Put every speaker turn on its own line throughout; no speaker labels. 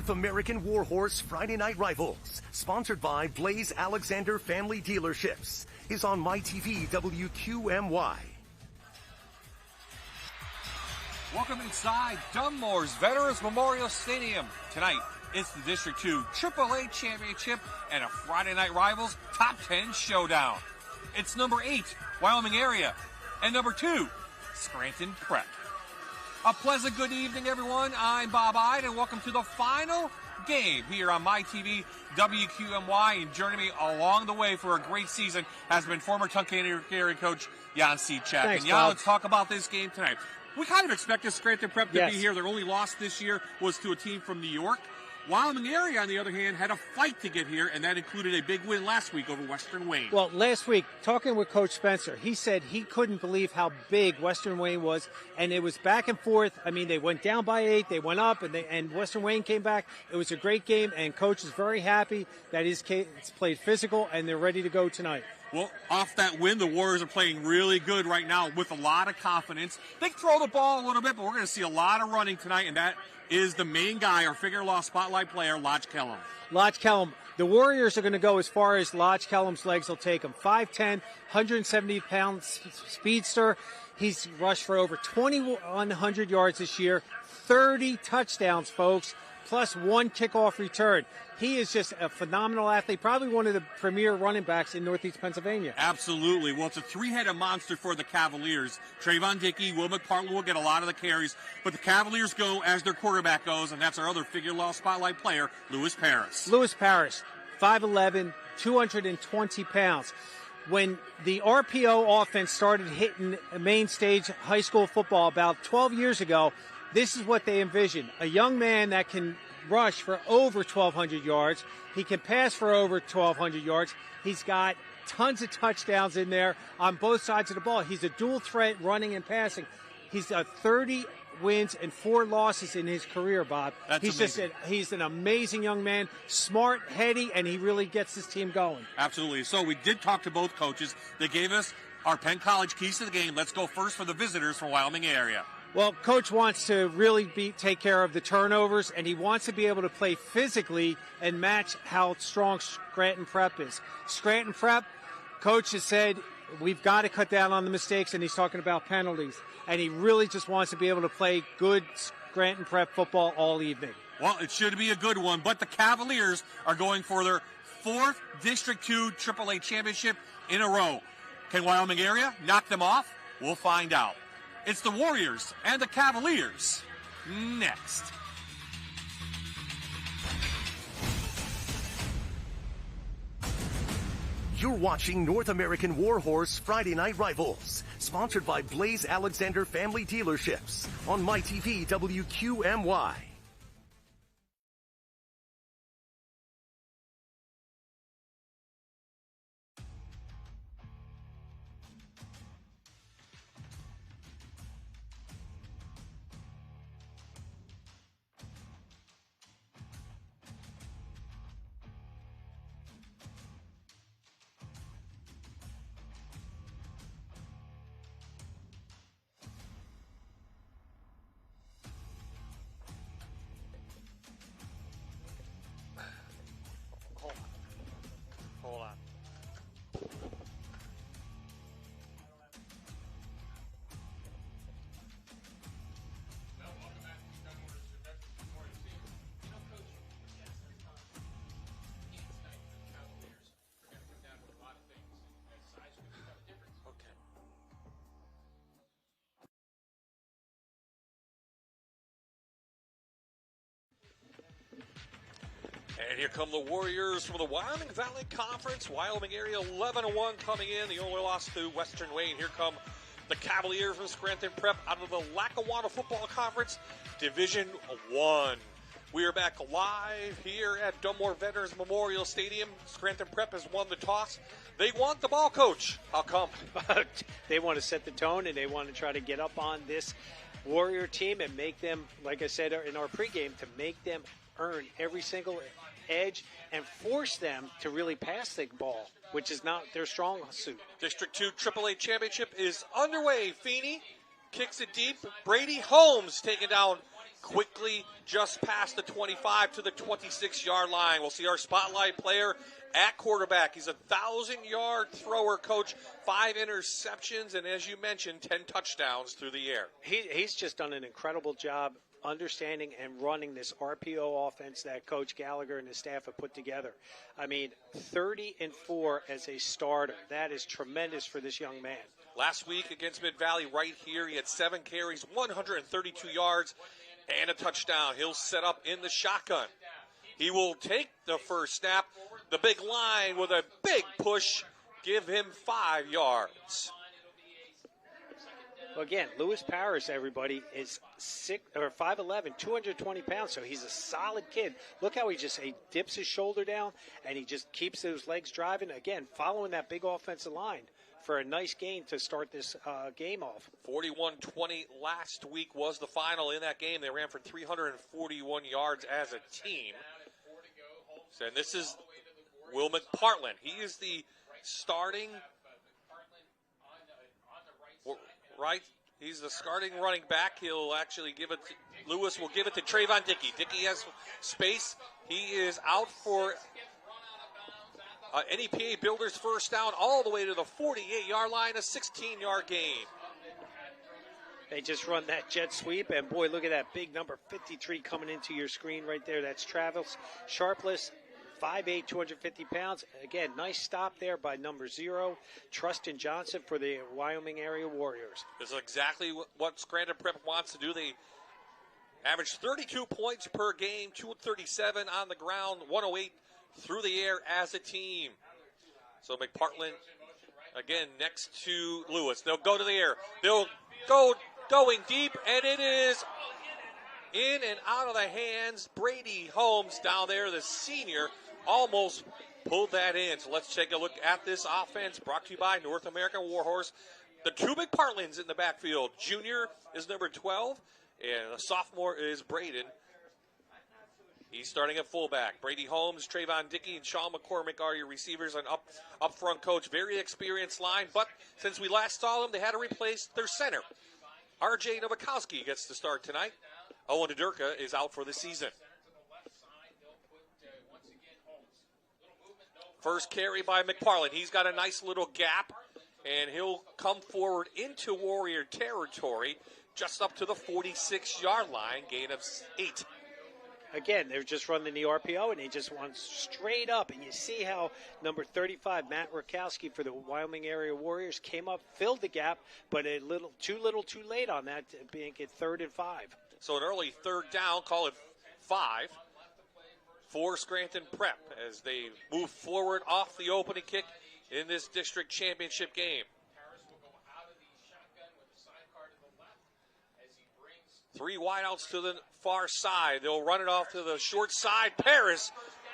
North American Warhorse Friday Night Rivals, sponsored by Blaze Alexander Family Dealerships, is on MyTV WQMY.
Welcome inside Dunmore's Veterans Memorial Stadium. Tonight, it's the District 2 AAA Championship and a Friday Night Rivals Top 10 Showdown. It's number 8, Wyoming area, and number 2, Scranton Prep. A pleasant good evening, everyone. I'm Bob Ide, and welcome to the final game here on MyTV WQMY. And joining me along the way for a great season has been former Tunkhannock coach Jan Seachak.
Thanks,
and Jan,
Bob.
let's talk about this game tonight. We kind of expected Scranton Prep to
Yes.
be here. Their only loss this year was to a team from New York. Wyoming area, on the other hand, had a fight to get here, and that included a big win last week over Western Wayne.
Well, last week, talking with Coach Spencer, he said he couldn't believe how big Western Wayne was, and it was back and forth. I mean, they went down by 8, they went up, and Western Wayne came back. It was a great game, and Coach is very happy that his kids played physical, and they're ready to go tonight.
Well, off that win, the Warriors are playing really good right now with a lot of confidence. They throw the ball a little bit, but we're going to see a lot of running tonight, and that is the main guy, our figure law spotlight player, Lodge Kellum.
Lodge Kellum. The Warriors are going to go as far as Lodge Kellum's legs will take him. 5'10", 170-pound speedster. He's rushed for over 2,100 yards this year, 30 touchdowns, folks, plus 1 kickoff return. He is just a phenomenal athlete, probably one of the premier running backs in Northeast Pennsylvania.
Absolutely. Well, it's a three-headed monster for the Cavaliers. Trayvon Dickey, Will McPartland will get a lot of the carries, but the Cavaliers go as their quarterback goes, and that's our other figure law spotlight player, Lewis Parris.
Lewis Parris, 5'11", 220 pounds. When the RPO offense started hitting main stage high school football about 12 years ago, this is what they envisioned. A young man that can rush for over 1,200 yards. He can pass for over 1,200 yards. He's got tons of touchdowns in there on both sides of the ball. He's a dual threat running and passing. He's got 30 wins and 4 losses in his career, Bob.
That's
he's
amazing.
he's an amazing young man, smart, heady, and he really gets his team going.
Absolutely. So we did talk to both coaches. They gave us our Penn College keys to the game. Let's go first for the visitors from Wyoming area.
Well, Coach wants to really take care of the turnovers, and he wants to be able to play physically and match how strong Scranton Prep is. Scranton Prep, Coach has said, we've got to cut down on the mistakes, and he's talking about penalties. And he really just wants to be able to play good Scranton Prep football all evening.
Well, it should be a good one, but the Cavaliers are going for their 4th District 2 AAA championship in a row. Can Wyoming area knock them off? We'll find out. It's the Warriors and the Cavaliers next.
You're watching North American Warhorse Friday Night Rivals, sponsored by Blaze Alexander Family Dealerships on MyTV WQMY.
Hold on.
And here come the Warriors from the Wyoming Valley Conference. Wyoming area 11-1 coming in. The only loss to Western Wayne. Here come the Cavaliers from Scranton Prep out of the Lackawanna Football Conference, Division 1. We are back live here at Dunmore Veterans Memorial Stadium. Scranton Prep has won the toss. They want the ball, Coach. How come?
They want to set the tone, and they want to try to get up on this Warrior team and make them, like I said in our pregame, to make them earn every single edge and force them to really pass the ball, which is not their strong suit.
District 2 AAA Championship is underway. Feeney kicks it deep. Brady Holmes taking down quickly just past the 25 to the 26-yard line. We'll see our spotlight player at quarterback. He's a 1,000-yard thrower, Coach, 5 interceptions, and as you mentioned, 10 touchdowns through the air.
He's just done an incredible job understanding and running this RPO offense that Coach Gallagher and his staff have put together. I mean, 30-4 as a starter. That is tremendous for this young man.
Last week against Mid-Valley right here, he had 7 carries, 132 yards, and a touchdown. He'll set up in the shotgun. He will take the first snap. The big line with a big push, give him 5 yards.
Well, again, Lewis Parrish, everybody, is 5'11", 220 pounds, so he's a solid kid. Look how he dips his shoulder down, and he just keeps those legs driving. Again, following that big offensive line for a nice gain to start this game off.
41-20 last week was the final in that game. They ran for 341 yards as a team. And this is Will McPartland. He is the starting, right? He's the starting running back. He'll actually give it to, Lewis will give it to Trayvon Dickey. Dickey has space. He is out for NEPA Builders first down all the way to the 48-yard line, a 16-yard gain.
They just run that jet sweep, and boy, look at that big number 53 coming into your screen right there. That's Travis Sharpless, 5'8", 250 pounds. Again, nice stop there by number 0, Trustin Johnson for the Wyoming area Warriors.
This is exactly what Scranton Prep wants to do. They average 32 points per game, 237 on the ground, 108 through the air as a team. So McPartland, again, next to Lewis. They'll go to the air. They'll go going deep, and it is in and out of the hands. Brady Holmes down there, the senior, almost pulled that in. So let's take a look at this offense brought to you by North American Warhorse. The 2 McPartlands in the backfield. Junior is number 12, and the sophomore is Braden. He's starting at fullback. Brady Holmes, Trayvon Dickey, and Sean McCormick are your receivers. And up front coach, very experienced line. But since we last saw them, they had to replace their center. R.J. Nowakowski gets to start tonight. Owen Durka is out for the season. First carry by McPartland. He's got a nice little gap, and he'll come forward into Warrior territory just up to the 46-yard line, gain of 8.
Again, they're just running the RPO, and he just wants straight up. And you see how number 35, Matt Rakowski for the Wyoming area Warriors, came up, filled the gap, but a little too late on that, being it 3rd and 5.
So an early 3rd down, call it 5 for Scranton Prep as they move forward off the opening kick in this district championship game. 3 wideouts to the far side. They'll run it off to the short side. Paris,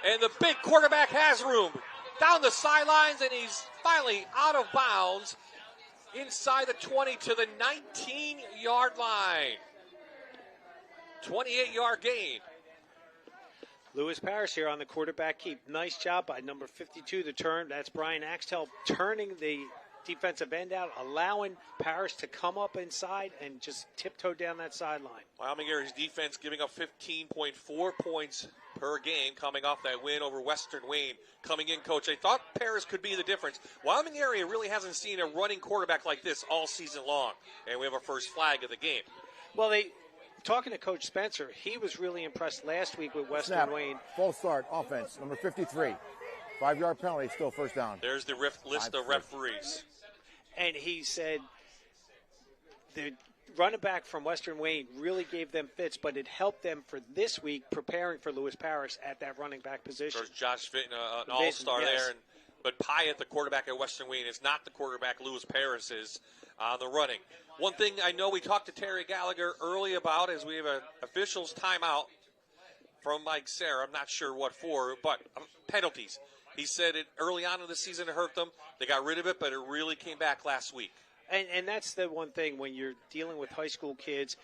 and the big quarterback has room. Down the sidelines, and he's finally out of bounds inside the 20 to the 19-yard line. 28-yard gain.
Lewis Parrish here on the quarterback keep. Nice job by number 52 to turn. That's Brian Axtell turning the defensive end out, allowing Parrish to come up inside and just tiptoe down that sideline.
Wyoming area's defense giving up 15.4 points per game coming off that win over Western Wayne. Coming in, Coach, I thought Parrish could be the difference. Wyoming area really hasn't seen a running quarterback like this all season long, and we have our first flag of the game.
Well, talking to Coach Spencer, he was really impressed last week with Western Wayne.
Full start, offense, number 53. 5-yard penalty, still first down.
There's the list of referees.
And he said the running back from Western Wayne really gave them fits, but it helped them for this week preparing for Lewis Parrish at that running back position.
There's Josh Fitton, an all-star there. But Pyatt, the quarterback at Western Wayne, is not the quarterback Lewis Parrish is on the running. One thing I know we talked to Terry Gallagher early about is we have an officials timeout from Mike Sarah. I'm not sure what for, but penalties. He said it early on in the season it hurt them. They got rid of it, but it really came back last week.
And that's the one thing when you're dealing with high school kids,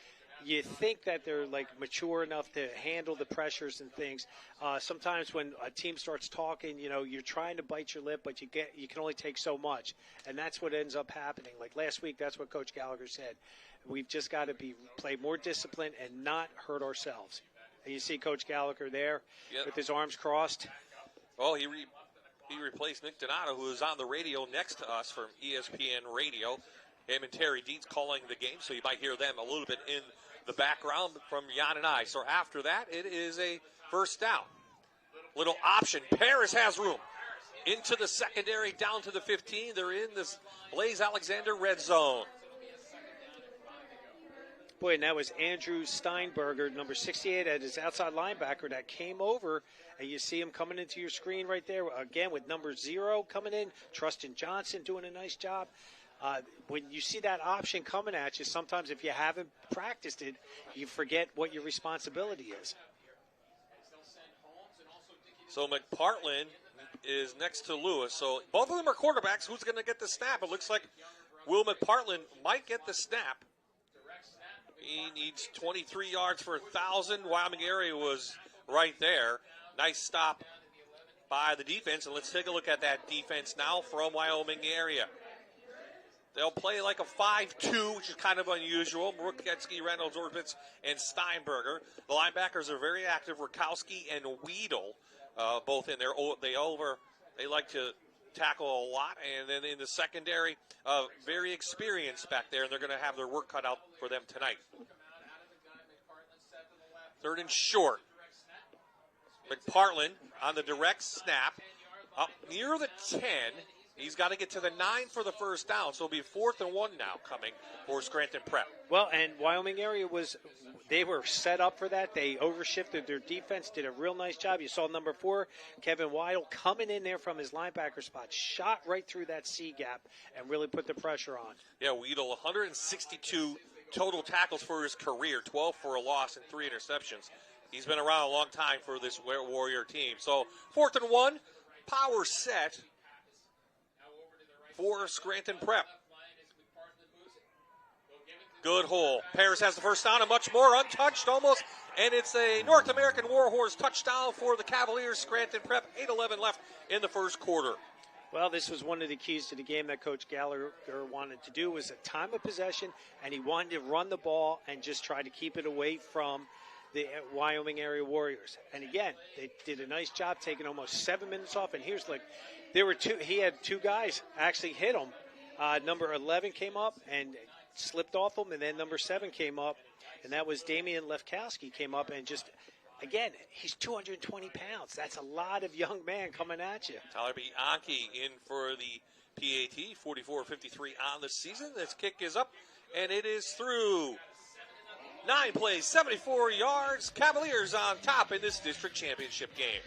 you think that they're like mature enough to handle the pressures and things. Sometimes when a team starts talking, you're trying to bite your lip, but you can only take so much, and that's what ends up happening. Like last week, that's what Coach Gallagher said. We've just got to play more disciplined and not hurt ourselves. And you see Coach Gallagher there with his arms crossed.
Well, he replaced Nick Donato, who is on the radio next to us from ESPN Radio. Him and Terry Deeds calling the game, so you might hear them a little bit in the background from Jan and I. So after that, it is a first down. Little option. Paris has room. Into the secondary, down to the 15. They're in this Blaze Alexander red zone.
Boy, and that was Andrew Steinberger, number 68, at his outside linebacker that came over, and you see him coming into your screen right there, again with number 0 coming in. Trustin Johnson doing a nice job. When you see that option coming at you, sometimes if you haven't practiced it, you forget what your responsibility is.
So McPartland is next to Lewis. So both of them are quarterbacks. Who's going to get the snap? It looks like Will McPartland might get the snap. He needs 23 yards for 1,000. Wyoming area was right there. Nice stop by the defense. And let's take a look at that defense now from Wyoming area. They'll play like a 5-2, which is kind of unusual. Mruketsky, Reynolds, Orbitz, and Steinberger. The linebackers are very active. Rakowski and Weedle, both in there. They like to tackle a lot. And then in the secondary, very experienced back there, and they're going to have their work cut out for them tonight. 3rd and short. McPartland on the direct snap. Up near the 10. He's got to get to the 9 for the first down, so it'll be 4th and 1 now coming for Scranton Prep.
Well, and Wyoming area they were set up for that. They overshifted their defense, did a real nice job. You saw number 4, Kevin Weidel, coming in there from his linebacker spot, shot right through that C gap and really put the pressure on.
Yeah, Weidel, 162 total tackles for his career, 12 for a loss and 3 interceptions. He's been around a long time for this Warrior team. So 4th and 1, power set for Scranton Prep. Good hole. Paris has the first down and much more, untouched almost, and it's a North American Warhorse touchdown for the Cavaliers. Scranton Prep, 8:11 left in the first quarter.
Well, this was one of the keys to the game that Coach Gallagher wanted to do, was a time of possession, and he wanted to run the ball and just try to keep it away from the Wyoming area Warriors. And again, they did a nice job taking almost 7 minutes off. And here's he had 2 guys actually hit him. Number 11 came up and slipped off him, and then number 7 came up, and that was Damian Lefkowski came up and just, again, he's 220 pounds. That's a lot of young man coming at you.
Tyler Bianchi in for the PAT, 44-53 on the season. This kick is up, and it is through. 9 plays, 74 yards. Cavaliers on top in this district championship game.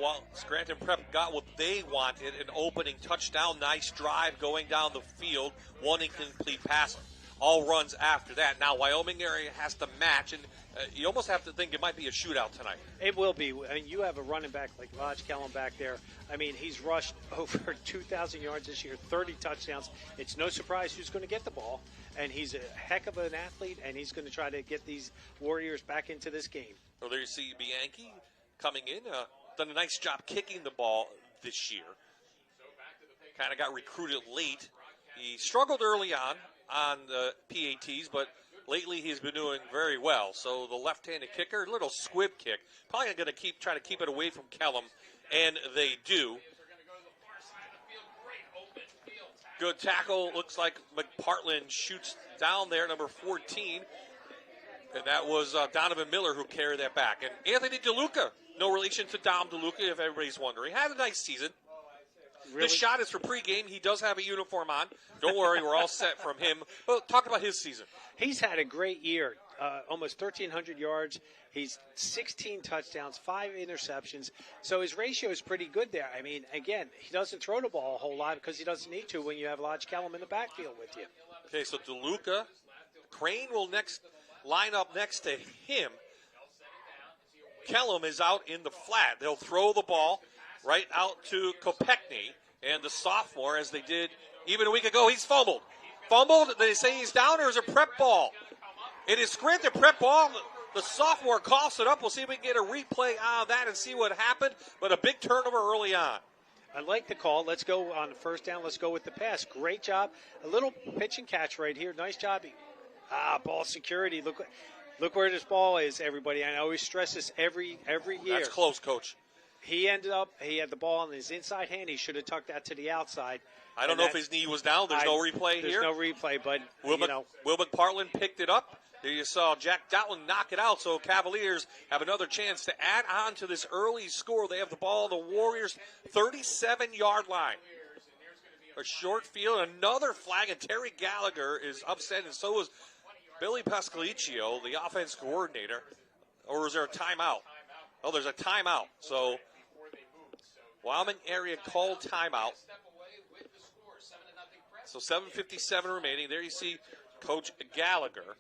Well, Scranton Prep got what they wanted, an opening touchdown, nice drive going down the field, 1 incomplete pass, all runs after that. Now Wyoming area has to match, and you almost have to think it might be a shootout tonight.
It will be. I mean, you have a running back like Lodge Kellum back there. I mean, he's rushed over 2,000 yards this year, 30 touchdowns. It's no surprise who's going to get the ball, and he's a heck of an athlete, and he's going to try to get these Warriors back into this game.
Well, there you see Bianchi coming in, done a nice job kicking the ball. this year. Kind of got recruited late. He struggled early on the PATs, but lately he's been doing very well. So the left-handed kicker, little squib kick, probably going to try to keep it away from Kellum, and they do. Good tackle. Looks like McPartland shoots down there, number 14. And that was Donovan Miller who carried that back. And Anthony DeLuca, no relation to Dom DeLuca, if everybody's wondering. Had a nice season. Really? This shot is for pregame. He does have a uniform on. Don't worry, we're all set from him. But talk about his season.
He's had a great year. Almost 1,300 yards. He's 16 touchdowns, 5 interceptions. So his ratio is pretty good there. I mean, again, he doesn't throw the ball a whole lot because he doesn't need to when you have Lodge Kellum in the backfield with you.
Okay, so DeLuca, Crane will line up next to him. Kellum is out in the flat. They'll throw the ball right out to Kopechny and the sophomore, as they did even a week ago. He's fumbled. Did they say he's down, or is it prep ball? It is Scranton prep ball. The sophomore coughs it up. We'll see if we can get a replay out of that and see what happened. But a big turnover early on.
I like the call. Let's go on the first down. Let's go with the pass. Great job. A little pitch and catch right here. Nice job. Ball security. Look where this ball is, everybody. I always stress this every year.
That's close, Coach.
He had the ball in his inside hand. He should have tucked that to the outside.
I don't know if his knee was down. There's no replay here.
There's no replay, but,
Will McPartland picked it up. There you saw Jack Dowling knock it out, so Cavaliers have another chance to add on to this early score. They have the ball on the Warriors' 37-yard line. A short field, another flag, and Terry Gallagher is upset, and so is Billy Pascaliccio, the offense coordinator. Or is there a timeout? Oh, there's a timeout. So Wyoming area called timeout. So 7:57 remaining. There you see Coach Gallagher.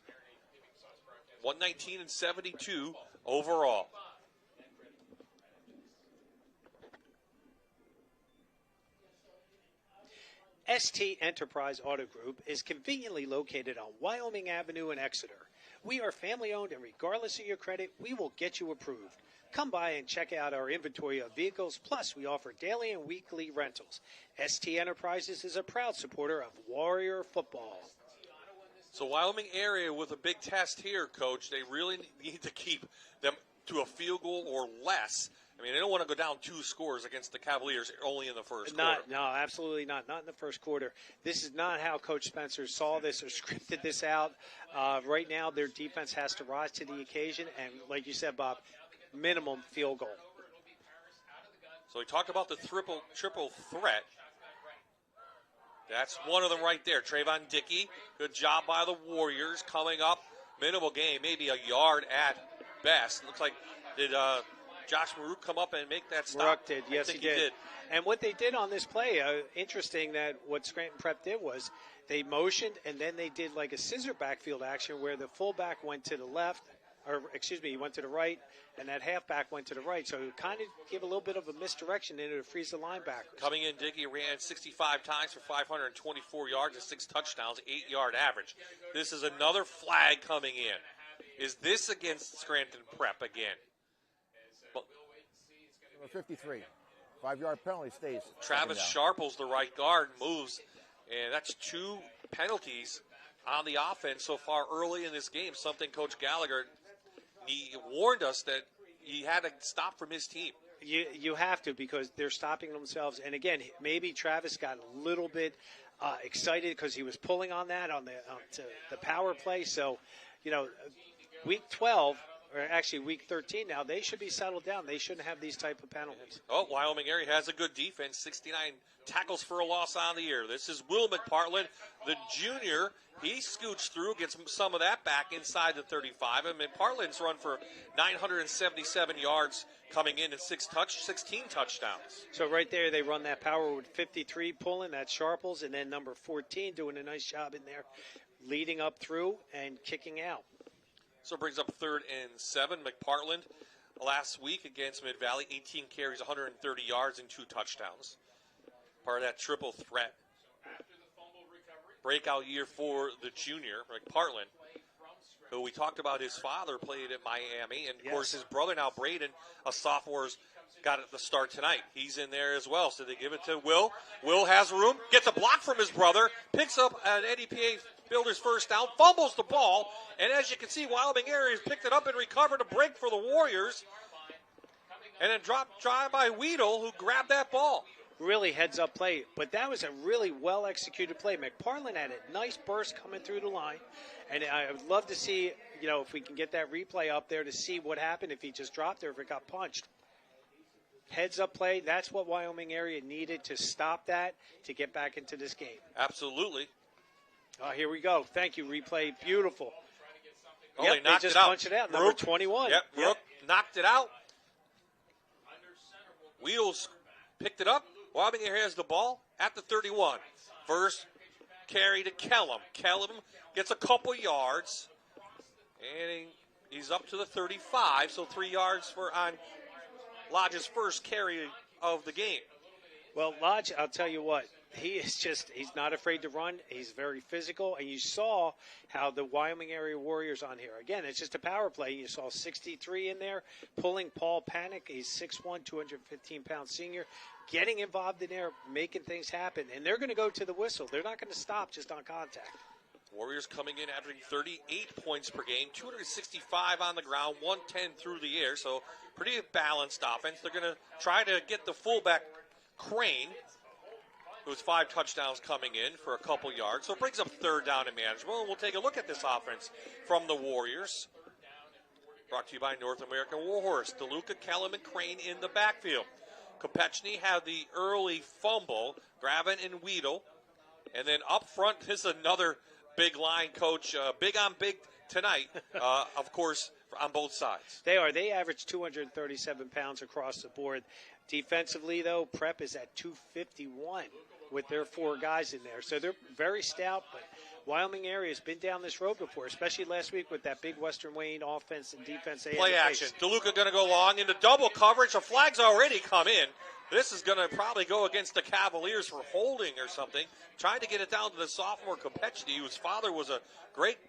119-72 overall.
ST Enterprise Auto Group is conveniently located on Wyoming Avenue in Exeter. We are family owned, and regardless of your credit, we will get you approved. Come by and check out our inventory of vehicles, plus we offer daily and weekly rentals. ST Enterprises is a proud supporter of Warrior football.
So Wyoming area with a big test here, Coach. They really need to keep them to a field goal or less. I mean, they don't want to go down 2 scores against the Cavaliers only in the first quarter.
No, absolutely not. Not in the first quarter. This is not how Coach Spencer saw this or scripted this out. Right now, their defense has to rise to the occasion, and like you said, Bob, minimum field goal.
So we talked about the triple threat. That's one of them right there. Trayvon Dickey, good job by the Warriors coming up. Minimal gain, maybe a yard at best. Looks like did Josh Maruk come up and make that stop?
Maruk did, yes, he did. And what they did on this play, interesting that what Scranton Prep did was they motioned and then they did like a scissor backfield action where the fullback went to the left, he went to the right, and that halfback went to the right. So it kind of gave a little bit of a misdirection in it to freeze the linebackers.
Coming in, Dickey ran 65 times for 524 yards and 6 touchdowns, 8-yard average. This is another flag coming in. Is this against Scranton Prep again?
Number 53. 5-yard penalty stays.
Travis Sharples, the right guard, moves. And that's 2 penalties on the offense so far early in this game. Something Coach Gallagher, he warned us that he had to stop from his team.
You have to, because they're stopping themselves. And again, maybe Travis got a little bit excited because he was pulling on that on the power play. So, week 12, or actually week 13 now, they should be settled down. They shouldn't have these type of penalties.
Oh, Wyoming area has a good defense. 69 tackles for a loss on the year. This is Will McPartland, the junior. He scoots through, gets some of that back inside the 35. And McPartland's run for 977 yards coming in and 16 touchdowns.
So right there, they run that power with 53 pulling, that's Sharples, and then number 14 doing a nice job in there, leading up through and kicking out.
So it brings up 3rd and 7. McPartland last week against Mid-Valley, 18 carries, 130 yards, and 2 touchdowns. Part of that triple threat. Breakout year for the junior, McPartland, who we talked about his father played at Miami. And, of course, his brother now, Braden, a sophomore, is got it the start tonight. He's in there as well. So they give it to Will. Will has room, gets a block from his brother, picks up an NEPA Builders first down, fumbles the ball, and as you can see, Wyoming area has picked it up and recovered a break for the Warriors. And then drive by Weedle, who grabbed that ball.
Really heads-up play, but that was a really well-executed play. McParland had a nice burst coming through the line, and I would love to see, if we can get that replay up there to see what happened if he just dropped or if it got punched. Heads-up play, that's what Wyoming area needed to stop that, to get back into this game.
Absolutely.
Here we go. Thank you, replay. Beautiful.
Oh, they knocked
just
it out.
Punched it out. Number 21.
Yep, Rook knocked it out. Wheels picked it up. Wyoming area has the ball at the 31. First carry to Kellum. Kellum gets a couple yards, and he's up to the 35, so 3 yards on Lodge's first carry of the game.
Well, Lodge, I'll tell you what, he's not afraid to run. He's very physical, and you saw how the Wyoming area Warriors on here. Again, it's just a power play. You saw 63 in there, pulling Paul Panic. He's 6'1", 215-pound senior, getting involved in there, making things happen. And they're going to go to the whistle. They're not going to stop just on contact.
Warriors coming in averaging 38 points per game, 265 on the ground, 110 through the air, so pretty balanced offense. They're going to try to get the fullback Crane, who's 5 touchdowns coming in for a couple yards. So it brings up third down and manageable. And we'll take a look at this offense from the Warriors. Brought to you by North American Warhorse. DeLuca, Kellum, and Crane in the backfield. Kopechny had the early fumble. Gravin and Weedle. And then up front, this is another big line, Coach. Big on big tonight, of course, on both sides.
They are. They average 237 pounds across the board. Defensively, though, Prep is at 251 with their 4 guys in there. So they're very stout, but Wyoming area has been down this road before, especially last week with that big Western Wayne offense and defense.
Play action. DeLuca going to go long into double coverage. A flag's already come in. This is going to probably go against the Cavaliers for holding or something. Trying to get it down to the sophomore Kopechny, whose father was a great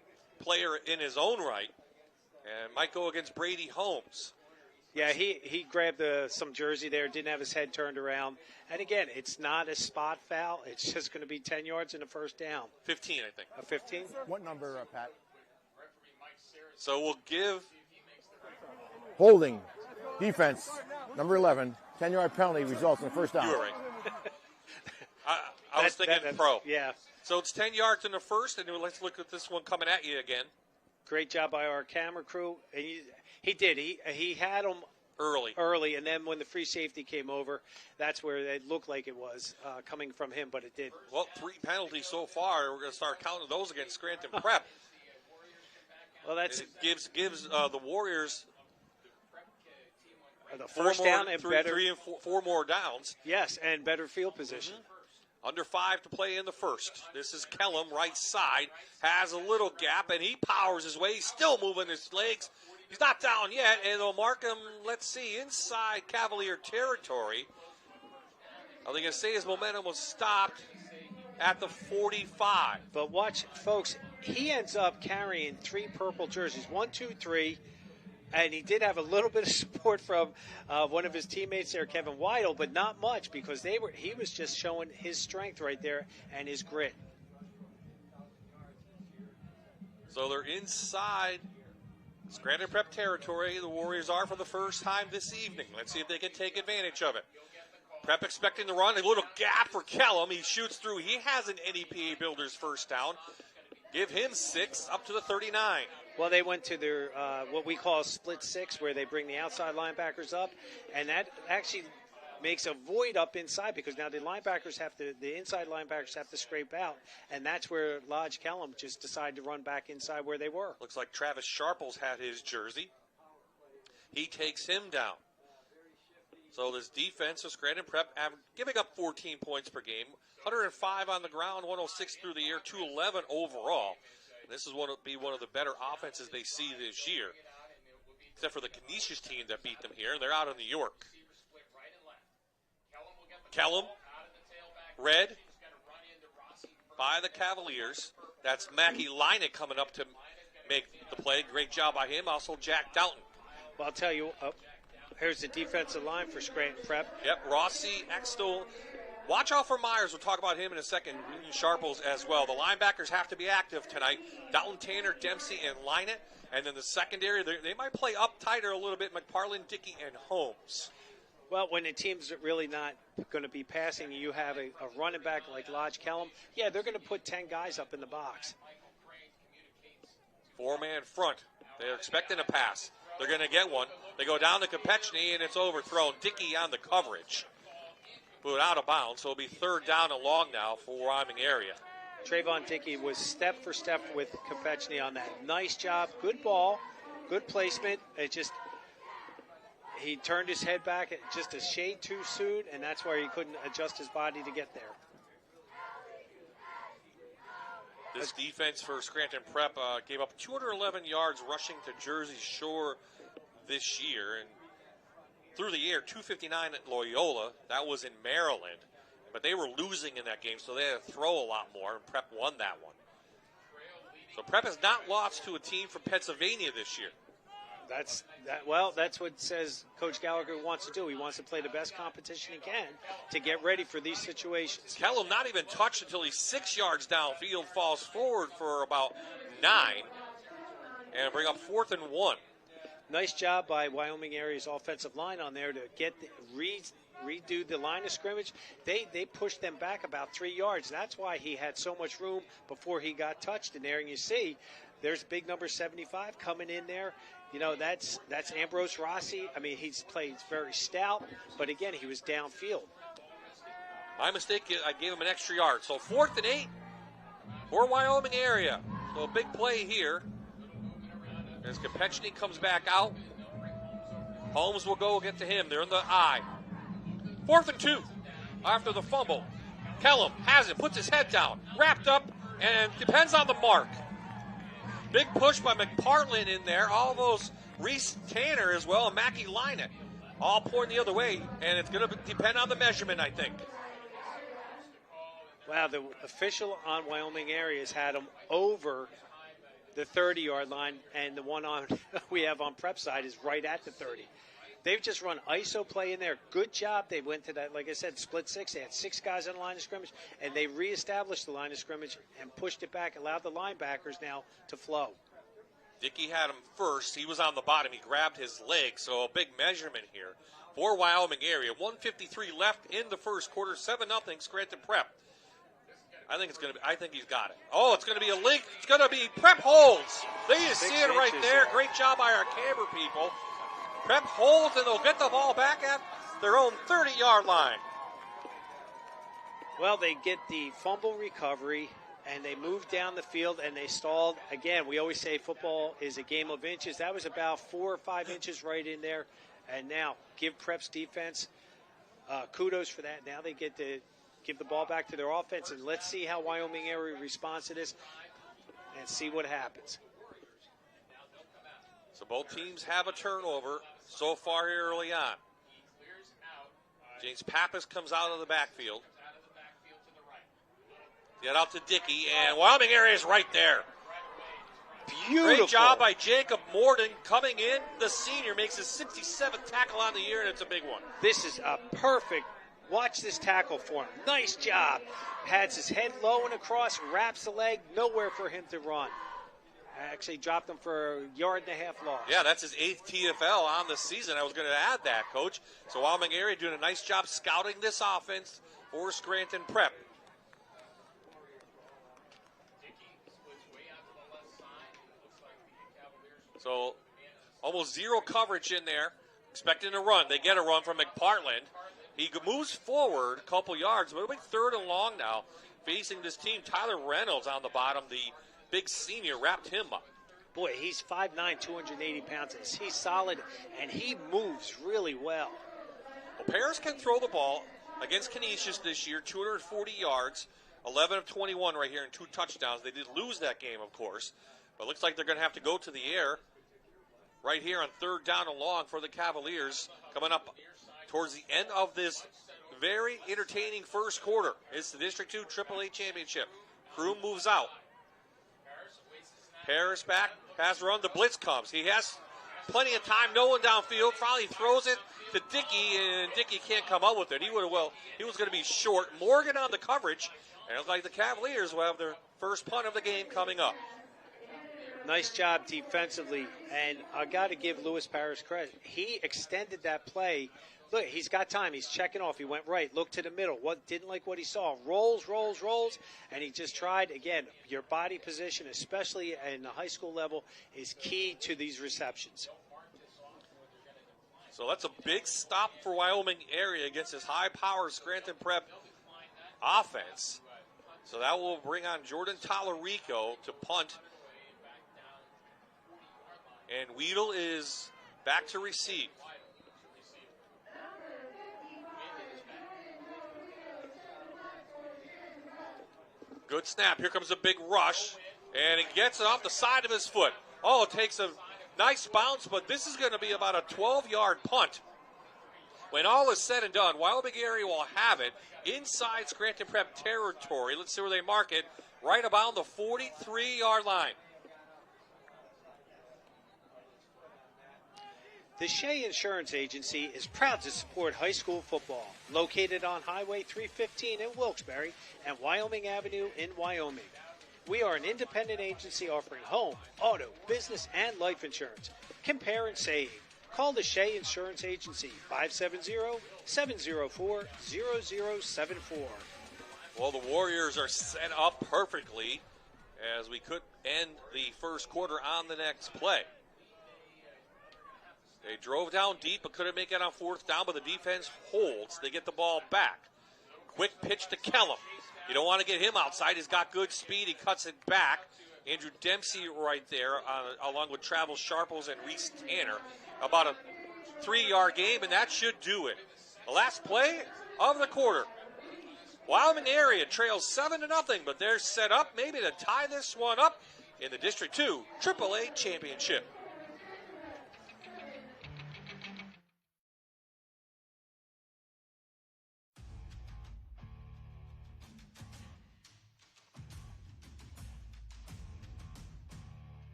player in his own right, and might go against Brady Holmes.
Yeah, he grabbed some jersey there, didn't have his head turned around. And again, it's not a spot foul. It's just going to be 10 yards and a first down.
15, I think.
15?
What number, Pat?
So we'll give
holding, defense, number 11, 10-yard penalty results in a first down.
You were right. I was thinking pro.
Yeah.
So it's 10 yards in the first, and let's look at this one coming at you again.
Great job by our camera crew. And he did. He had them early, and then when the free safety came over, that's where it looked like it was coming from him, but it did.
Well, 3 penalties so far. We're going to start counting those against Scranton Prep.
Well, it
gives the Warriors
the first down and better
3 and 4 more downs.
Yes, and better field position.
Under 5 to play in the first. This is Kellum, right side, has a little gap, and he powers his way. He's still moving his legs. He's not down yet, and they'll mark him, let's see, inside Cavalier territory. Are they going to say his momentum was stopped at the 45?
But watch, folks, he ends up carrying 3 purple jerseys, 1, 2, 3. And he did have a little bit of support from one of his teammates there, Kevin Weidel, but not much because he was just showing his strength right there and his grit.
So they're inside Scranton Prep territory. The Warriors are for the first time this evening. Let's see if they can take advantage of it. Prep expecting to run. A little gap for Kellum. He shoots through. He has an NEPA Builders first down. Give him 6 up to the 39.
Well, they went to their what we call split 6, where they bring the outside linebackers up, and that actually makes a void up inside because now the inside linebackers have to scrape out, and that's where Lodge Kellum just decided to run back inside where they were.
Looks like Travis Sharples had his jersey. He takes him down. So this defense of Scranton Prep giving up 14 points per game, 105 on the ground, 106 through the air, 211 overall. This is one of the better offenses they see this year, except for the Canisius team that beat them here. They're out in New York. Kellum, red by the Cavaliers. That's Mackie Leineck coming up to make the play. Great job by him. Also Jack Doughton.
Well, I'll tell you, Here's the defensive line for Scranton Prep.
Yep, Rossi, Extol. Watch out for Myers. We'll talk about him in a second. Sharples as well. The linebackers have to be active tonight. Dalton, Tanner, Dempsey, and Lynett. And then the secondary, they might play up tighter a little bit. McParland, Dickey, and Holmes.
Well, when the team's really not going to be passing, you have a running back like Lodge Kellum. Yeah, they're going to put 10 guys up in the box.
4-man front. They're expecting a pass. They're going to get one. They go down to Kopechny, and it's overthrown. Dickey on the coverage. Put out of bounds, so it'll be 3rd down and long now for Wyoming area.
Trayvon Dickey was step for step with Kopechny on that. Nice job, good ball, good placement. He turned his head back just a shade too soon, and that's where he couldn't adjust his body to get there.
This defense for Scranton Prep gave up 211 yards rushing to Jersey Shore this year, and through the air, 259 at Loyola. That was in Maryland. But they were losing in that game, so they had to throw a lot more, and Prep won that one. So Prep has not lost to a team from Pennsylvania this year.
That's what says Coach Gallagher wants to do. He wants to play the best competition he can to get ready for these situations.
Kellum not even touched until he's 6 yards downfield, falls forward for about 9, and bring up 4th and 1.
Nice job by Wyoming area's offensive line on there to get redo the line of scrimmage. They pushed them back about 3 yards. That's why he had so much room before he got touched in there. And you see, there's big number 75 coming in there. You know, that's Ambrose Rossi. I mean, he's played very stout, but again, he was downfield.
My mistake, I gave him an extra yard. So 4th and 8 for Wyoming area. So a big play here. As Kopechny comes back out, Holmes will go get to him. They're in the eye. 4th and 2 after the fumble. Kellum has it, puts his head down, wrapped up, and depends on the mark. Big push by McPartland in there. All those Reese Tanner as well, and Mackie Lynett all pointing the other way, and it's going to depend on the measurement, I think.
Wow, the official on Wyoming areas had him over the 30-yard line, and the one we have on Prep side is right at the 30. They've just run ISO play in there. Good job. They went to that, like I said, split 6. They had 6 guys on the line of scrimmage, and they reestablished the line of scrimmage and pushed it back, allowed the linebackers now to flow.
Dickey had him first. He was on the bottom. He grabbed his leg, so a big measurement here for Wyoming area. 1:53 left in the first quarter. 7-0 Scranton Prep. I think he's got it. Oh, it's going to be a leak. It's going to be Prep holds. There you see it right there. Great job by our camera people. Prep holds, and they'll get the ball back at their own 30-yard line.
Well, they get the fumble recovery, and they moved down the field, and they stalled. Again, we always say football is a game of inches. That was about 4 or 5 inches right in there. And now give Prep's defense kudos for that. Now they get to give the ball back to their offense, and let's see how Wyoming area responds to this and see what happens.
So both teams have a turnover so far here early on. James Pappas comes out of the backfield. Get out to Dickey, and Wyoming area is right there.
Beautiful.
Great job by Jacob Morden coming in. The senior makes his 67th tackle on the year, and it's a big one.
This is a perfect. Watch this tackle for him. Nice job. Has his head low and across, wraps the leg, nowhere for him to run. Actually dropped him for a 1.5 yard loss.
Yeah, that's his 8th TFL on the season. I was going to add that, Coach. So Wyoming area doing a nice job scouting this offense for Scranton Prep. So almost zero coverage in there. Expecting a run. They get a run from McPartland. He moves forward a couple yards, but it'll be 3rd and long now. Facing this team, Tyler Reynolds on the bottom. The big senior wrapped him up.
Boy, he's 5'9", 280 pounds. He's solid, and he moves really well.
Well, Paris can throw the ball against Canisius this year, 240 yards, 11 of 21 right here and 2 touchdowns. They did lose that game, of course, but it looks like they're going to have to go to the air right here on 3rd down and long for the Cavaliers coming up towards the end of this very entertaining first quarter. It's the District 2 AAA Championship. Crew moves out. Harris back, pass run, the blitz comes. He has plenty of time, no one downfield. Probably throws it to Dickey, and Dickey can't come up with it. He was going to be short. Morgan on the coverage, and it looks like the Cavaliers will have their first punt of the game coming up.
Nice job defensively, and I got to give Lewis Parrish credit. He extended that play. Look, he's got time. He's checking off. He went right, looked to the middle. Didn't like what he saw. Rolls, and he just tried. Again, your body position, especially in the high school level, is key to these receptions.
So that's a big stop for Wyoming area against his high-powered Scranton Prep offense. So that will bring on Jordan Tallarico to punt. And Weedle is back to receive. Good snap. Here comes a big rush. And he gets it off the side of his foot. Oh, it takes a nice bounce, but this is going to be about a 12-yard punt. When all is said and done, Wyoming area will have it inside Scranton Prep territory. Let's see where they mark it. Right about the 43-yard line.
The Shea Insurance Agency is proud to support high school football. Located on Highway 315 in Wilkes-Barre and Wyoming Avenue in Wyoming. We are an independent agency offering home, auto, business, and life insurance. Compare and save. Call the Shea Insurance Agency, 570-704-0074.
Well, the Warriors are set up perfectly as we could end the first quarter on the next play. They drove down deep but couldn't make it on fourth down, but the defense holds. They get the ball back. Quick pitch to Kellum. You don't want to get him outside. He's got good speed. He cuts it back. Andrew Dempsey right there, along with Travis Sharples and Reese Tanner. About a 3-yard game, and that should do it. The last play of the quarter. Wyoming area trails 7-0, but they're set up maybe to tie this one up in the District 2 AAA Championship.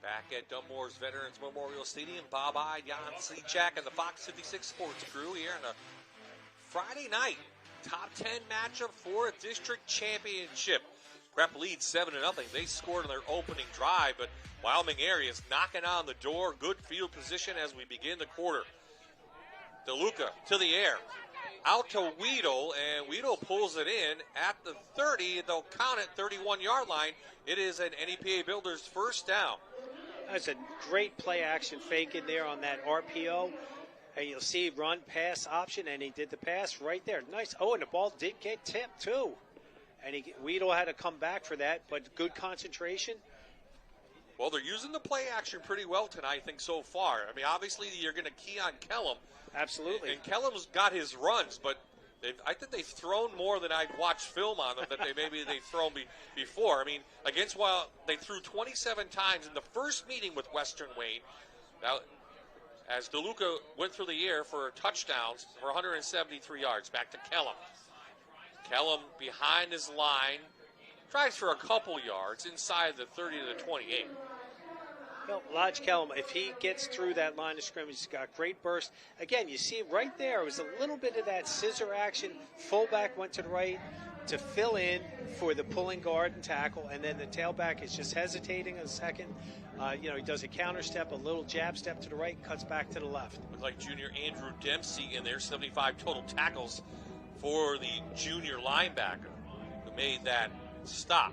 Back at Dunmore's Veterans Memorial Stadium, Bob Ide, Jan Sechak, and the Fox 56 Sports crew here on a Friday night top 10 matchup for a district championship. Prep leads 7-0. They scored on their opening drive, but Wyoming area is knocking on the door. Good field position as we begin the quarter. DeLuca to the air. Out to Weedle, and Weedle pulls it in at the 30. They'll count it 31-yard line. It is an NEPA Builders first down.
That's a great play action fake in there on that RPO. And you'll see run pass option, and he did the pass right there. Nice. Oh, and the ball did get tipped too. And Weedle had to come back for that, but good concentration.
Well, they're using the play action pretty well tonight, I think, so far. I mean, obviously, you're going to key on Kellum.
Absolutely.
And Kellum's got his runs, but I think they've thrown more than I've watched film on them that they've thrown before. I mean, they threw 27 times in the first meeting with Western Wayne. Now, as DeLuca went through the air for touchdowns for 173 yards. Back to Kellum. Kellum behind his line. Tries for a couple yards inside the 30 to the 28.
Well, Lodge Kellum, if he gets through that line of scrimmage, he's got great burst. Again, you see right there, it was a little bit of that scissor action. Fullback went to the right to fill in for the pulling guard and tackle, and then the tailback is just hesitating a second. He does a counter step, a little jab step to the right, cuts back to the left.
Looks like junior Andrew Dempsey in there, 75 total tackles for the junior linebacker who made that stop.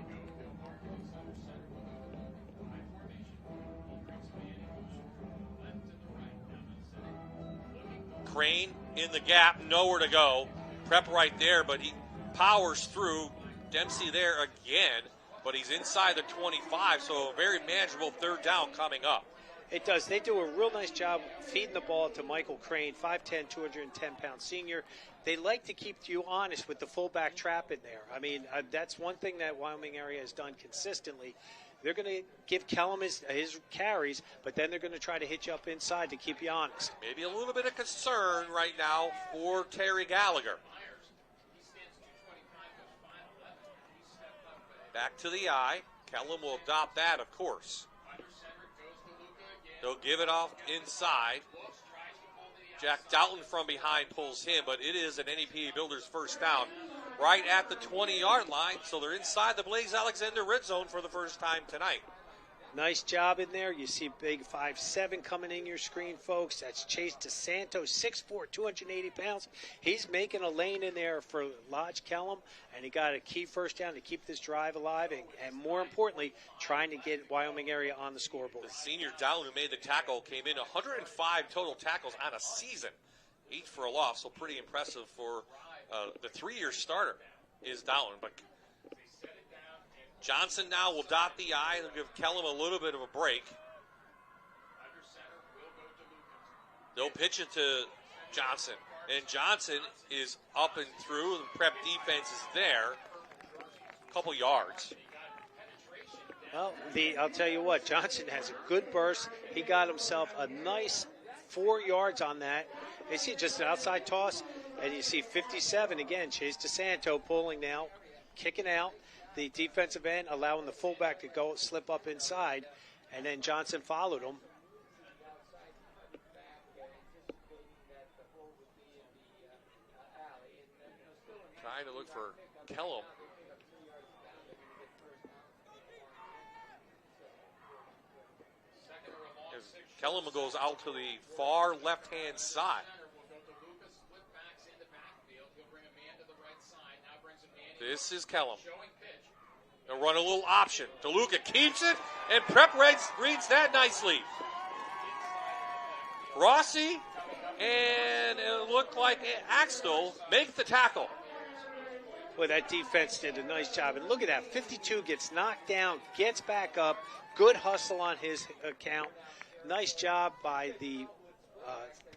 Crane in the gap, nowhere to go. Prep right there, but he powers through. Dempsey there again, but he's inside the 25, so a very manageable third down coming up.
It does. They do a real nice job feeding the ball to Michael Crane, 5'10", 210-pound senior. They like to keep you honest with the fullback trap in there. I mean, that's one thing that Wyoming area has done consistently. They're going to give Kellum his carries, but then they're going to try to hit you up inside to keep you honest.
Maybe a little bit of concern right now for Terry Gallagher. Back to the eye. Kellum will adopt that, of course. They'll give it off inside. Jack Doughton from behind pulls him, but it is an NEPA Builders first down right at the 20-yard line, so they're inside the Blaze Alexander red zone for the first time tonight.
Nice job in there. You see big 5'7" coming in your screen, folks. That's Chase DeSanto, 6'4", 280 pounds. He's making a lane in there for Lodge Kellum, and he got a key first down to keep this drive alive, and more importantly, trying to get Wyoming area on the scoreboard.
The senior Dowling who made the tackle came in 105 total tackles on a season, 8 for a loss, so pretty impressive for the 3-year starter is Dowling. But Johnson now will dot the I. They'll give Kellum a little bit of a break. They'll pitch it to Johnson. And Johnson is up and through. The prep defense is there. A couple yards.
Well, I'll tell you what, Johnson has a good burst. He got himself a nice 4 yards on that. You see just an outside toss, and you see 57 again. Chase DeSanto pulling now, kicking out. The defensive end allowing the fullback to go slip up inside, and then Johnson followed him.
Trying to look for Kellum. As Kellum goes out to the far left-hand side. This is Kellum. They'll run a little option. DeLuca keeps it, and Prep reads that nicely. Rossi and it looked like Axtell make the tackle.
Well, that defense did a nice job. And look at that, 52 gets knocked down, gets back up. Good hustle on his account. Nice job by the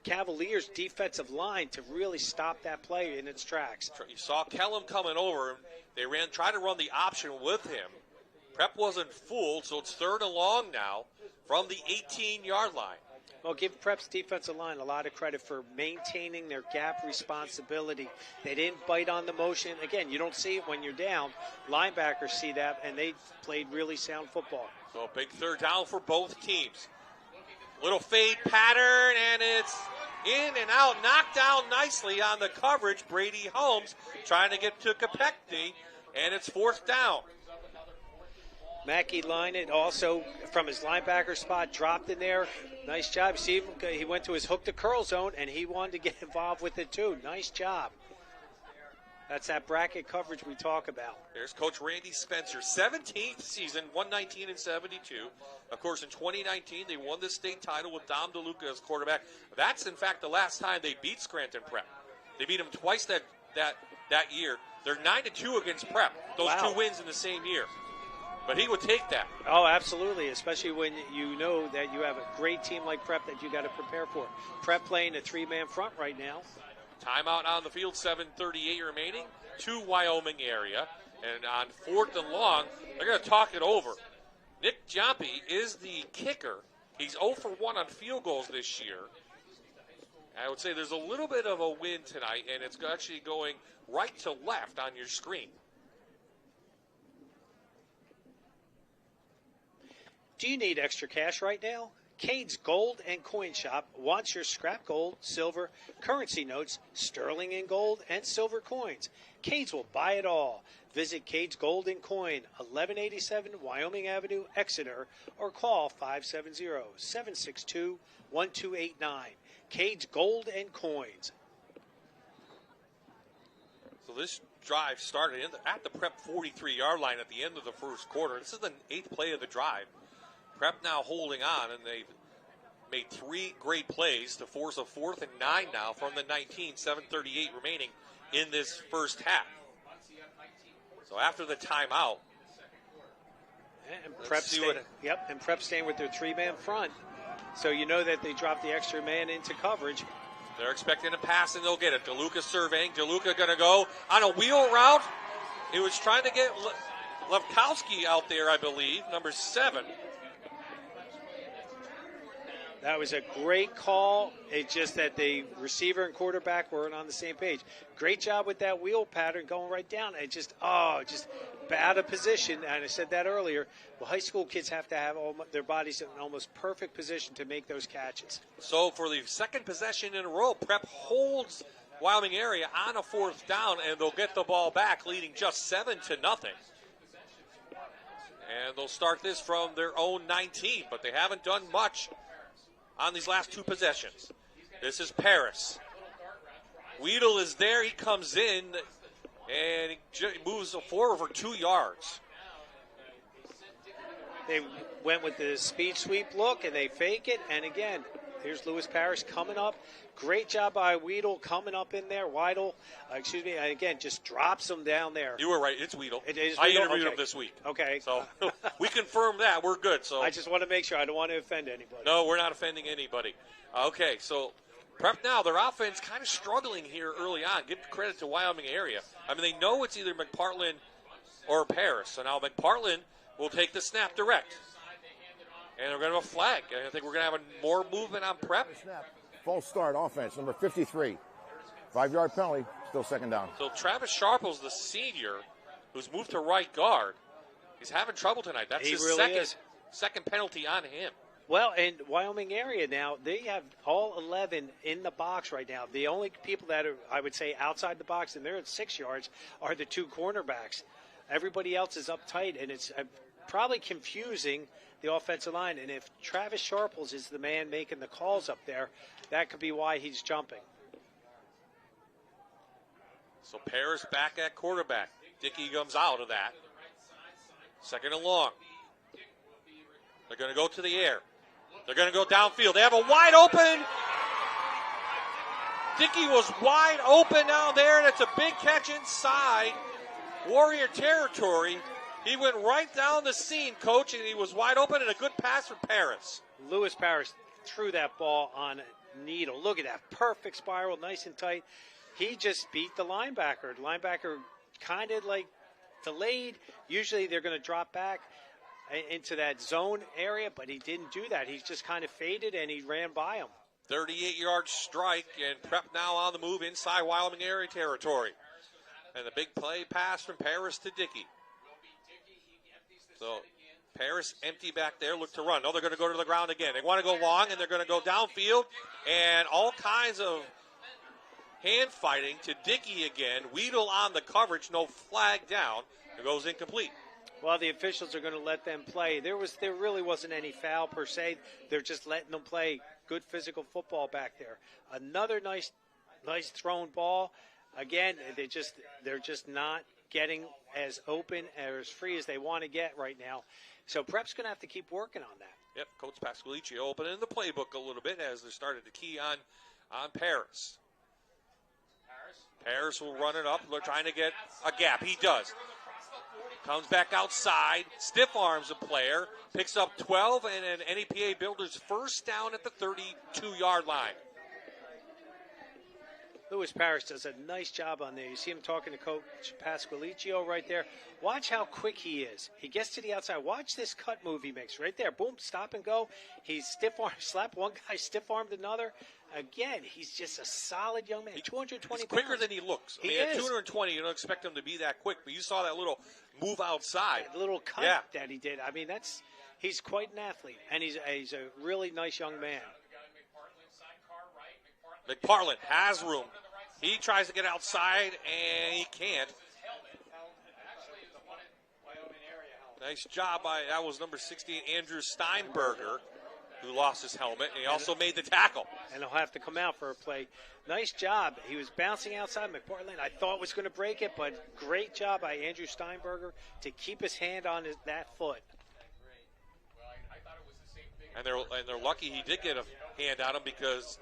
Cavaliers' defensive line to really stop that play in its tracks.
You saw Kellum coming over. They tried to run the option with him. Prep wasn't fooled, so it's 3rd and long now from the 18-yard line.
Well, give Prep's defensive line a lot of credit for maintaining their gap responsibility. They didn't bite on the motion. Again, you don't see it when you're down. Linebackers see that, and they played really sound football.
So a big 3rd down for both teams. Little fade pattern, and it's in and out, knocked down nicely on the coverage. Brady Holmes trying to get to Kopechne, and it's 4th down.
Mackey lined it also from his linebacker spot, dropped in there. Nice job. See, he went to his hook to curl zone, and he wanted to get involved with it too. Nice job. That's that bracket coverage we talk about.
There's Coach Randy Spencer, 17th season, 119 and 72. Of course, in 2019, they won the state title with Dom DeLuca as quarterback. That's, in fact, the last time they beat Scranton Prep. They beat them twice that year. They're 9-2 against Prep. Those
Wow.
2 wins in the same year. But he would take that.
Oh, absolutely, especially when you know that you have a great team like Prep that you got to prepare for. Prep playing a 3-man front right now.
Timeout on the field, 7:38 remaining, to Wyoming area. And on 4th and long, they're going to talk it over. Nick Jompe is the kicker. He's 0 for 1 on field goals this year. I would say there's a little bit of a win tonight, and it's actually going right to left on your screen.
Do you need extra cash right now? Cade's Gold and Coin Shop wants your scrap gold, silver, currency notes, sterling and gold, and silver coins. Cade's will buy it all. Visit Cade's Gold and Coin, 1187 Wyoming Avenue, Exeter, or call 570-762-1289. Cade's Gold and Coins.
So this drive started at the Prep 43-yard line at the end of the first quarter. This is the 8th play of the drive. Prep now holding on, and they've made 3 great plays to force a 4th and 9 now from the 19, 7:38 remaining in this first half. So after the timeout,
and Prep staying with their 3-man front. So you know that they dropped the extra man into coverage.
They're expecting a pass, and they'll get it. DeLuca surveying. DeLuca going to go on a wheel route. He was trying to get Levkowski out there, I believe, number 7.
That was a great call. It's just that the receiver and quarterback weren't on the same page. Great job with that wheel pattern going right down. It just out of position. And I said that earlier. Well, high school kids have to have their bodies in an almost perfect position to make those catches.
So for the second possession in a row, Prep holds Wyoming area on a 4th down, and they'll get the ball back, leading just 7-0. And they'll start this from their own 19, but they haven't done much on these last 2 possessions. This is Paris. Weedle is there. He comes in, and he moves forward for 2 yards.
They went with the speed sweep look, and they fake it. And again, here's Lewis Parrish coming up. Great job by Weedle coming up in there. And again, just drops him down there.
You were right. It's Weedle.
It is
I
Weedle?
interviewed
Okay.
him this week.
Okay.
So we confirmed that. We're good. So
I just want to make sure. I don't want to offend anybody.
No, we're not offending anybody. Okay, so Prep now, their offense kind of struggling here early on. Give credit to Wyoming area. I mean, they know it's either McPartland or Paris. So now McPartland will take the snap direct. And they're going to have a flag. And I think we're going to have more movement on Prep.
Snap. False start offense, number 53. 5-yard penalty, still 2nd down.
So Travis Sharple's the senior who's moved to right guard. He's having trouble tonight. That's his
really
second penalty on him.
Well, and Wyoming area now, they have all 11 in the box right now. The only people that are, I would say, outside the box, and they're at 6 yards, are the 2 cornerbacks. Everybody else is up tight, and it's probably confusing the offensive line. And if Travis Sharples is the man making the calls up there, that could be why he's jumping.
So Paris back at quarterback. Dickey comes out of that. 2nd and long. They're going to go to the air. They're going to go downfield. They have a wide open. Dickey was wide open down there. That's a big catch inside Warrior territory. He went right down the seam, Coach, and he was wide open, and a good pass from Paris.
Lewis Parrish threw that ball on needle. Look at that. Perfect spiral, nice and tight. He just beat the linebacker. The linebacker kind of like delayed. Usually they're going to drop back into that zone area, but he didn't do that. He just kind of faded, and he ran by him.
38-yard strike, and Prep now on the move inside Wyoming area territory. And the big play pass from Paris to Dickey. So Paris empty back there, look to run. No, they're going to go to the ground again. They want to go long, and they're going to go downfield, and all kinds of hand fighting to Dickey again. Weedle on the coverage, no flag down. It goes incomplete.
Well, the officials are going to let them play. There really wasn't any foul per se. They're just letting them play good physical football back there. Another nice thrown ball. Again, they're just not getting as open or as free as they want to get right now. So Prep's going to have to keep working on that.
Yep, Coach Pasqualici opening the playbook a little bit as they started to key on Paris. Paris will run it up. They're trying to get a gap. He does. Comes back outside, stiff arms a player, picks up 12, and an NEPA Builders first down at the 32-yard line.
Lewis Parrish does a nice job on there. You see him talking to Coach Pasqualicio right there. Watch how quick he is. He gets to the outside. Watch this cut move he makes right there. Boom, stop and go. He's slapped one guy, stiff-armed another. Again, he's just a solid young man. 220
He's quicker
pounds.
than he looks.
He
at
is.
220, you don't expect him to be that quick, but you saw that little move outside.
That little cut that he did. I mean, he's quite an athlete, and he's a really nice young man.
McPartland has room. He tries to get outside, and he can't. Nice job that was number 16, Andrew Steinberger. who lost his helmet, and he also made the tackle.
And he'll have to come out for a play. Nice job. He was bouncing outside McPartland. I thought was going to break it, but great job by Andrew Steinberger to keep his hand on that foot.
And they're lucky he did get a hand on him, because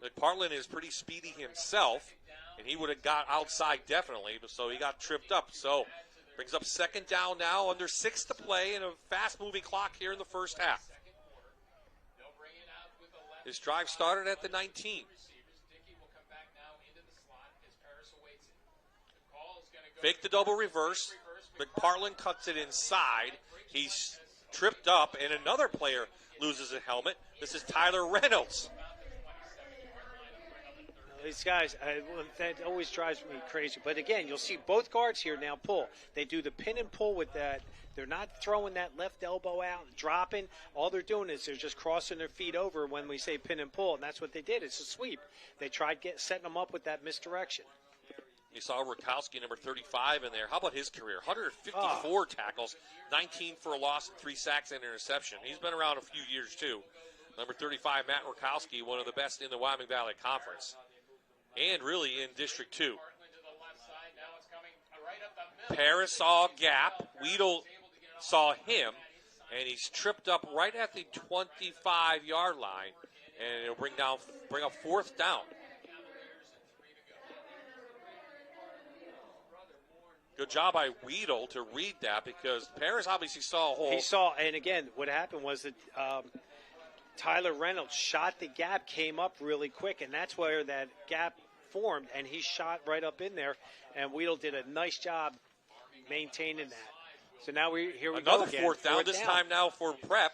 McPartland is pretty speedy himself, and he would have got outside definitely, but so he got tripped up. So brings up second down now, under 6 to play, and a fast-moving clock here in the first half. His drive started at the 19. Fake the double reverse. McPartland cuts it inside. He's tripped up, and another player loses a helmet. This is Tyler Reynolds.
These guys, that always drives me crazy. But again, you'll see both guards here now pull. They do the pin and pull with that. They're not throwing that left elbow out and dropping. All they're doing is they're just crossing their feet over when we say pin and pull, and that's what they did. It's a sweep. They tried setting them up with that misdirection.
You saw Rukowski, number 35, in there. How about his career? 154 tackles, 19 for a loss, and 3 sacks and interception. He's been around a few years, too. Number 35, Matt Rukowski, one of the best in the Wyoming Valley Conference, and really in District 2. Paris saw a gap. Weedle saw him, and he's tripped up right at the 25-yard line, and it'll bring up fourth down. Good job by Weedle to read that, because Paris obviously saw a hole.
He saw, and again, what happened was that Tyler Reynolds shot the gap, came up really quick, and that's where that gap formed, and he shot right up in there, and Weedle did a nice job maintaining that. So now here we go
again. Another fourth down, this time now for Prep.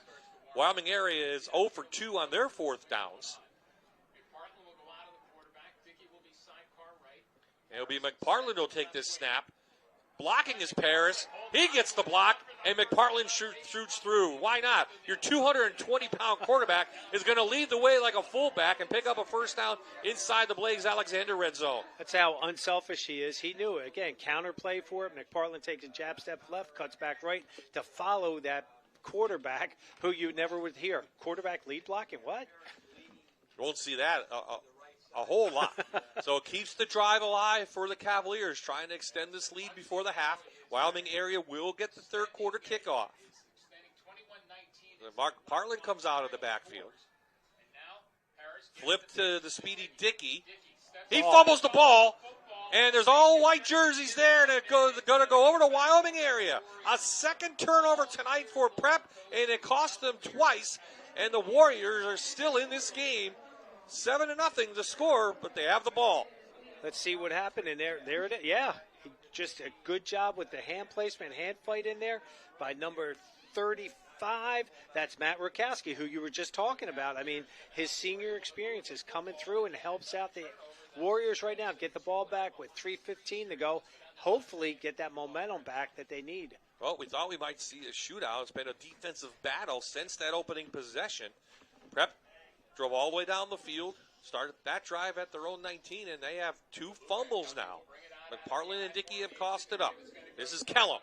Wyoming area is 0 for 2 on their fourth downs. It'll be McPartland who'll take this snap. Blocking is Paris. He gets the block, and McPartland shoots through. Why not? Your 220-pound quarterback is going to lead the way like a fullback and pick up a first down inside the Blaze Alexander red zone.
That's how unselfish he is. He knew it. Again, counter play for it. McPartland takes a jab step left, cuts back right to follow that quarterback who you never would hear. Quarterback lead blocking? What?
You won't see that a whole lot. So it keeps the drive alive for the Cavaliers, trying to extend this lead before the half. Wyoming area will get the third quarter kickoff. McPartland comes out of the backfield. Flip to the speedy Dickey. He fumbles the ball, and there's all white jerseys there, and it's going to go over to Wyoming area. A second turnover tonight for Prep, and it cost them twice, and the Warriors are still in this game. 7-0 the score, but they have the ball.
Let's see what happened, and there it is. Yeah, just a good job with the hand placement, hand fight in there by number 35. That's Matt Rukowski, who you were just talking about. I mean, his senior experience is coming through and helps out the Warriors right now. Get the ball back with 3:15 to go. Hopefully get that momentum back that they need.
Well, we thought we might see a shootout. It's been a defensive battle since that opening possession. Prep drove all the way down the field, started that drive at their own 19, and they have 2 fumbles now. McPartland and Dickey have cost it up. This is Kellum,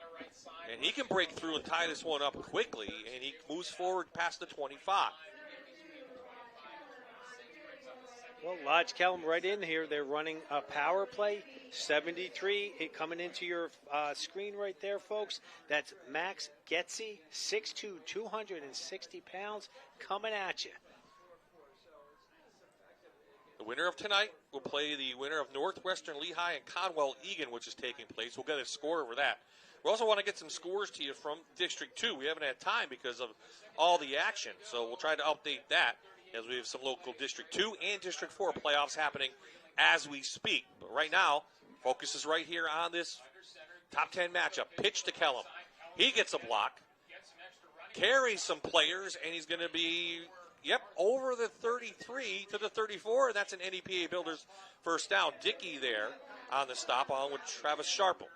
and he can break through and tie this one up quickly, and he moves forward past the 25.
Well, Lodge Kellum right in here. They're running a power play, 73. Coming into your screen right there, folks. That's Max Getzy, 6'2", 260 pounds, coming at you.
The winner of tonight will play the winner of Northwestern Lehigh and Conwell Egan, which is taking place. We'll get a score over that. We also want to get some scores to you from District 2. We haven't had time because of all the action, so we'll try to update that as we have some local District 2 and District 4 playoffs happening as we speak. But right now, focus is right here on this top 10 matchup. Pitch to Kellum. He gets a block, carries some players, and he's going to be over the 33 to the 34, and that's an NEPA Builders first down. Dickey there on the stop on with Travis Sharple.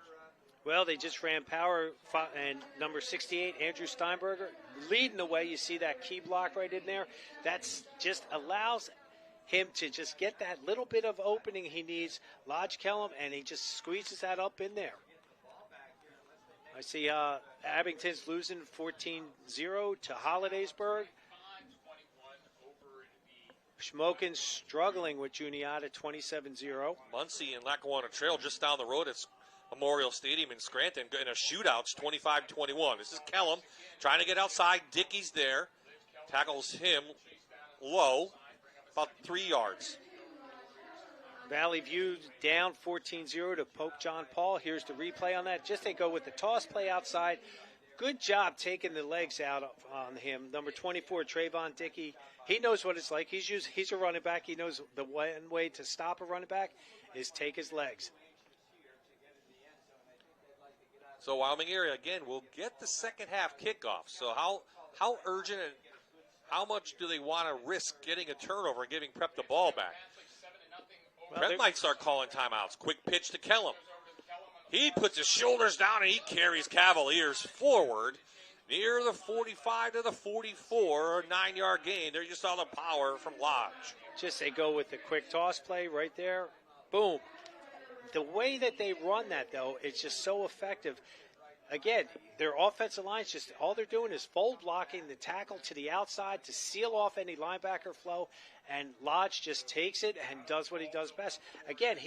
Well, they just ran power, and number 68, Andrew Steinberger, leading the way. You see that key block right in there. That's just allows him to just get that little bit of opening he needs. Lodge Kellum, and he just squeezes that up in there. I see Abington's losing 14-0 to Hollidaysburg. Schmokin struggling with Juniata 27-0.
Muncie and Lackawanna Trail just down the road. It's Memorial Stadium in Scranton in a shootout. It's 25-21. This is Kellum trying to get outside. Dickey's there. Tackles him low, about 3 yards.
Valley View down 14-0 to Pope John Paul. Here's the replay on that. Just they go with the toss play outside. Good job taking the legs out on him. Number 24, Trayvon Dickey. He knows what it's like. He's a running back. He knows the one way to stop a running back is take his legs.
So Wyoming area, again, will get the second half kickoff. So how urgent and how much do they want to risk getting a turnover and giving Prep the ball back?
Well,
Prep might start calling timeouts. Quick pitch to Kellum. He puts his shoulders down and he carries Cavaliers forward near the 45 to the 44, a 9-yard gain. There you saw the power from Lodge.
Just they go with the quick toss play right there. Boom. The way that they run that, though, it's just so effective. Again, their offensive line's just all they're doing is fold blocking the tackle to the outside to seal off any linebacker flow, and Lodge just takes it and does what he does best. Again,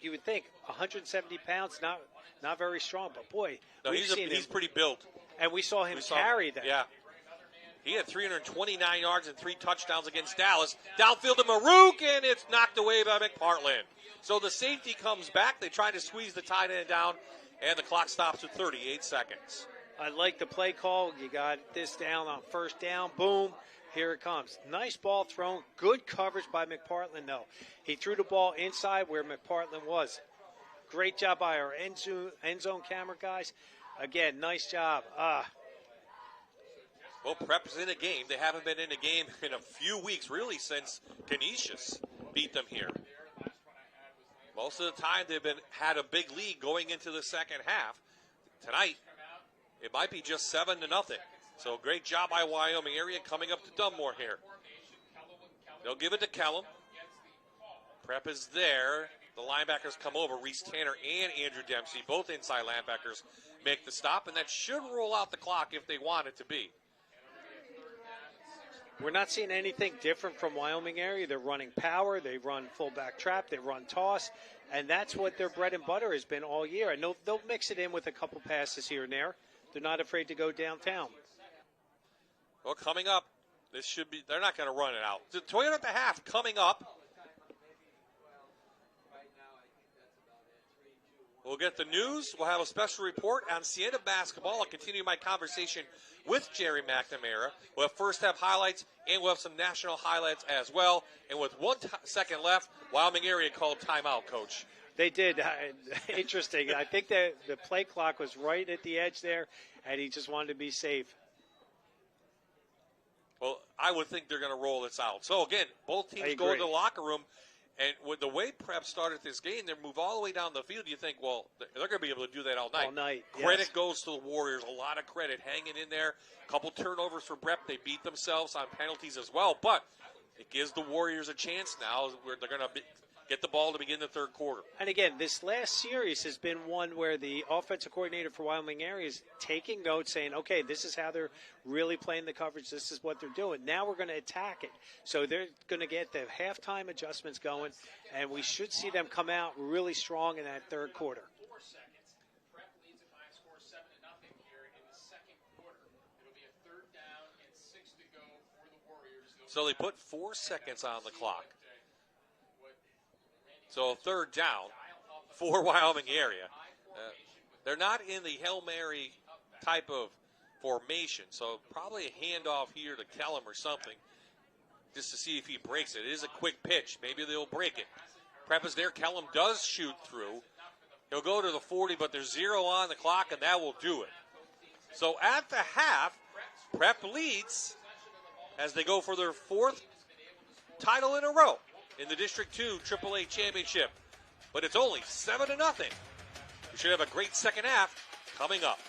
you would think 170 pounds, not very strong, but boy,
no, he's pretty built.
And we saw him carry that.
Yeah. He had 329 yards and 3 touchdowns against Dallas. Downfield to Marouk, and it's knocked away by McPartland. So the safety comes back. They try to squeeze the tight end down, and the clock stops at 38 seconds.
I like the play call. You got this down on first down. Boom. Here it comes. Nice ball thrown. Good coverage by McPartland, though. He threw the ball inside where McPartland was. Great job by our end zone camera guys. Again, nice job.
Well, Prep's in a game. They haven't been in a game in a few weeks, really, since Canisius beat them here. Most of the time, they've had a big lead going into the second half. Tonight, it might be just 7-0. So great job by Wyoming area coming up to Dunmore here. They'll give it to Kellum. Prep is there. The linebackers come over. Reese Tanner and Andrew Dempsey, both inside linebackers, make the stop, and that should roll out the clock if they want it to be.
We're not seeing anything different from Wyoming area. They're running power. They run fullback trap. They run toss. And that's what their bread and butter has been all year. And they'll mix it in with a couple passes here and there. They're not afraid to go downtown.
Well, coming up, they're not going to run it out. The Toyota at the half coming up. We'll get the news. We'll have a special report on Siena basketball. I'll continue my conversation with Jerry McNamara. We'll first have highlights, and we'll have some national highlights as well. And with 1 second left, Wyoming area called timeout, Coach.
They did. Interesting. I think the play clock was right at the edge there, and he just wanted to be safe.
Well, I would think they're going to roll this out. So, again, both teams go into the locker room. And with the way Prep started this game, they move all the way down the field. You think, well, they're going to be able to do that all night.
All night,
Credit goes to the Warriors. A lot of credit hanging in there. A couple turnovers for Prep. They beat themselves on penalties as well. But it gives the Warriors a chance now where they're going to get the ball to begin the third quarter.
And again, this last series has been one where the offensive coordinator for Wyoming area is taking notes, saying, okay, this is how they're really playing the coverage. This is what they're doing. Now we're going to attack it. So they're going to get the halftime adjustments going, and we should see them come out really strong in that third quarter.
So they put 4 seconds on the clock. So third down for Wyoming area. They're not in the Hail Mary type of formation, so probably a handoff here to Kellum or something just to see if he breaks it. It is a quick pitch. Maybe they'll break it. Prep is there. Kellum does shoot through. He'll go to the 40, but there's 0 on the clock, and that will do it. So at the half, Prep leads as they go for their 4th title in a row in the District 2 AAA Championship. But it's only 7-0. We should have a great second half coming up.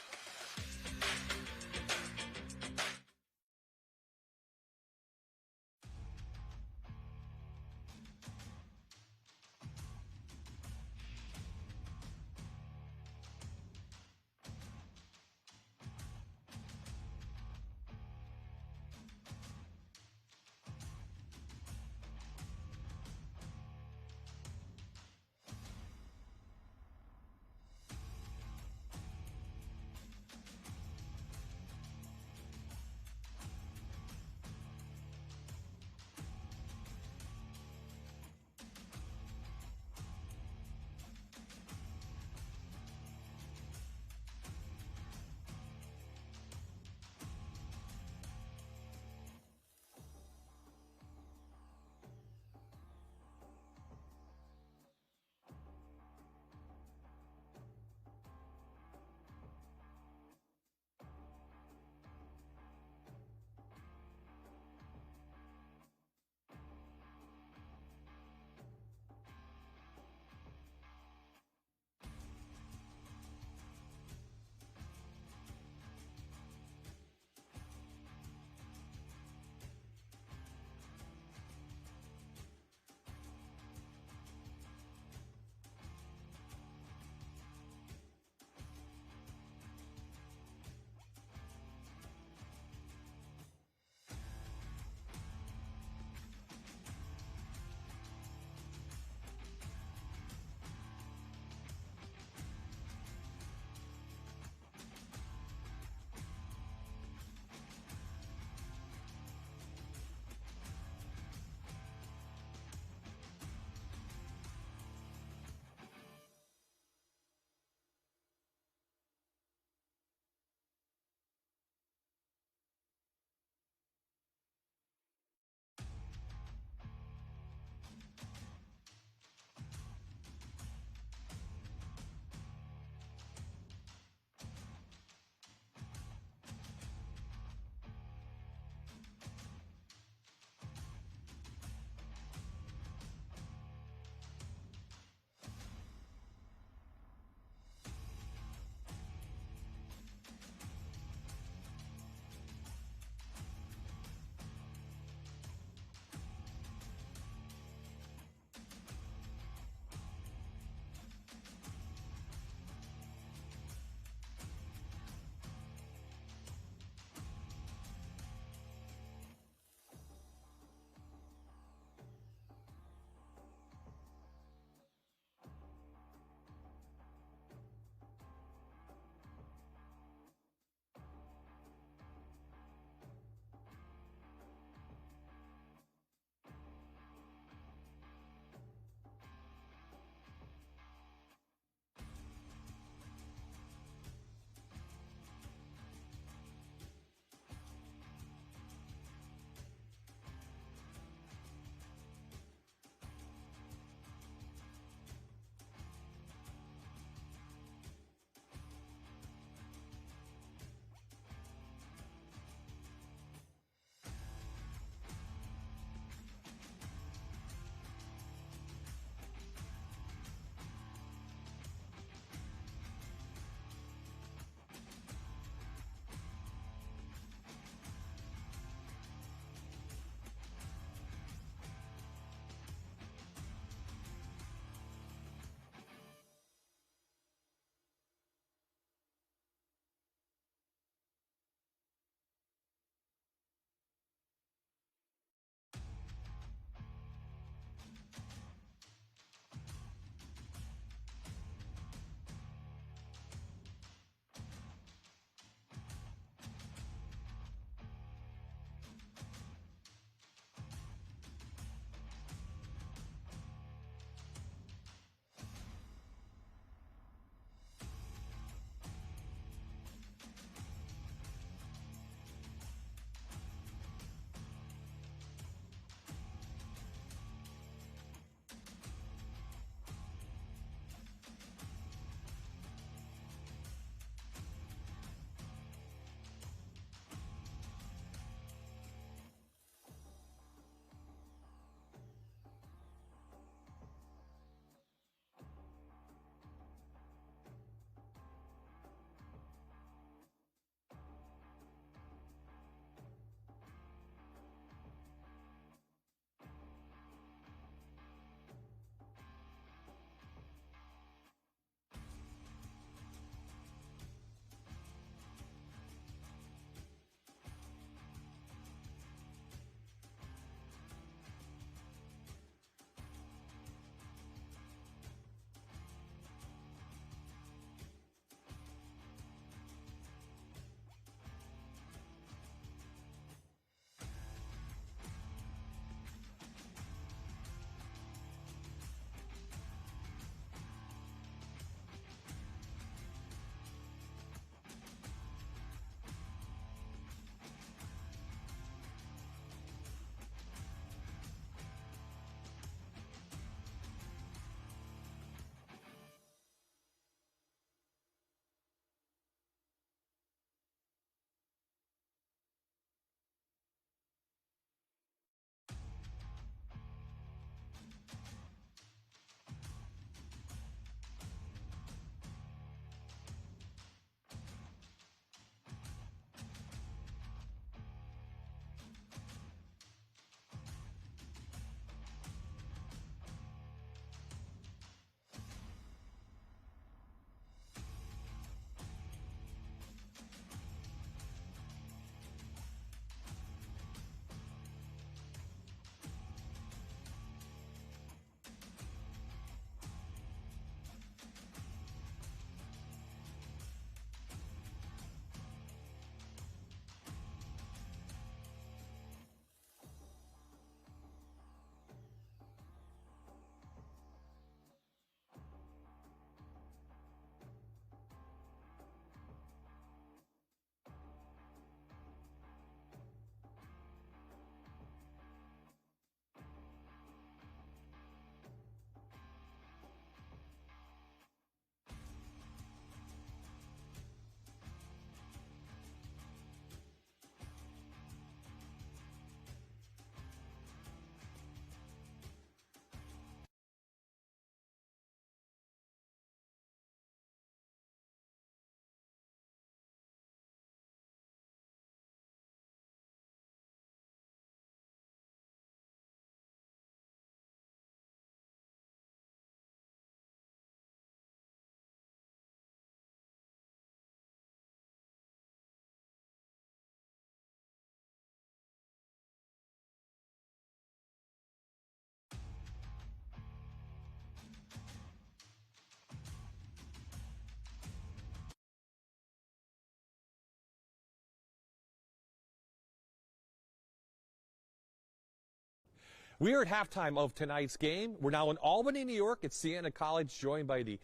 We are at halftime of tonight's game. We're now in Albany, New York at Siena College, joined by the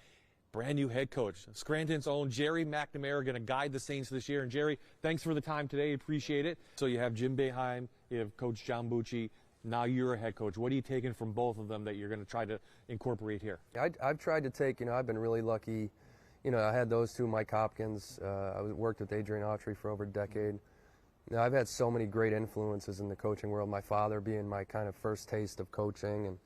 brand new head coach, Scranton's own Jerry McNamara, going to guide the Saints this year. And Jerry, thanks for the time today. Appreciate it. So you have Jim Boeheim, you have Coach John Bucci. Now you're a head coach. What are you taking from both of them that you're going to try to incorporate here?
I've tried to take, I've been really lucky. I had those two, Mike Hopkins. I worked with Adrian Autry for over a decade. I've had so many great influences in the coaching world. My father being my kind of first taste of coaching,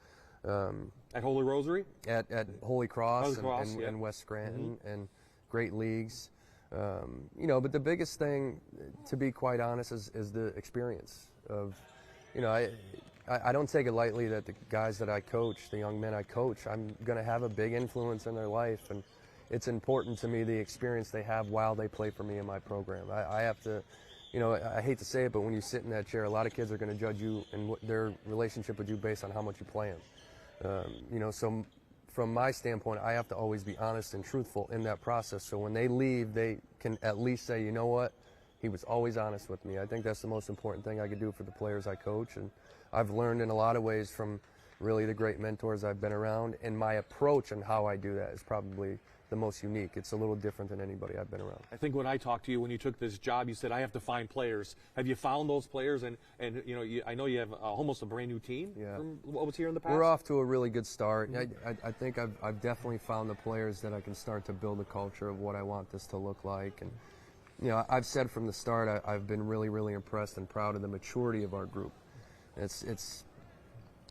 and
at Holy Rosary,
at Holy Cross, and West Scranton, and great leagues. But the biggest thing, to be quite honest, is the experience of, I don't take it lightly that the guys that I coach, the young men I coach, I'm going to have a big influence in their life, and it's important to me the experience they have while they play for me in my program. I have to. I hate to say it, but when you sit in that chair, a lot of kids are going to judge you and their relationship with you based on how much you play them. So from my standpoint, I have to always be honest and truthful in that process. So when they leave, they can at least say, you know what, he was always honest with me. I think that's the most important thing I could do for the players I coach. And I've learned in a lot of ways from really the great mentors I've been around. And my approach and how I do that is probably the most unique. It's a little different than anybody I've been around.
I think when I talked to you when you took this job, you said I have to find players. Have you found those players? And I know you have almost a brand new team.
Yeah.
From what was here in the past.
We're off to a really good start. I think I've definitely found the players that I can start to build a culture of what I want this to look like. And I've said from the start I've been really, really impressed and proud of the maturity of our group. It's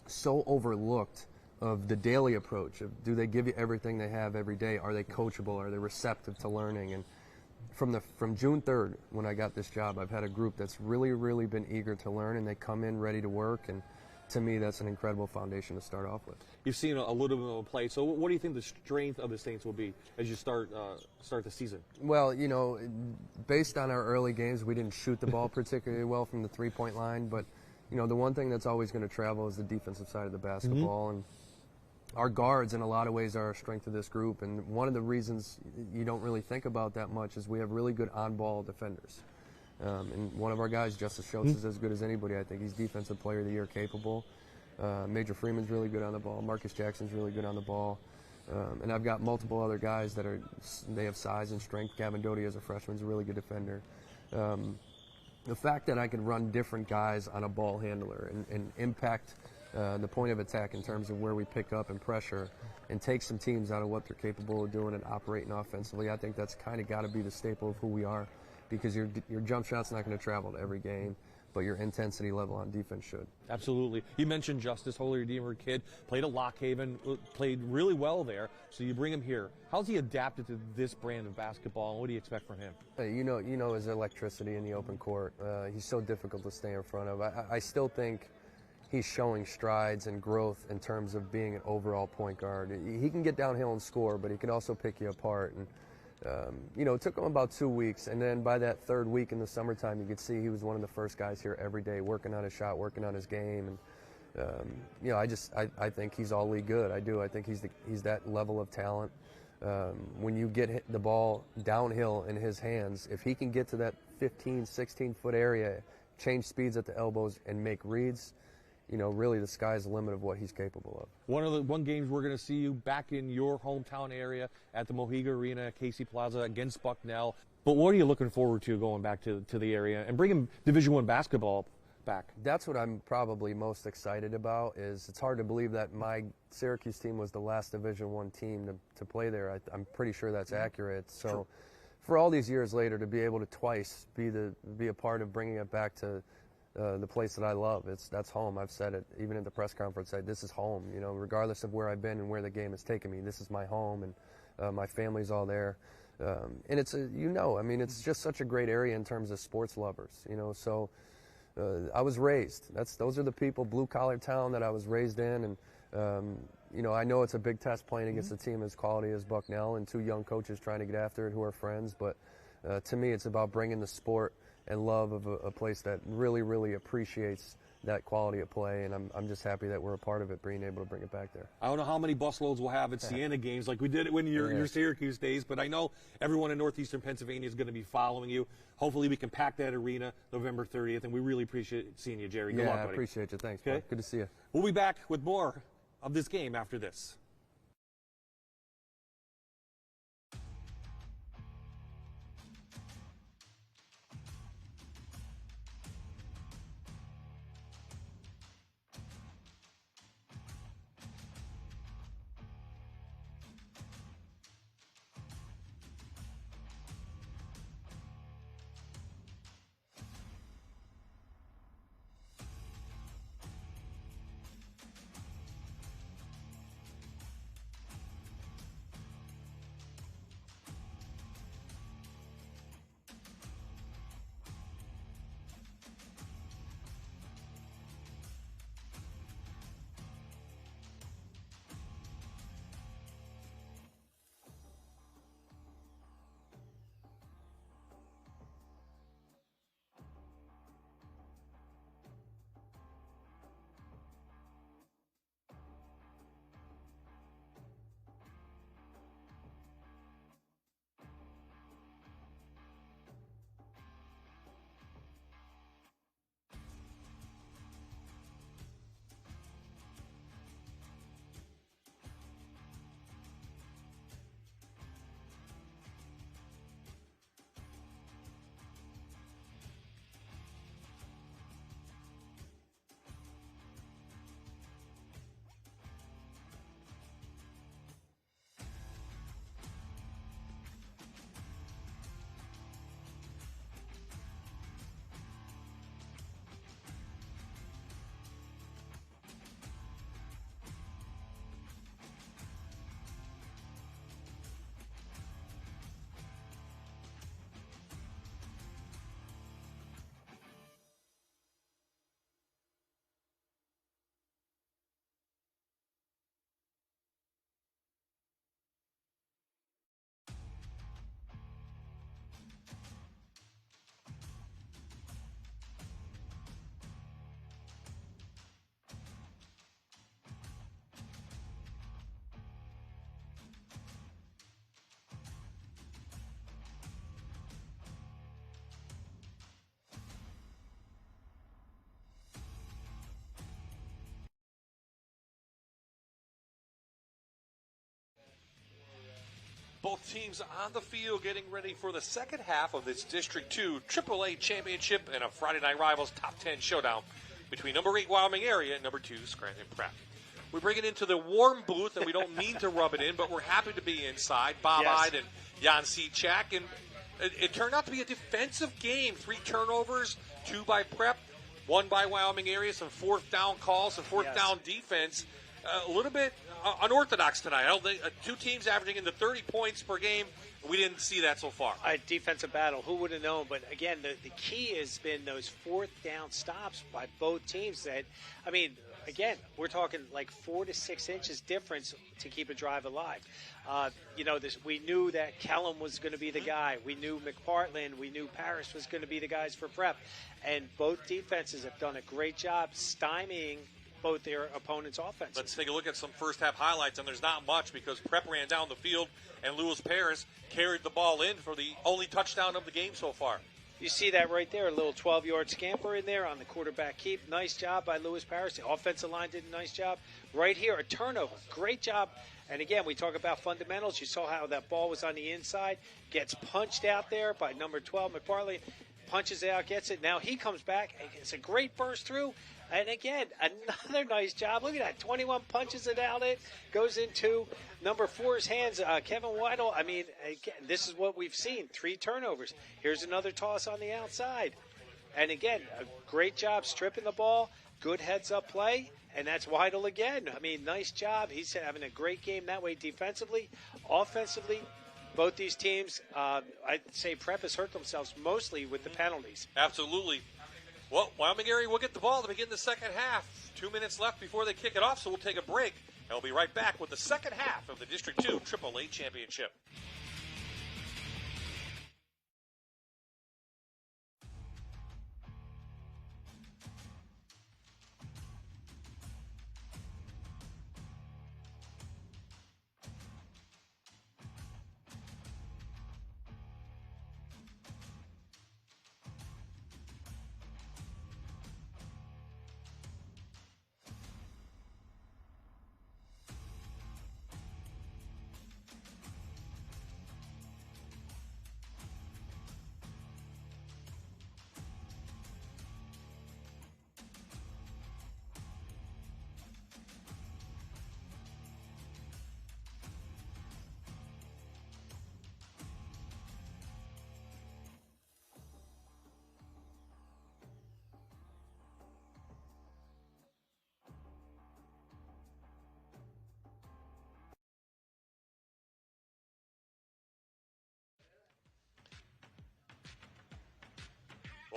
so overlooked. Of the daily approach of, do they give you everything they have every day? Are they coachable? Are they receptive to learning? And from June 3rd, when I got this job, I've had a group that's really, really been eager to learn, and they come in ready to work. And to me, that's an incredible foundation to start off with.
You've seen a little bit of play. So what do you think the strength of the Saints will be as you start the season?
Well, based on our early games, we didn't shoot the ball particularly well from the three-point line. But, the one thing that's always going to travel is the defensive side of the basketball. And our guards, in a lot of ways, are a strength of this group, and one of the reasons you don't really think about that much is we have really good on-ball defenders. And one of our guys, Justice Schultz, is as good as anybody. I think he's Defensive Player of the Year capable. Major Freeman's really good on the ball. Marcus Jackson's really good on the ball. And I've got multiple other guys that they have size and strength. Gavin Doty, as a freshman, is a really good defender. The fact that I can run different guys on a ball handler and impact the point of attack in terms of where we pick up and pressure and take some teams out of what they're capable of doing and operating offensively, I think that's kind of got to be the staple of who we are, because your jump shot's not going to travel to every game, but your intensity level on defense should.
Absolutely. You mentioned Justice, Holy Redeemer kid, played at Lock Haven, played really well there, so you bring him here. How's he adapted to this brand of basketball, and what do you expect from him?
You know his electricity in the open court. He's so difficult to stay in front of. I still think he's showing strides and growth in terms of being an overall point guard. He can get downhill and score, but he can also pick you apart. And it took him about 2 weeks, and then by that third week in the summertime, you could see he was one of the first guys here every day, working on his shot, working on his game. And I think he's all league good. I do. I think he's that level of talent. When you get the ball downhill in his hands, if he can get to that 15, 16-foot area, change speeds at the elbows, and make reads, really the sky's the limit of what he's capable of.
One of the games we're going to see you back in your hometown area at the Mohegan Arena, Casey Plaza against Bucknell. But what are you looking forward to going back to the area and bringing Division I basketball back?
That's what I'm probably most excited about. It's hard to believe that my Syracuse team was the last Division I team to play there. I'm pretty sure that's accurate. So
True.
For all these years later to be able to twice be a part of bringing it back to the place that I love, that's home. I've said it even at the press conference. This is home. Regardless of where I've been and where the game has taken me, this is my home, and my family's all there. And it's it's just such a great area in terms of sports lovers. So I was raised. Those are the people, blue collar town that I was raised in, and I know it's a big test playing against a team as quality as Bucknell and two young coaches trying to get after it who are friends. But to me, it's about bringing the sport and love of a place that really, really appreciates that quality of play, and I'm just happy that we're a part of it, being able to bring it back there.
I don't know how many busloads we'll have at Siena games like we did it when your Syracuse days, but I know everyone in northeastern Pennsylvania is going to be following you. Hopefully we can pack that arena November 30th, and we really appreciate seeing you, Jerry. Good luck, buddy.
I appreciate you. Thanks,
okay?
Mark. Good to see you.
We'll be back with more of this game after this.
Both teams on the field getting ready for the second half of this District 2 AAA Championship and a Friday Night Rivals Top 10 showdown between number 8 Wyoming area and number 2 Scranton Prep. We bring it into the warm booth, and we don't mean to rub it in, but we're happy to be inside. Bob-eyed and Jan Cechak, and it turned out to be a defensive game. 3 turnovers, 2 by Prep, 1 by Wyoming area, some fourth down calls, some fourth down defense. A little bit unorthodox tonight. I don't think 2 teams averaging into 30 points per game. We didn't see that so far.
A defensive battle. Who would have known? But again, the key has been those fourth down stops by both teams. That, I mean, again, we're talking like 4 to 6 inches difference to keep a drive alive. We knew that Kellum was going to be the guy. We knew McPartland. We knew Parrish was going to be the guys for Prep. And both defenses have done a great job stymieing both their opponents' offenses.
Let's take a look at some first half highlights, and there's not much because Prep ran down the field and Lewis Parrish carried the ball in for the only touchdown of the game so far.
You see that right there, a little 12-yard scamper in there on the quarterback keep. Nice job by Lewis Parrish. The offensive line did a nice job. Right here, a turnover. Great job. And again, we talk about fundamentals. You saw how that ball was on the inside, gets punched out there by number 12, McPartland. Punches it out, gets it. Now he comes back. It's a great burst through. And again, another nice job. Look at that. 21 punches it out. It goes into number 4's hands, Kevin Weidel. I mean, again, this is what we've seen. 3 turnovers. Here's another toss on the outside. And again, a great job stripping the ball. Good heads-up play. And that's Weidel again. I mean, nice job. He's having a great game that way defensively. Offensively, both these teams, I'd say Prep has hurt themselves mostly with the penalties.
Absolutely. Well, Wyoming area will get the ball to begin the second half. 2 minutes left before they kick it off, so we'll take a break. And we'll be right back with the second half of the District 2 AAA Championship.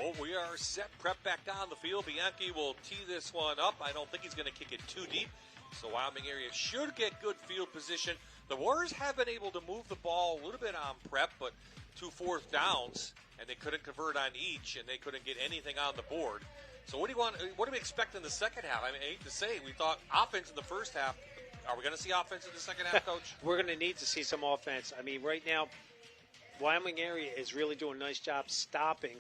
Oh, we are set. Prep back down the field. Bianchi will tee this one up. I don't think he's going to kick it too deep. So Wyoming area should get good field position. The Warriors have been able to move the ball a little bit on prep, but 2 fourth downs, and they couldn't convert on each, and they couldn't get anything on the board. So what do we expect in the second half? I mean, I hate to say, we thought offense in the first half. Are we going to see offense in the second half, Coach?
We're going to need to see some offense. I mean, right now, Wyoming area is really doing a nice job stopping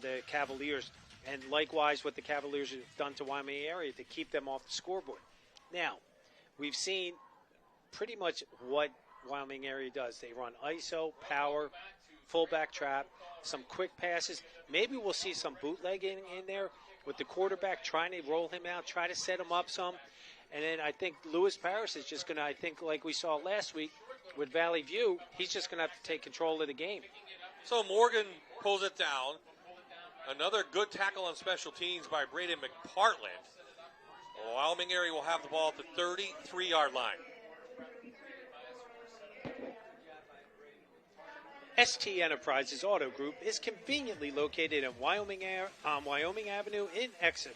the Cavaliers, and likewise what the Cavaliers have done to Wyoming area to keep them off the scoreboard. Now, we've seen pretty much what Wyoming area does. They run ISO, power, fullback trap, some quick passes. Maybe we'll see some bootlegging in there with the quarterback trying to roll him out, try to set him up some. And then I think Lewis Paris is just going to, I think like we saw last week with Valley View, he's just going to have to take control of the game.
So Morgan pulls it down. Another good tackle on special teams by Braden McPartland. The Wyoming area will have the ball at the 33-yard line.
ST Enterprises Auto Group is conveniently located on Wyoming Avenue in Exeter.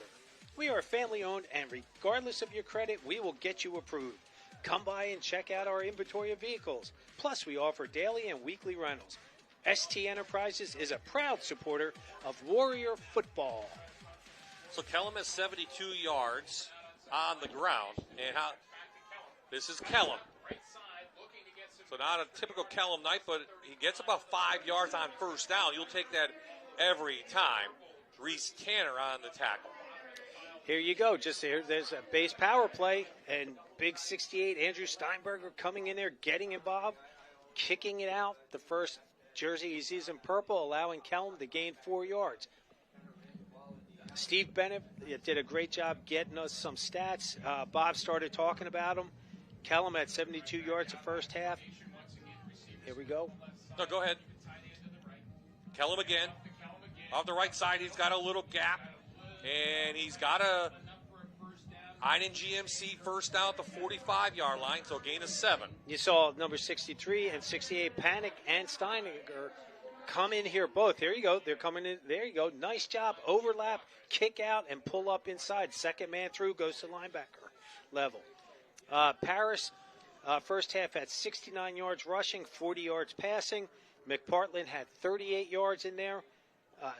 We are family-owned, and regardless of your credit, we will get you approved. Come by and check out our inventory of vehicles. Plus, we offer daily and weekly rentals. ST Enterprises is a proud supporter of Warrior football.
So Kellum has 72 yards on the ground. And this is Kellum. So not a typical Kellum night, but he gets about 5 yards on first down. You'll take that every time. Reese Tanner on the tackle.
Here you go. Just here, there's a base power play, and big 68 Andrew Steinberger coming in there, getting involved, kicking it out. The first jersey he sees in purple, allowing Kellum to gain 4 yards. Steve Bennett did a great job getting us some stats. Bob started talking about him. Kellum had 72 yards the first half. Here we go.
No, go ahead. Kellum again. Off the right side, he's got a little gap. And he's got a Einen GMC first down at the 45-yard line, so a gain of 7.
You saw number 63 and 68, Panic and Steininger, come in here both. There you go. They're coming in. There you go. Nice job. Overlap, kick out, and pull up inside. Second man through goes to linebacker level. Paris, first half had 69 yards rushing, 40 yards passing. McPartland had 38 yards in there.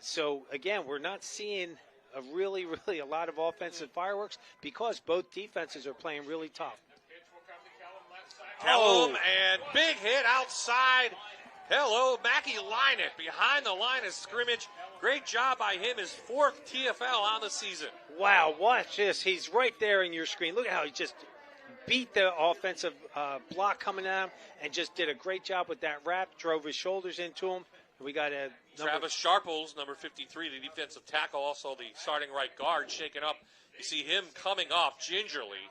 So, again, we're not seeing a lot of offensive fireworks because both defenses are playing really tough.
Kellum and big hit outside. Hello, Mackie Lynett behind the line of scrimmage. Great job by him, his 4th TFL on the season.
Wow, watch this. He's right there in your screen. Look at how he just beat the offensive block coming at him and just did a great job with that wrap, drove his shoulders into him. We got a
Travis Sharples, number 53, the defensive tackle, also the starting right guard, shaken up. You see him coming off gingerly.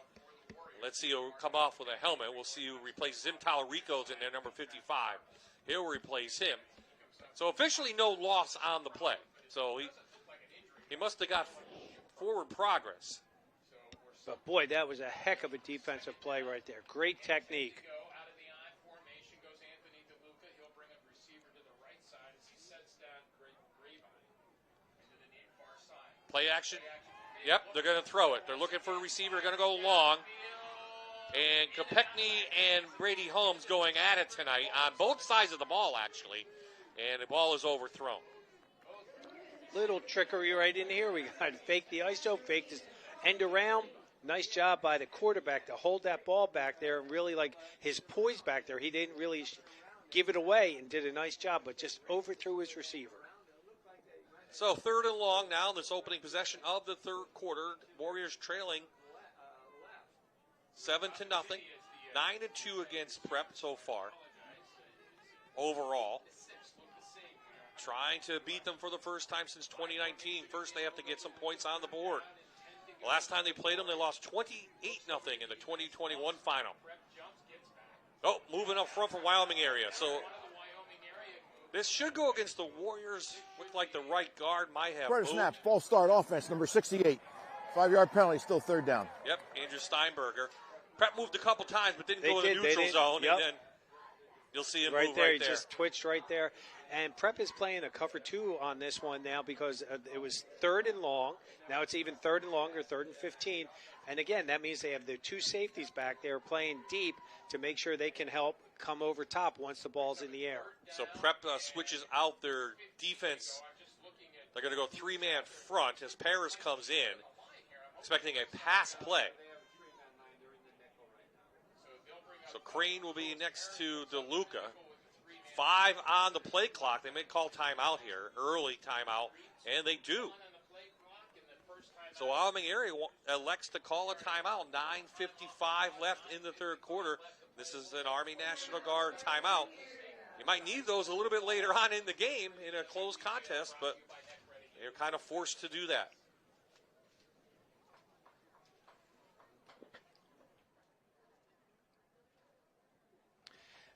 Let's see who come off with a helmet. We'll see who replaces him. Talarico's in there, number 55. He'll replace him. So officially no loss on the play. So he must have got forward progress.
But, boy, that was a heck of a defensive play right there. Great technique.
Play action. Yep, they're going to throw it. They're looking for a receiver. They're going to go long. And Kopechny and Brady Holmes going at it tonight on both sides of the ball, actually. And the ball is overthrown.
Little trickery right in here. We got to fake the ISO, fake this end around. Nice job by the quarterback to hold that ball back there and really like his poise back there. He didn't really give it away and did a nice job, but just overthrew his receiver.
So 3rd and long now in this opening possession of the third quarter. Warriors trailing 7-0. 9-2 against Prep so far. Overall. Trying to beat them for the first time since 2019. First, they have to get some points on the board. The last time they played them, they lost 28-0 in the 2021 final. Oh, moving up front for Wyoming area. So this should go against the Warriors. Looked like the right guard might have moved.
Snap, false start offense, number 68. 5-yard penalty, still 3rd down.
Yep, Andrew Steinberger. Prep moved a couple times, but didn't go in the neutral zone.
Yep.
And then You'll see him
right
move
there.
right
He
there.
just twitched right there. And Prep is playing a cover 2 on this one now because it was 3rd and long. Now it's even 3rd and longer, 3rd and 15. And again, that means they have their 2 safeties back there playing deep to make sure they can help come over top once the ball's in the air.
So Prep switches out their defense. They're going to go 3-man front as Paris comes in, expecting a pass play. So Crane will be next to DeLuca. 5 on the play clock. They may call timeout here, early timeout, and they do. So Wyoming area elects to call a timeout. 9:55 left in the third quarter. This is an Army National Guard timeout. You might need those a little bit later on in the game in a close contest, but they're kind of forced to do that.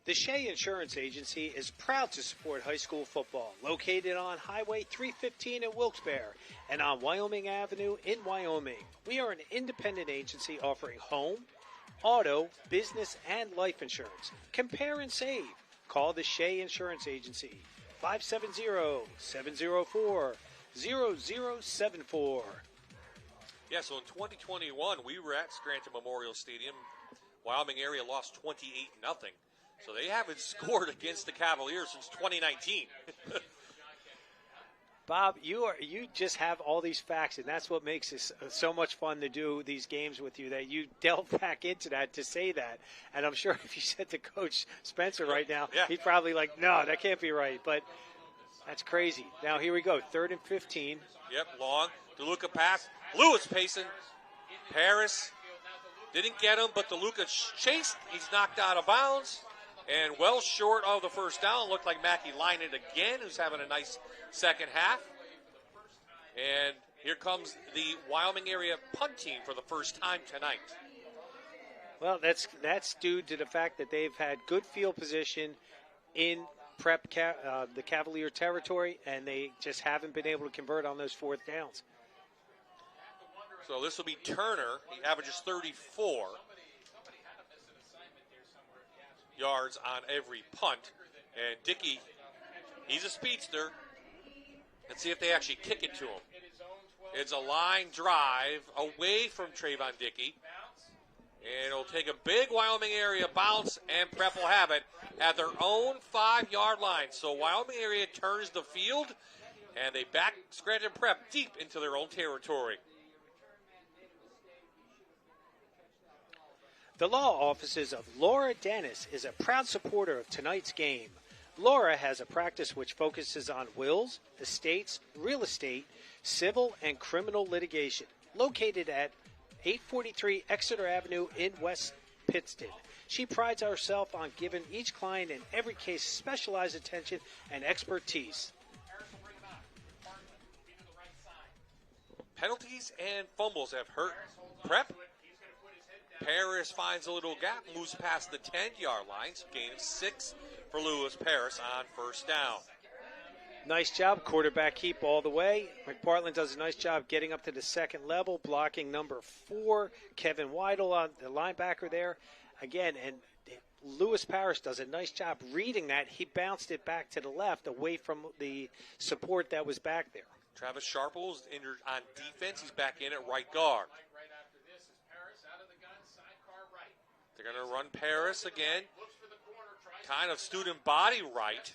The Shea Insurance Agency is proud to support high school football, located on Highway 315 in Wilkes-Barre and on Wyoming Avenue in Wyoming. We are an independent agency offering home, auto, business, and life insurance. Compare and save. Call the Shea Insurance Agency, 570-704-0074.
Yeah, so in 2021, we were at Scranton Memorial Stadium. Wyoming area lost 28-0. So they haven't scored against the Cavaliers since 2019.
Bob, you just have all these facts, and that's what makes this so much fun to do these games with you, that you delve back into that to say that. And I'm sure if you said to Coach Spencer right now, he'd probably like, no, that can't be right. But that's crazy. Now, here we go, 3rd and 15.
Yep, long. DeLuca pass. Lewis pacing. Paris didn't get him, but DeLuca chased. He's knocked out of bounds. And well short of the first down. Looked like Mackey Lynott again, who's having a nice second half. And here comes the Wyoming area punt team for the first time tonight.
Well, that's due to the fact that they've had good field position in Prep, the Cavalier territory, and they just haven't been able to convert on those 4th downs.
So this will be Turner. He averages 34 yards on every punt. And Dickey, he's a speedster. Let's see if they actually kick it to him. It's a line drive away from Trayvon Dickey. And it'll take a big Wyoming area bounce, and Prep will have it at their own 5-yard line. So Wyoming area turns the field, and they back Scranton Prep deep into their own territory.
The law offices of Laura Dennis is a proud supporter of tonight's game. Laura has a practice which focuses on wills, estates, real estate, civil, and criminal litigation. Located at 843 Exeter Avenue in West Pittston. She prides herself on giving each client in every case specialized attention and expertise.
Penalties and fumbles have hurt Prep. Paris finds a little gap, moves past the 10-yard line, so gain of 6 for Lewis Paris on first down.
Nice job, quarterback keep all the way. McPartland does a nice job getting up to the second level, blocking number 4, Kevin Weidel, on the linebacker there. Again, and Lewis Paris does a nice job reading that. He bounced it back to the left, away from the support that was back there.
Travis Sharple is injured on defense. He's back in at right guard. They're going to run Paris again. Kind of student body right.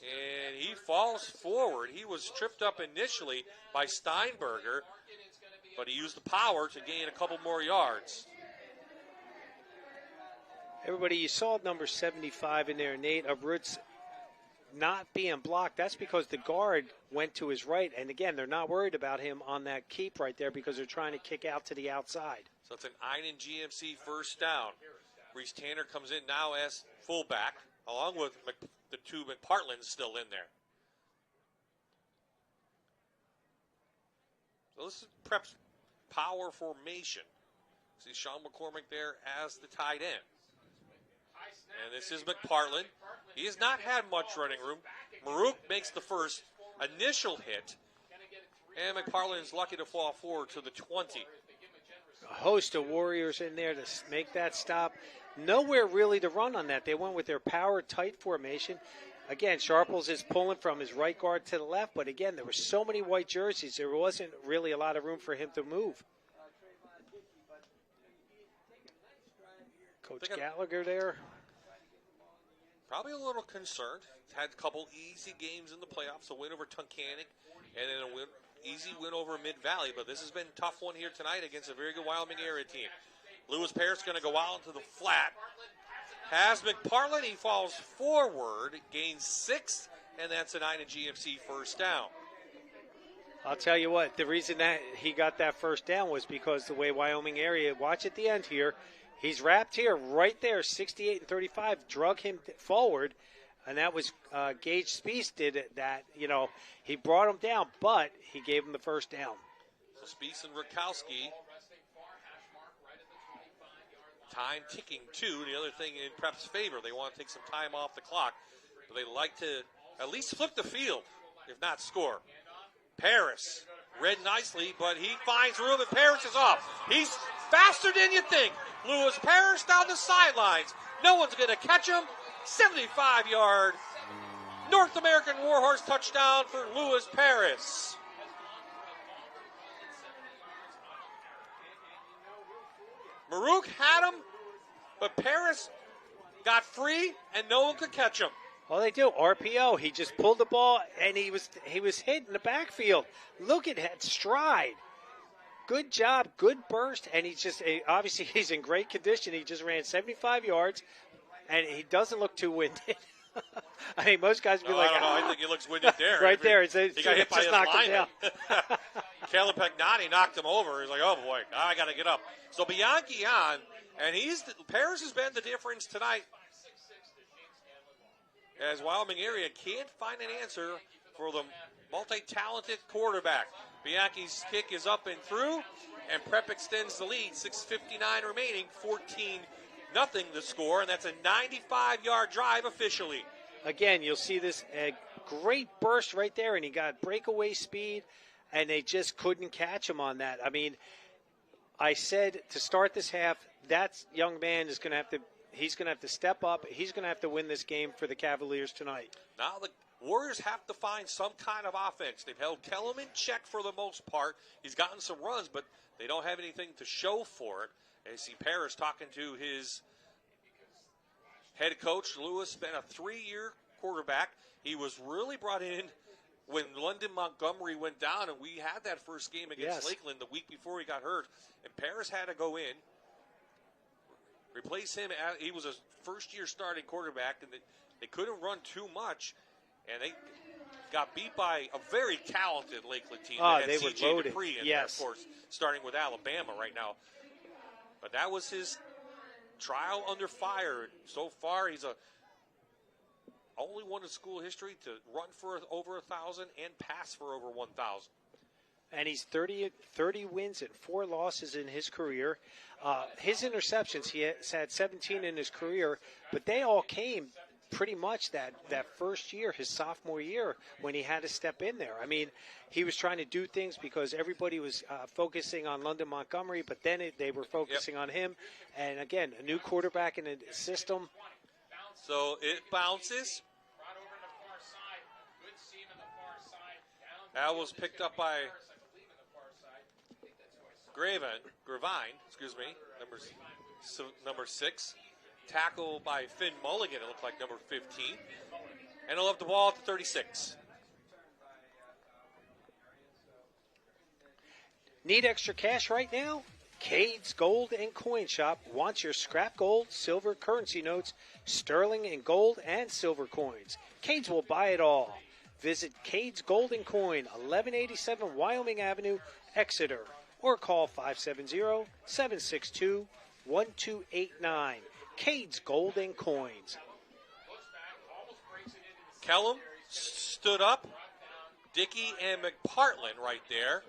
And he falls forward. He was tripped up initially by Steinberger, but he used the power to gain a couple more yards.
Everybody, you saw number 75 in there, Nate Abrutz, not being blocked. That's because the guard went to his right. And again, they're not worried about him on that keep right there because they're trying to kick out to the outside.
So it's an Einen GMC first down. Reese Tanner comes in now as fullback, along with the 2 McPartlands still in there. So this is Prep's power formation. See Sean McCormick there as the tight end. And this is McPartland. He has not had much running room. Maruk makes the first initial hit, and McPartland is lucky to fall forward to the 20.
A host of Warriors in there to make that stop. nowhere really to run on that. They went with their power tight formation. Again, Sharples is pulling from his right guard to the left, but again, there were so many white jerseys, there wasn't really a lot of room for him to move. Coach Gallagher there.
Probably a little concerned. Had a couple easy games in the playoffs, a win over Tunkhannock, and then a easy win over Mid-Valley, but this has been a tough one here tonight against a very good Wyoming area team. Lewis Parrish going to go out into the flat. Has McPartland, he falls forward, gains 6, and that's a Nina GMC first down.
I'll tell you what, the reason that he got that first down was because the way Wyoming area, watch at the end here, he's wrapped here right there, 68 and 35, drug him forward, and that was Gage Speece did it, that, he brought him down, but he gave him the first down.
So Speece and Rakowski, time ticking too. The other thing in Prep's favor, they want to take some time off the clock, but they like to at least flip the field, if not score. Paris read nicely, but he finds room, and Paris is off. He's faster than you think. Lewis Parrish down the sidelines. No one's going to catch him. 75-yard North American Warhorse touchdown for Lewis Parrish. Marouk had him, but Paris got free, and no one could catch him.
All they do, RPO. He just pulled the ball, and he was hit in the backfield. Look at that stride. Good job, good burst, and obviously he's in great condition. He just ran 75 yards, and he doesn't look too winded. I mean, most guys would be like,
I don't know. I think he looks winded there.
Right there.
He got hit by his lineman. Caleb Pagnani knocked him over. He's like, oh, boy, now I got to get up. So Bianchi on, and Paris has been the difference tonight, as Wyoming area can't find an answer for the multi-talented quarterback. Bianchi's kick is up and through, and Prep extends the lead. 6:59 remaining, 14-0 the score, and that's a 95-yard drive officially.
Again, you'll see this great burst right there, and he got breakaway speed, and they just couldn't catch him on that. I mean, I said to start this half, that young man is going to have to. He's going to have to step up. He's going to have to win this game for the Cavaliers tonight.
Now the Warriors have to find some kind of offense. They've held Kellum in check for the most part. He's gotten some runs, but they don't have anything to show for it. And you see Paris talking to his head coach. Lewis been a 3-year quarterback. He was really brought in when London Montgomery went down, and we had that first game against Lakeland the week before he got hurt. And Paris had to go in, replace him. He was a first-year starting quarterback, and they couldn't run too much, and they got beat by a very talented Lakeland team.
They were loaded.
Dupree in there, of course, starting with Alabama right now. But that was his trial under fire. So far, he's only one in school history to run for over 1,000 and pass for over 1,000.
And he's 30 wins and 4 losses in his career. His interceptions, he has had 17 in his career, but they all came pretty much that first year, his sophomore year, when he had to step in there. I mean, he was trying to do things because everybody was focusing on London Montgomery, but then they were focusing on him. And, again, a new quarterback in the system.
So it bounces. That was picked up by Gravine, number 6. Tackle by Finn Mulligan, it looked like number 15. And he'll have the ball at the 36.
Need extra cash right now? Cade's Gold and Coin Shop wants your scrap gold, silver currency notes, sterling and gold and silver coins. Cade's will buy it all. Visit Cade's Gold and Coin, 1187 Wyoming Avenue, Exeter, or call 570-762-1289. Cade's Gold and Coins.
Kellum stood up. Dickey and McPartland right there.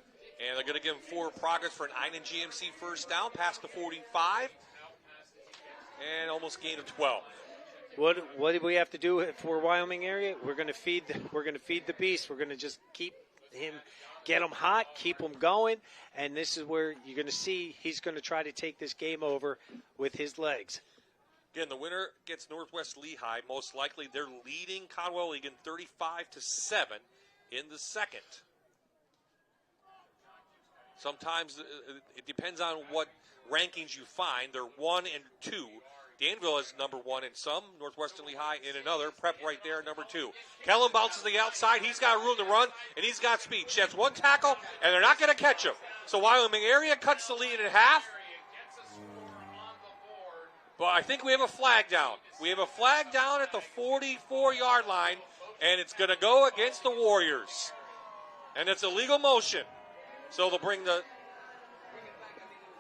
And they're going to give him 4 progress for an Einen GMC first down, past the 45, and almost gain of 12.
What do we have to do for Wyoming area? We're going to feed the beast. We're going to just keep him, get him hot, keep him going, and this is where you're going to see he's going to try to take this game over with his legs.
Again, the winner gets Northwest Lehigh. Most likely they're leading Conwell-Egan 35-7 in the second. Sometimes it depends on what rankings you find. They're 1 and 2. Danville is number 1 in some, Northwestern Lehigh in another. Prep right there, number 2. Kellen bounces the outside. He's got room to run, and he's got speed. She has one tackle, and they're not going to catch him. So Wyoming area cuts the lead in half. But I think we have a flag down. We have a flag down at the 44-yard line, and it's going to go against the Warriors. And it's a legal motion. So they'll bring the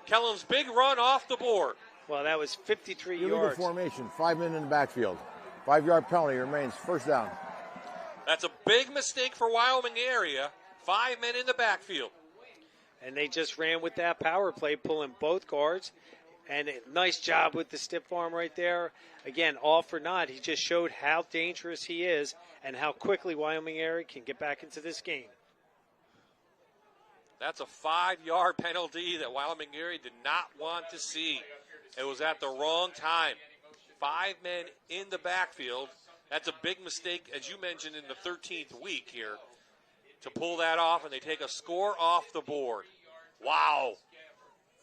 Kellen's big run off the board.
Well, that was 53
Illegal
yards.
formation, 5 men in the backfield. 5-yard penalty remains first down.
That's a big mistake for Wyoming area. 5 men in the backfield.
And they just ran with that power play, pulling both guards. And a nice job with the stiff arm right there. Again, all for naught. He just showed how dangerous he is and how quickly Wyoming area can get back into this game.
That's a 5-yard penalty that Wyoming area did not want to see. It was at the wrong time. 5 men in the backfield. That's a big mistake, as you mentioned, in the 13th week here, to pull that off, and they take a score off the board. Wow.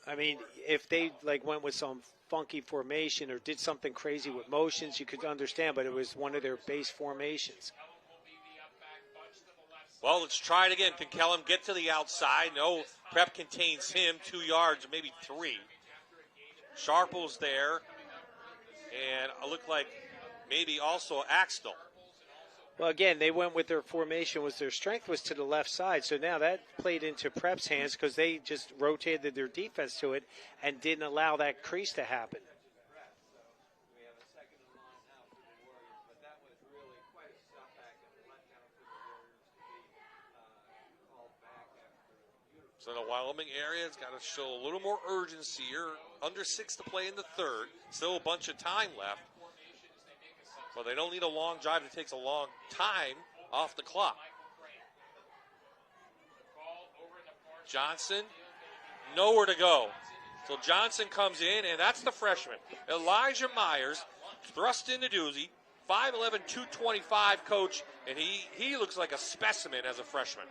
I mean, if they went with some funky formation or did something crazy with motions, you could understand, but it was one of their base formations.
Well, let's try it again. Can Kellum get to the outside? No, Prep contains him 2 yards, maybe 3. Sharple's there, and it looked like maybe also Axtell.
Well, again, they went with their formation. Their strength was to the left side, so now that played into Prep's hands because they just rotated their defense to it and didn't allow that crease to happen.
So the Wyoming area has got to show a little more urgency here. Under 6 to play in the third. Still a bunch of time left. But they don't need a long drive that takes a long time off the clock. Johnson, nowhere to go. So Johnson comes in, and that's the freshman. Elijah Myers, thrust into doozy. 5'11", 225 coach, and he looks like a specimen as a freshman.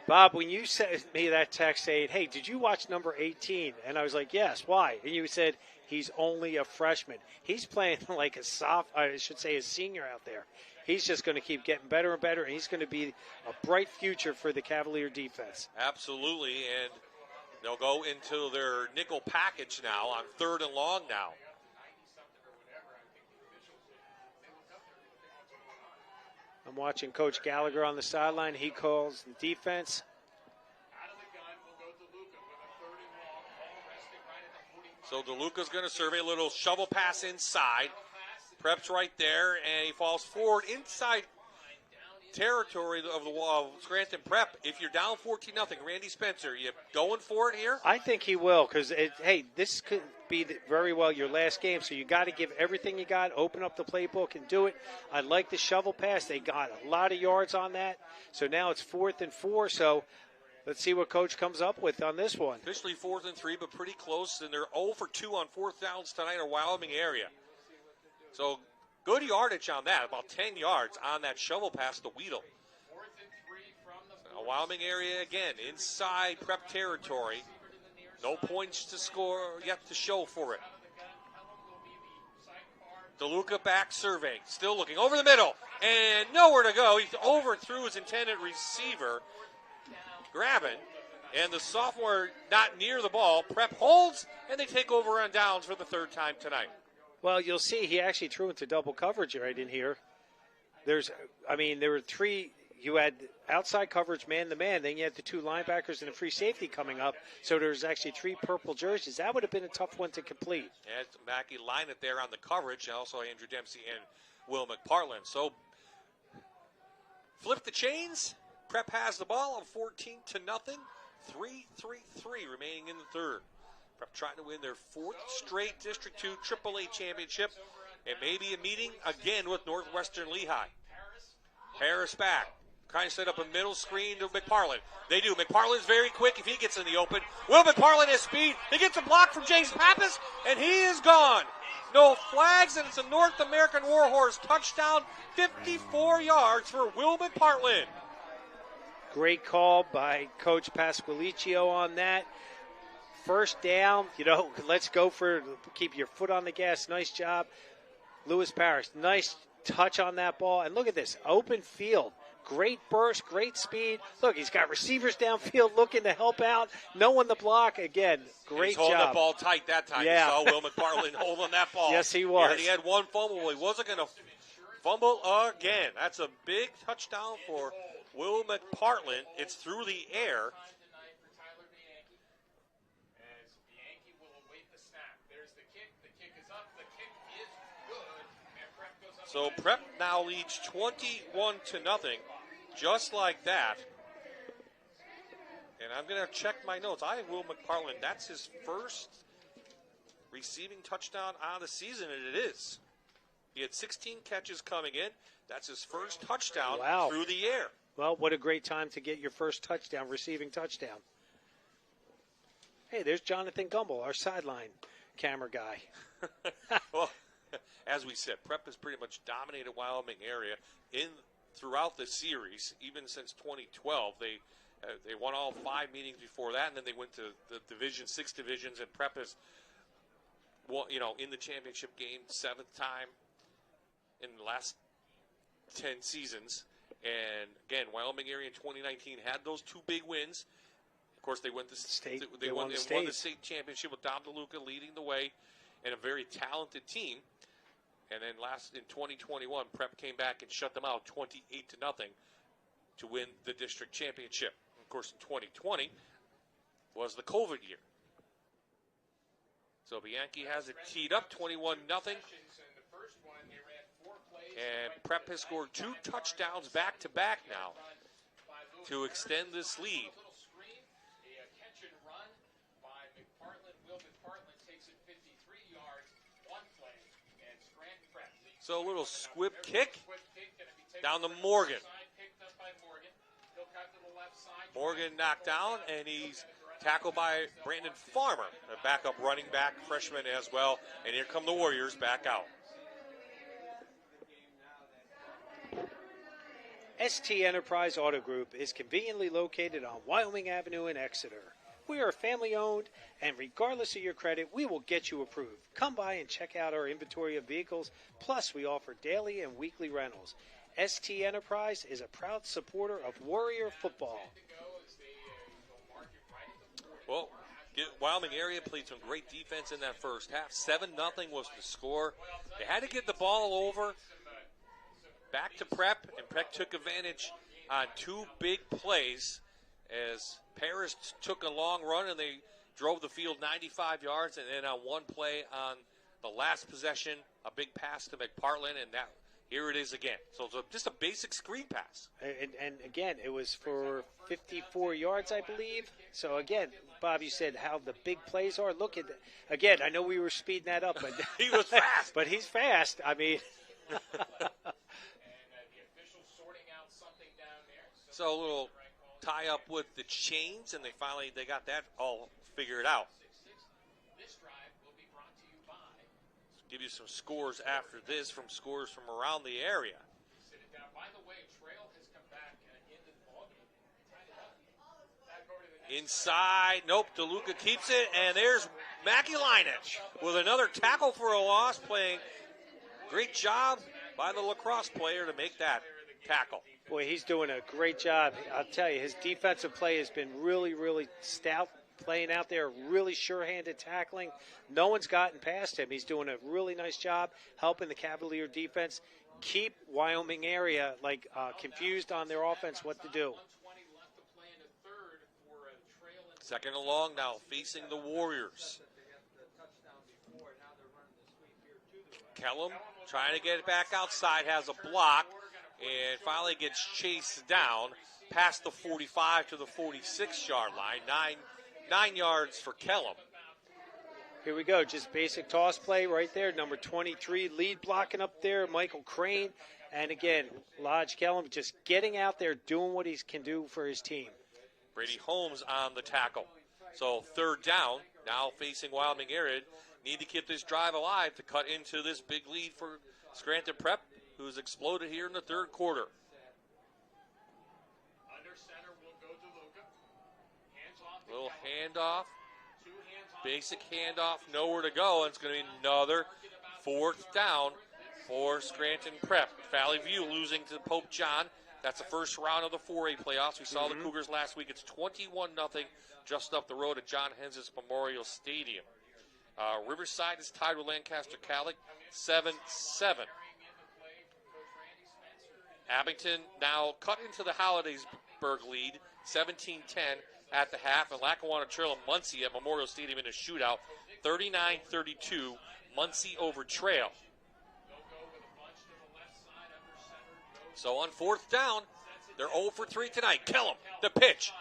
Bob, when you sent me that text saying, hey, did you watch number 18? And I was like, yes, why? And you said, he's only a freshman. He's playing like a senior out there. He's just going to keep getting better and better, and he's going to be a bright future for the Cavalier defense.
Absolutely, and they'll go into their nickel package now on 3rd and long now.
I'm watching Coach Gallagher on the sideline. He calls the defense.
So DeLuca's going to survey a little shovel pass inside. Prep's right there, and he falls forward inside territory of the wall. Scranton Prep, if you're down 14-0, Randy Spencer, you going for it here?
I think he will because, hey, this could be very well your last game, so you got to give everything you got, open up the playbook and do it. I like the shovel pass. They got a lot of yards on that. So now it's 4th and 4, so let's see what Coach comes up with on this one.
Officially 4th and 3, but pretty close, and they're 0 for 2 on 4th downs tonight in Wyoming area. So good yardage on that, about 10 yards on that shovel pass to Weedle. So Wyoming area again, inside Prep territory. No points to score yet to show for it. DeLuca back surveying, still looking over the middle, and nowhere to go. He overthrew his intended receiver, grabbing, and the sophomore not near the ball. Prep holds, and they take over on downs for the 3rd time tonight.
Well, you'll see he actually threw into double coverage right in here. There were 3. You had outside coverage man-to-man. Then you had the 2 linebackers and a free safety coming up. So there's actually 3 purple jerseys. That would have been a tough one to complete.
And Mackey lined it there on the coverage. And also Andrew Dempsey and Will McPartland. So flip the chains. Prep has the ball of 14-0. 3-3-3 remaining in the 3rd. Prep trying to win their 4th straight District 2 AAA championship. And maybe a meeting again with Northwestern Lehigh. Harris back. trying to set up a middle screen to McParland. They do. McParland's very quick if he gets in the open. Will McParland has speed. He gets a block from James Pappas, and he is gone. No flags, and it's a North American Warhorse touchdown, 54 yards for Will McParland.
Great call by Coach Pasqualiccio on that. First down, let's go keep your foot on the gas. Nice job. Lewis Parrish, nice touch on that ball. And look at this, open field. Great burst, great speed. Look, he's got receivers downfield looking to help out. No one to block. Again, great job.
He's holding the ball tight that time.
Yeah.
You saw Will McParland holding that ball.
Yes, he was.
He had one fumble. He wasn't going to fumble again. That's a big touchdown for Will McParland. It's through the air. So Prep now leads 21-0, just like that. And I'm going to check my notes. I have Will McParland. That's his first receiving touchdown on the season, and it is. He had 16 catches coming in. That's his first touchdown through the air.
Well, what a great time to get your first touchdown, receiving touchdown. Hey, there's Jonathan Gumbel, our sideline camera guy.
Well, as we said, Prep has pretty much dominated Wyoming area throughout the series, even since 2012. They won all 5 meetings before that, and then they went to the 6 divisions, and Prep is, in the championship game 7th time in the last 10 seasons. And again, Wyoming area in 2019 had those 2 big wins. Of course, they won the state. They won the state championship with Dom DeLuca leading the way, and a very talented team. And then in 2021, Prep came back and shut them out 28-0 to win the district championship. Of course, in 2020 was the COVID year. So Bianchi has it teed up, 21-0. And Prep has scored 2 touchdowns back-to-back now to extend this lead. So a little squib kick down to Morgan. Morgan knocked down, and he's tackled by Brandon Farmer, a backup running back, freshman as well. And here come the Warriors back out.
ST Enterprise Auto Group is conveniently located on Wyoming Avenue in Exeter. We are family-owned, and regardless of your credit, we will get you approved. Come by and check out our inventory of vehicles. Plus, we offer daily and weekly rentals. ST Enterprise is a proud supporter of Warrior football.
Well, Wyoming area played some great defense in that first half. 7-0 was the score. They had to get the ball over back to Prep, and Prep took advantage on 2 big plays as Paris took a long run and they drove the field 95 yards, and then on one play on the last possession, a big pass to McParland, and here it is again. So it's just a basic screen pass.
And again, it was for 54 yards, I believe. So again, Bob, you said how the big plays are. Look at that. Again, I know we were speeding that up, but
he was fast.
But he's fast. I mean.
So a little tie up with the chains, and they got that all figured out. Give you some scores after this from scores from around the area. Inside, nope, DeLuca keeps it, and there's Mackie Linich with another tackle for a loss, playing great job by the lacrosse player to make that tackle.
Boy, he's doing a great job. I'll tell you, his defensive play has been really, really stout, playing out there, really sure-handed tackling. No one's gotten past him. He's doing a really nice job helping the Cavalier defense keep Wyoming area confused on their offense what to do.
Second and long now, facing the Warriors. Kellum trying to get it back outside, has a block, and finally gets chased down past the 45 to the 46-yard line. 9 yards for Kellum.
Here we go, just basic toss play right there. Number 23, lead blocking up there, Michael Crane. And again, Lodge Kellum just getting out there, doing what he can do for his team.
Brady Holmes on the tackle. So 3rd down, now facing Wyoming area. Need to keep this drive alive to cut into this big lead for Scranton Prep, who's exploded here in the 3rd quarter. Little handoff. Basic handoff, nowhere to go, and it's going to be another 4th down for Scranton Prep. Valley View losing to Pope John. That's the first round of the 4A playoffs. We saw the Cougars last week. It's 21-0 just up the road at John Hens's Memorial Stadium. Riverside is tied with Lancaster Catholic, 7-7. Abington now cut into the Hollidaysburg lead, 17-10 at the half, and Lackawanna Trail and Muncie at Memorial Stadium in a shootout, 39-32, Muncie over Trail. So on 4th down, they're 0 for 3 tonight. Kellum, the pitch,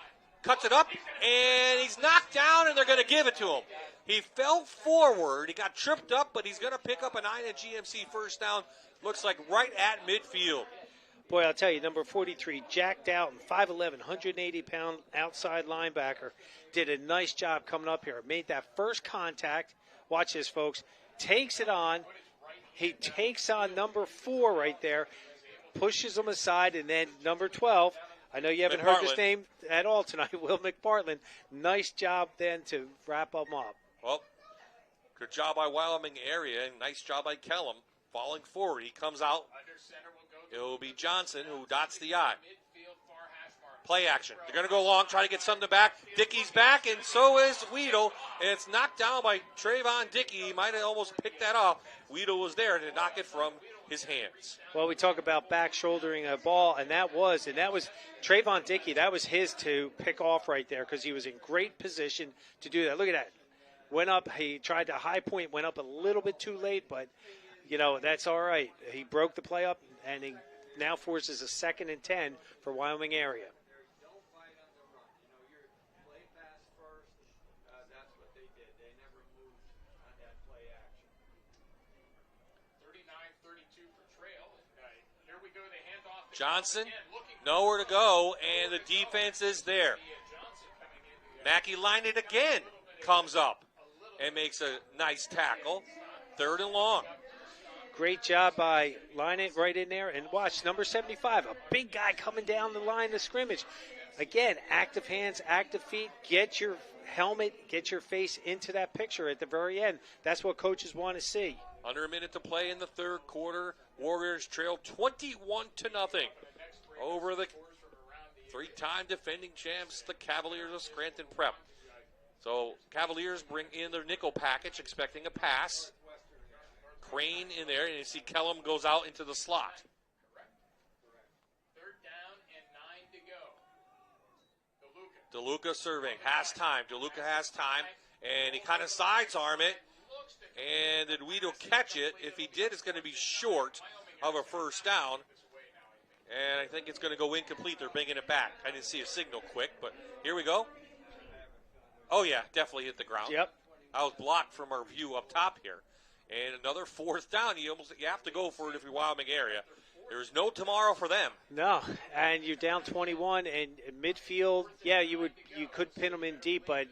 cuts it up, and he's knocked down, and they're going to give it to him. He fell forward. He got tripped up, but he's going to pick up a 9 at GMC first down. Looks like right at midfield.
Boy, I'll tell you, number 43, Jack Doughton, 5'11", 180-pound outside linebacker, did a nice job coming up here. Made that first contact. Watch this, folks. Takes it on. He takes on number 4 right there, pushes him aside, and then number 12, I know you haven't heard this name at all tonight, Will McPartland. Nice job then to wrap him up.
Well, good job by Wyoming area, and nice job by Kellum. Falling forward, he comes out. It will be Johnson who dots the I. Play action. They're going to go long, try to get something back. Dickey's back, and so is Weedle. And it's knocked down by Trayvon Dickey. He might have almost picked that off. Weedle was there to knock it from his hands.
Well, we talk about back shouldering a ball, and that was Trayvon Dickey. That was his to pick off right there because he was in great position to do that. Look at that. Went up. He tried to high point, went up a little bit too late, but, that's all right. He broke the play up, and he now forces a 2nd and 10 for Wyoming area.
Johnson, nowhere to go, and the defense is there. Mackey lined it again, comes up and makes a nice tackle. 3rd and long.
Great job by lining it right in there. And watch, number 75, a big guy coming down the line of scrimmage. Again, active hands, active feet. Get your helmet, get your face into that picture at the very end. That's what coaches want to see.
Under a minute to play in the 3rd quarter. Warriors trail 21-0 over the 3-time defending champs, the Cavaliers of Scranton Prep. So Cavaliers bring in their nickel package, expecting a pass. Crane in there, and you see Kellum goes out into the slot.
3rd down and 9 to go.
DeLuca serving, has time. DeLuca has time, and he kind of sides-arm it. And did Weedle catch it? If he did, it's going to be short of a first down. And I think it's going to go incomplete. They're bringing it back. I didn't see a signal quick, but here we go. Oh, yeah, definitely hit the ground.
Yep.
I was blocked from our view up top here. And another 4th down. You have to go for it if you're Wyoming area. There's no tomorrow for them.
No, and you're down 21, and midfield, yeah, you could pin them in deep, but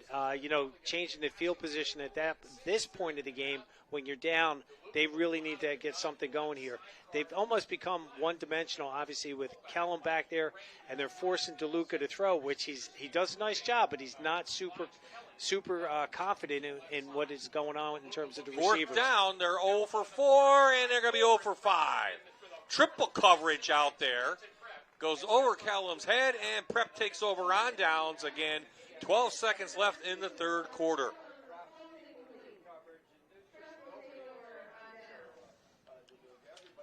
changing the field position at this point of the game when you're down, they really need to get something going here. They've almost become one-dimensional, obviously, with Kellum back there, and they're forcing DeLuca to throw, which he does a nice job, but he's not super confident in what is going on in terms of the receivers.
4th down, they're 0 for 4, and they're going to be 0 for 5. Triple coverage out there. Goes over Kellum's head, and Prep takes over on downs again. 12 seconds left in the 3rd quarter.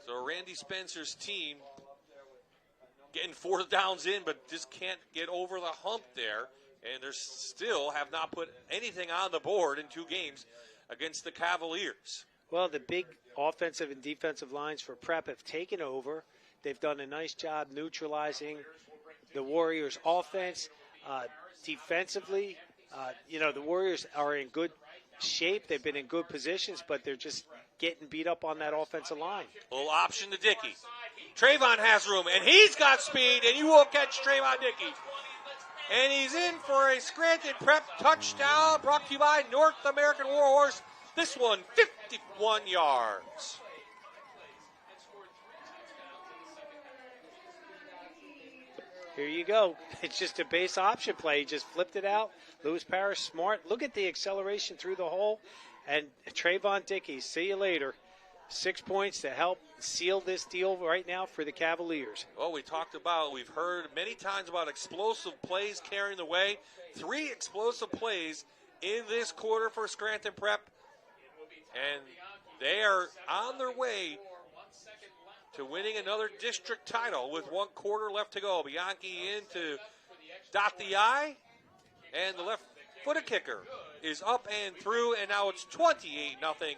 So Randy Spencer's team getting 4th downs in, but just can't get over the hump there. And they still have not put anything on the board in 2 games against the Cavaliers.
Well, the big offensive and defensive lines for Prep have taken over. They've done a nice job neutralizing the Warriors' offense. Defensively, the Warriors are in good shape. They've been in good positions, but they're just getting beat up on that offensive line.
Little option to Dickey. Trayvon has room, and he's got speed, and you won't catch Trayvon Dickey. And he's in for a Scranton Prep touchdown, brought to you by North American Warhorse. This one, 51 yards.
Here you go. It's just a base option play. He just flipped it out. Lewis Parrish, smart. Look at the acceleration through the hole. And Trayvon Dickey, see you later. 6 points to help seal this deal right now for the Cavaliers.
Well, we've heard many times about explosive plays carrying the way. 3 explosive plays in this quarter for Scranton Prep. And they are on their way to winning another district title with 1 quarter left to go. Bianchi in to dot the I, and the left-footed kicker is up and through, and now it's 28-0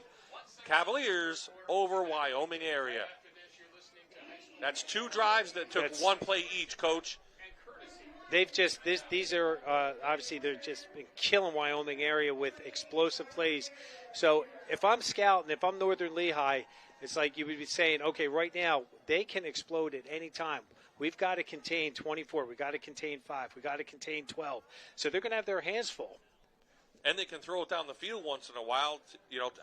Cavaliers over Wyoming area. That's 2 drives that took 1 play each, Coach.
They've just these are obviously they're just been killing Wyoming area with explosive plays. So if I'm scouting, if I'm Northern Lehigh, it's like you would be saying, okay, right now they can explode at any time. We've got to contain 24. We've got to contain 5. We've got to contain 12. So they're going to have their hands full.
And they can throw it down the field once in a while,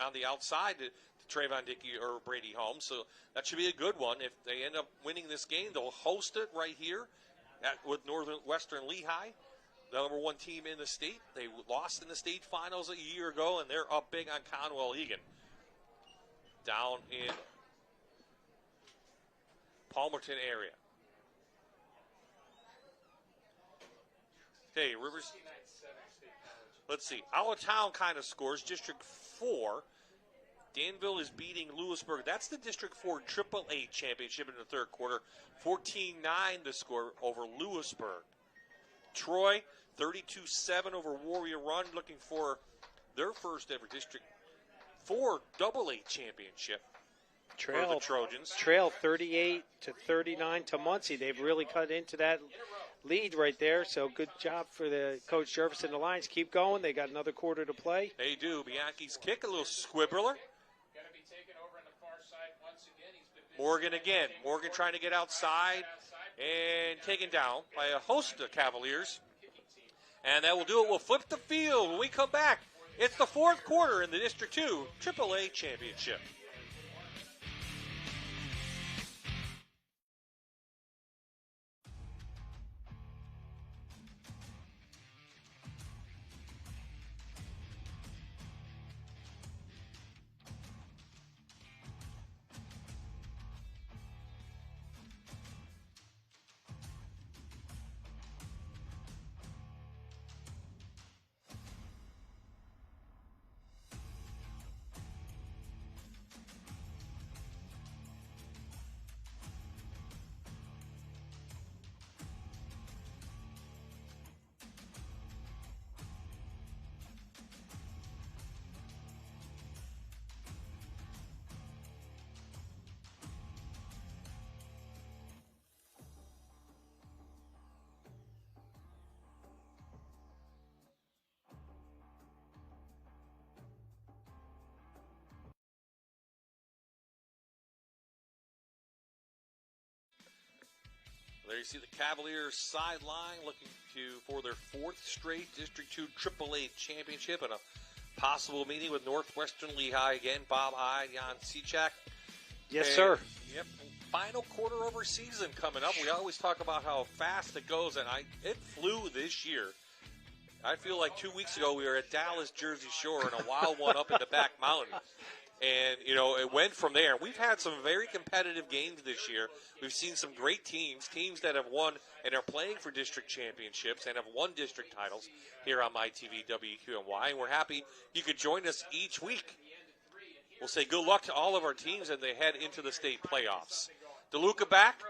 on the outside to Trayvon Dickey or Brady Holmes. So that should be a good one. If they end up winning this game, they'll host it right here with Western Lehigh, the number 1 team in the state. They lost in the state finals a year ago, and they're up big on Conwell Egan. Down in Palmerton area. Okay, Rivers. Let's see. Out of town kind of scores. District 4. Danville is beating Lewisburg. That's the District 4 AAA championship in the 3rd quarter. 14-9 the score over Lewisburg. Troy, 32-7 over Warrior Run, looking for their first ever District 4 AA championship for the Trojans.
Trail 38-39 to Muncie. They've really cut into that lead right there. So good job for the Coach Jervis and the Lions. Keep going. They got another quarter to play.
They do. Bianchi's kick, a little squibbler. Morgan again. Morgan trying to get outside and taken down by a host of Cavaliers. And that will do it. We'll flip the field when we come back. It's the 4th quarter in the District 2 AAA championship. There you see the Cavaliers sideline looking for their 4th straight District 2 AAA championship and a possible meeting with Northwestern Lehigh again. Bob I, Jan Sechak.
Yes, sir.
Yep. Final quarter over season coming up. We always talk about how fast it goes, and it flew this year. I feel like 2 weeks ago we were at Dallas, Jersey Shore, and a wild one up in the back mountain. And, it went from there. We've had some very competitive games this year. We've seen some great teams that have won and are playing for district championships and have won district titles here on MyTV WQMY. And we're happy you could join us each week. We'll say good luck to all of our teams as they head into the state playoffs. DeLuca back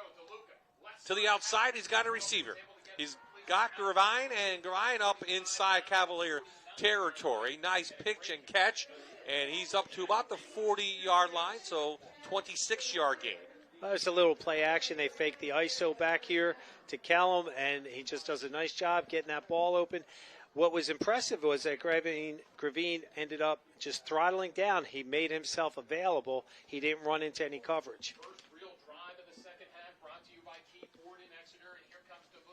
to the outside. He's got a receiver. He's got Gravine, and Gravine up inside Cavalier territory. Nice pitch and catch. And he's up to about the 40-yard line, so 26-yard gain.
There's a little play action. They fake the ISO back here to Callum, and he just does a nice job getting that ball open. What was impressive was that Gravine ended up just throttling down. He made himself available. He didn't run into any coverage.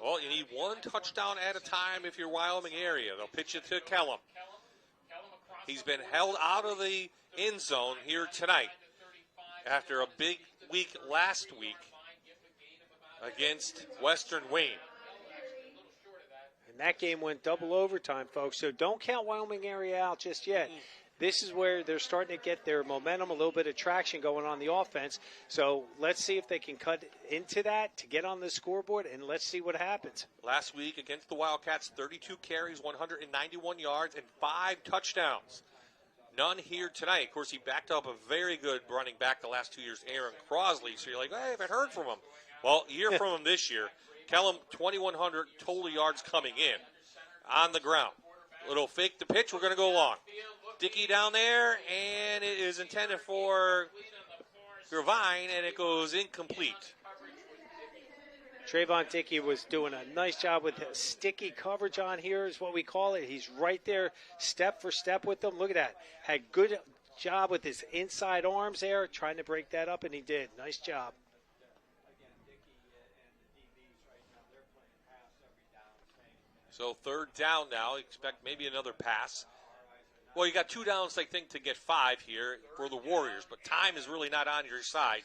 Well, you need one touchdown at a time if you're Wyoming area. They'll pitch it to Kellum. He's been held out of the end zone here tonight after a big week last week against Western Wayne.
And that game went double overtime, folks, so don't count Wyoming area out just yet. This is where they're starting to get their momentum, a little bit of traction going on the offense. So let's see if they can cut into that to get on the scoreboard, and let's see what happens.
Last week against the Wildcats, 32 carries, 191 yards, and 5 touchdowns. None here tonight. Of course, he backed up a very good running back the last 2 years, Aaron Crosley. So you're like, hey, I haven't heard from him. Well, you hear from him this year. Kellum, 2,100 total yards coming in on the ground. Little fake the pitch. We're going to go long. Dickey down there, and it is intended for Gravine, and it goes incomplete.
Trayvon Dickey was doing a nice job with sticky coverage on here is what we call it. He's right there step for step with them. Look at that. Had good job with his inside arms there, trying to break that up, and he did. Nice job.
So 3rd down now. Expect maybe another pass. Well, you got 2 downs, I think, to get 5 here for the Warriors, but time is really not on your side.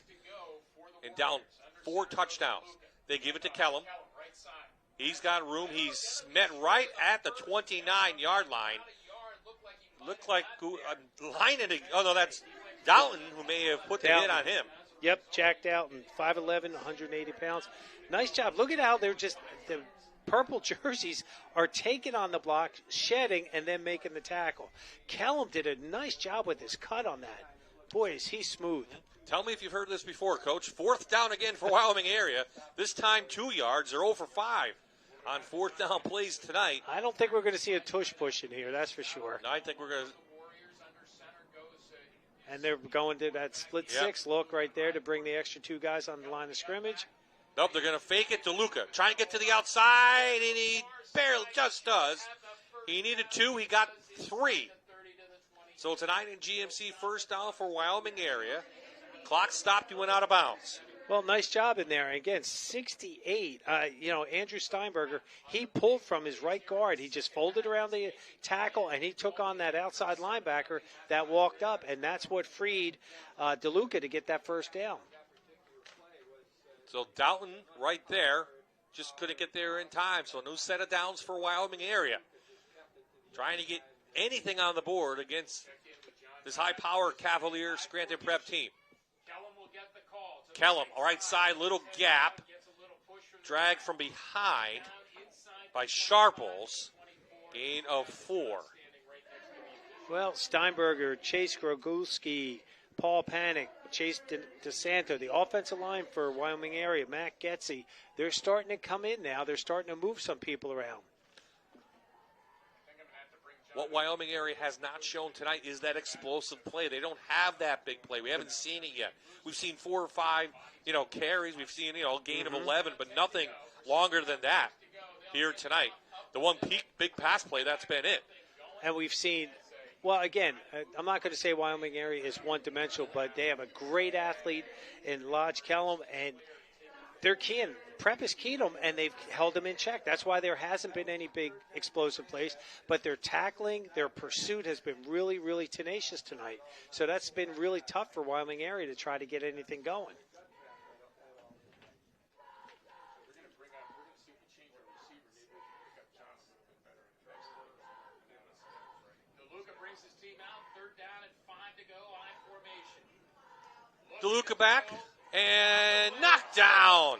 And down 4 touchdowns. They give it to Kellum. He's got room. He's met right at the 29-yard line. Looked like oh, no, that's Dalton who may have put the hit on him.
Yep, Jack Dalton, 5'11", 180 pounds. Nice job. Look at how they're just the purple jerseys are taking on the block, shedding, and then making the tackle. Kellum did a nice job with his cut on that. Boy, is he smooth.
Tell me if you've heard this before, Coach. 4th down again for Wyoming area. This time 2 yards. They're 0 for 5 on 4th down plays tonight.
I don't think we're going to see a tush push in here, that's for sure.
No, I think we're going to.
And they're going to that split 6 look right there to bring the extra 2 guys on the line of scrimmage.
Nope, they're going to fake it to Luca. Trying to get to the outside, and he barely just does. He needed 2. He got 3. So tonight in GMC, 1st down for Wyoming area. Clock stopped. He went out of bounds.
Well, nice job in there. Again, 68. Andrew Steinberger, he pulled from his right guard. He just folded around the tackle, and he took on that outside linebacker that walked up, and that's what freed DeLuca to get that 1st down.
So Dalton right there just couldn't get there in time. So a new set of downs for Wyoming area. Trying to get anything on the board against this high-powered Cavalier Scranton Prep team. Kellum, right side, little gap. Drag from behind by Sharples. Gain of 4.
Well, Steinberger, Chase Grogulski, Paul Panic, Chase DeSanto, the offensive line for Wyoming area, Matt Getze, they're starting to come in now. They're starting to move some people around.
What Wyoming area has not shown tonight is that explosive play. They don't have that big play. We haven't seen it yet. We've seen 4 or 5, carries. We've seen, a gain of 11, but nothing longer than that here tonight. The one big pass play, that's been it.
And we've seen, well, again, I'm not going to say Wyoming area is one-dimensional, but they have a great athlete in Lodge Kellum, and they're keying. Prep is keyed them, and they've held them in check. That's why there hasn't been any big explosive plays. But their tackling, their pursuit has been really, really tenacious tonight. So that's been really tough for Wyoming area to try to get anything going.
DeLuca brings his team out. 3rd down and 5 to go. I formation.
DeLuca back and knocked down.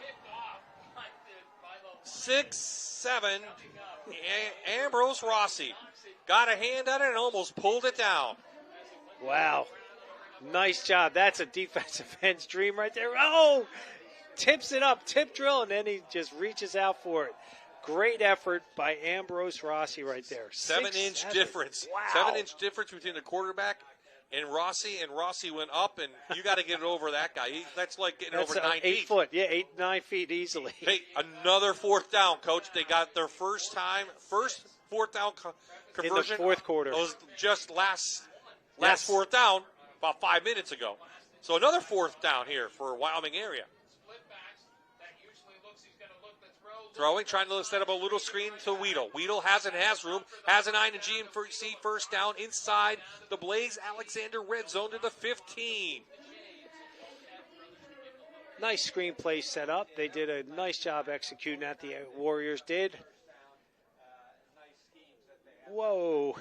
6'7", Ambrose Rossi got a hand on it and almost pulled it down.
Wow. Nice job. That's a defensive end's dream right there. Oh, tips it up, tip drill, and then he just reaches out for it. Great effort by Ambrose Rossi right there.
7-inch difference.
Wow.
7-inch difference between the quarterback and Rossi went up, and you got to get it over that guy. That's like getting
That's
over 9 feet.
8 foot. Yeah, 8, 9 feet easily.
Hey, another 4th down, Coach. They got their first 4th down conversion.
In the 4th quarter.
It was just last 4th down about 5 minutes ago. So another 4th down here for Wyoming area.
Split backs. That usually looks, he's going to look the throw.
Throwing, trying to set up a little screen to Weedle. Weedle has room, has an ING and GMC first down inside the Blaze Alexander red zone to the 15.
Nice screenplay set up. They did a nice job executing that. The Warriors did. Whoa.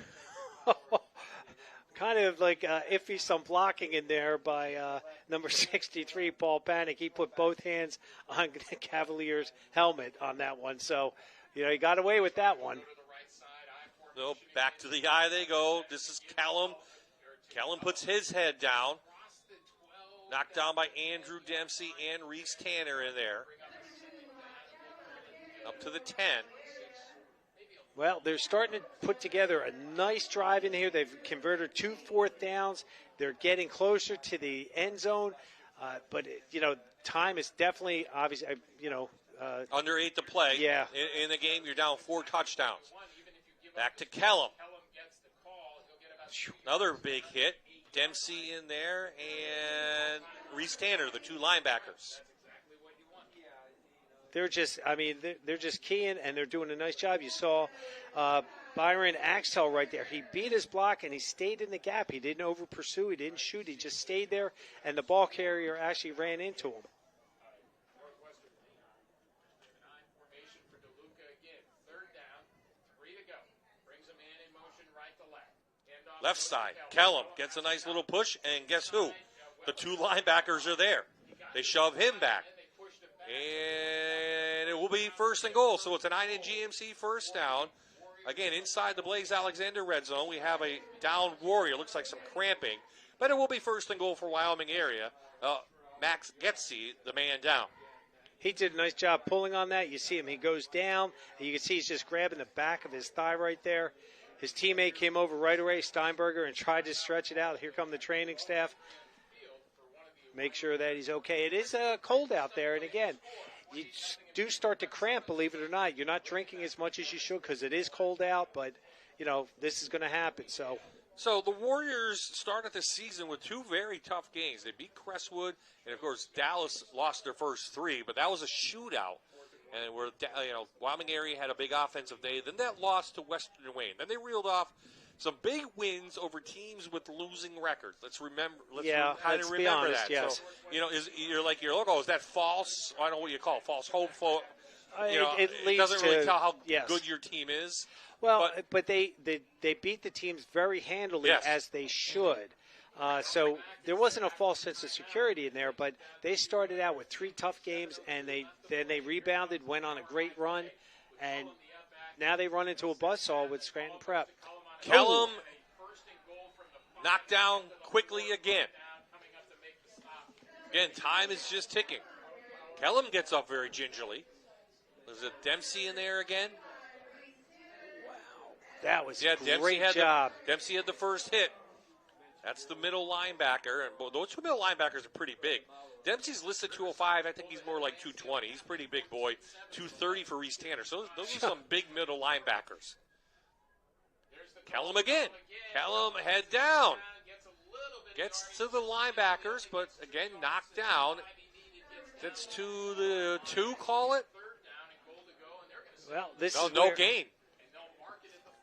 Kind of like iffy some blocking in there by number 63, Paul Panic. He put both hands on the Cavaliers' helmet on that one. So, he got away with that one.
So back to the eye they go. This is Callum. Callum puts his head down. Knocked down by Andrew Dempsey and Reese Tanner in there. Up to the 10.
Well, they're starting to put together a nice drive in here. They've converted 2 fourth downs. They're getting closer to the end zone. But, time is definitely, obviously,
under 8 to play.
Yeah.
In the game, you're down 4 touchdowns. Back to Kellum. Another big hit. Dempsey in there and Reese Tanner, the 2 linebackers.
They're just keying, and they're doing a nice job. You saw Byron Axtell right there. He beat his block, and he stayed in the gap. He didn't over-pursue. He didn't shoot. He just stayed there, and the ball carrier actually ran into him.
Left side, Kellum gets a nice little push, and guess who? The 2 linebackers are there. They shove him back. And it will be first and goal. So it's an ING GMC first down. Again, inside the Blaze Alexander red zone, we have a down Warrior. Looks like some cramping. But it will be first and goal for Wyoming area. Max Getsy, the man down.
He did a nice job pulling on that. You see him. He goes down. And you can see he's just grabbing the back of his thigh right there. His teammate came over right away, Steinberger, and tried to stretch it out. Here come the training staff. Make sure that he's okay. It is cold out there, and again, you do start to cramp, believe it or not. You're not drinking as much as you should because it is cold out, but, this is going to happen. So
the Warriors started the season with 2 very tough games. They beat Crestwood, and, of course, Dallas lost their first 3, but that was a shootout. And Wyoming area had a big offensive day. Then that loss to Western Wayne. Then they reeled off some big wins over teams with losing records. Let's kind of remember that.
Yes.
So, you're like, is that false? I don't know what you call it, false hope. It doesn't really tell how good your team is.
Well, but they beat the teams very handily, as they should. So there wasn't a false sense of security in there, but they started out with 3 tough games, and then they rebounded, went on a great run, and now they run into a buzzsaw with Scranton Prep.
Kellum knocked down quickly again. Again, time is just ticking. Kellum gets up very gingerly. There's a Dempsey in there again.
Wow, that was a
Dempsey
great job.
Dempsey had the first hit. That's the middle linebacker, and those 2 middle linebackers are pretty big. Dempsey's listed 205. I think he's more like 220. He's a pretty big boy. 230 for Reese Tanner. So those are some big middle linebackers. Kellum again. Kellum head down. Gets to the linebackers, but again knocked down. Gets to the 2, call it.
Well, this
is
no
gain.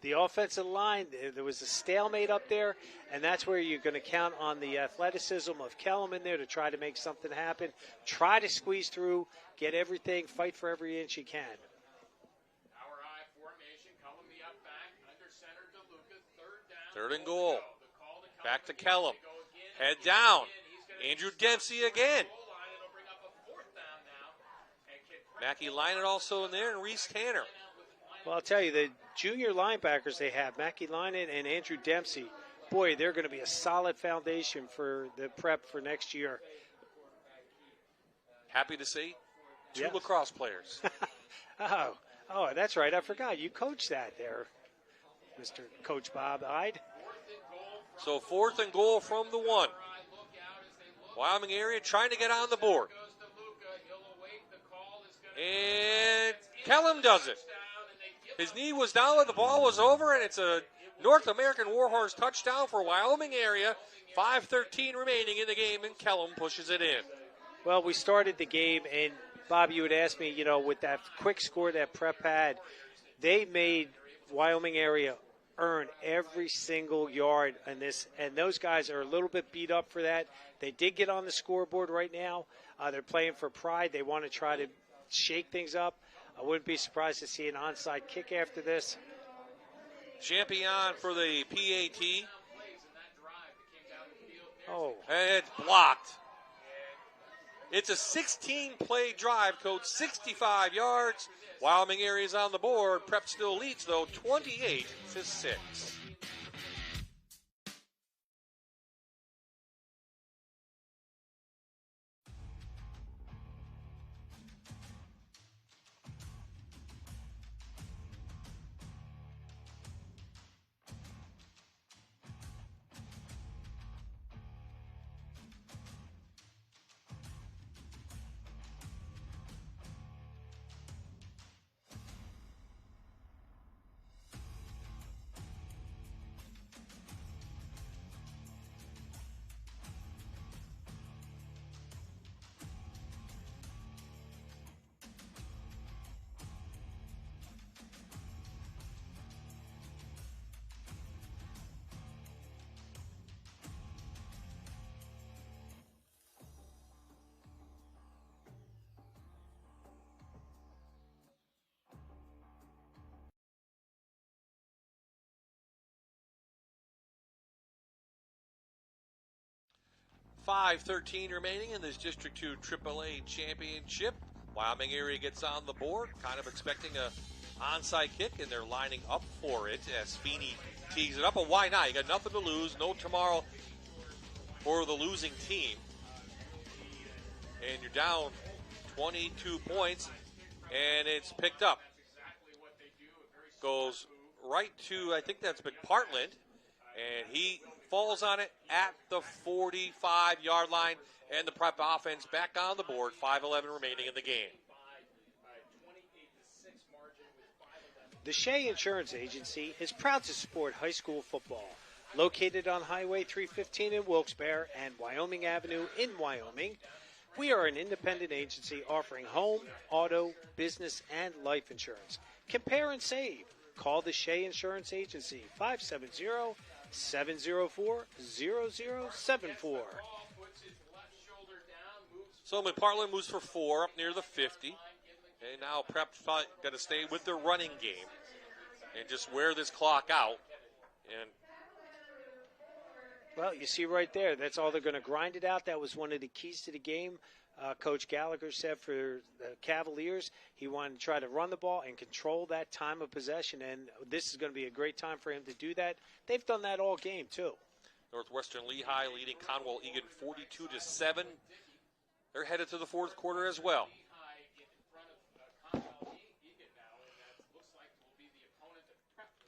The offensive line, there was a stalemate up there, and that's where you're going to count on the athleticism of Kellum in there to try to make something happen. Try to squeeze through, get everything, fight for every inch you can.
Third and goal. Back to Kellum. Head down. Andrew Dempsey again. Mackie Lynott also in there, and Reese Tanner.
Well, I'll tell you, the junior linebackers they have, Mackie Lynott and Andrew Dempsey, boy, they're going to be a solid foundation for the prep for next year.
Happy to see 2 lacrosse players.
Oh, that's right. I forgot. You coached that there, Mr. Coach Bob Hyde.
So 4th and goal from the 1. Wyoming area trying to get on the board. And Kellum does it. His knee was down when the ball was over, and it's a North American Warhorse touchdown for Wyoming area. 5:13 remaining in the game, and Kellum pushes it in.
Well, we started the game, and Bob, you would ask me, with that quick score that Prep had, they made Wyoming area earn every single yard in this, and those guys are a little bit beat up for that. They did get on the scoreboard right now. They're playing for pride. They want to try to shake things up. I wouldn't be surprised to see an onside kick after this.
Champion for the PAT.
Oh.
And it's blocked. It's a 16-play drive, Coach, 65 yards. Wyoming area's on the board. Prep still leads, though, 28-6. 5:13 remaining in this District 2 AAA championship. Wyoming area gets on the board, kind of expecting a onside kick, and they're lining up for it as Feeney tees it up. But why not? You got nothing to lose, no tomorrow for the losing team. And you're down 22 points, and it's picked up. Goes right to, I think that's been Partland, and he falls on it at the 45-yard line, and the Prep offense back on the board, 5:11 remaining in the game.
The Shea Insurance Agency is proud to support high school football. Located on Highway 315 in Wilkes-Barre and Wyoming Avenue in Wyoming, we are an independent agency offering home, auto, business, and life insurance. Compare and save. Call the Shea Insurance Agency, 570-704-0074.
So McPartland moves for 4 up near the 50. And now Prep's probably going to stay with their running game and just wear this clock out. And
well, you see right there, that's all they're going to grind it out. That was one of the keys to the game. Coach Gallagher said for the Cavaliers, he wanted to try to run the ball and control that time of possession, and this is going to be a great time for him to do that. They've done that all game, too.
Northwestern Lehigh leading Conwell Egan 42-7. They're headed to the fourth quarter as well.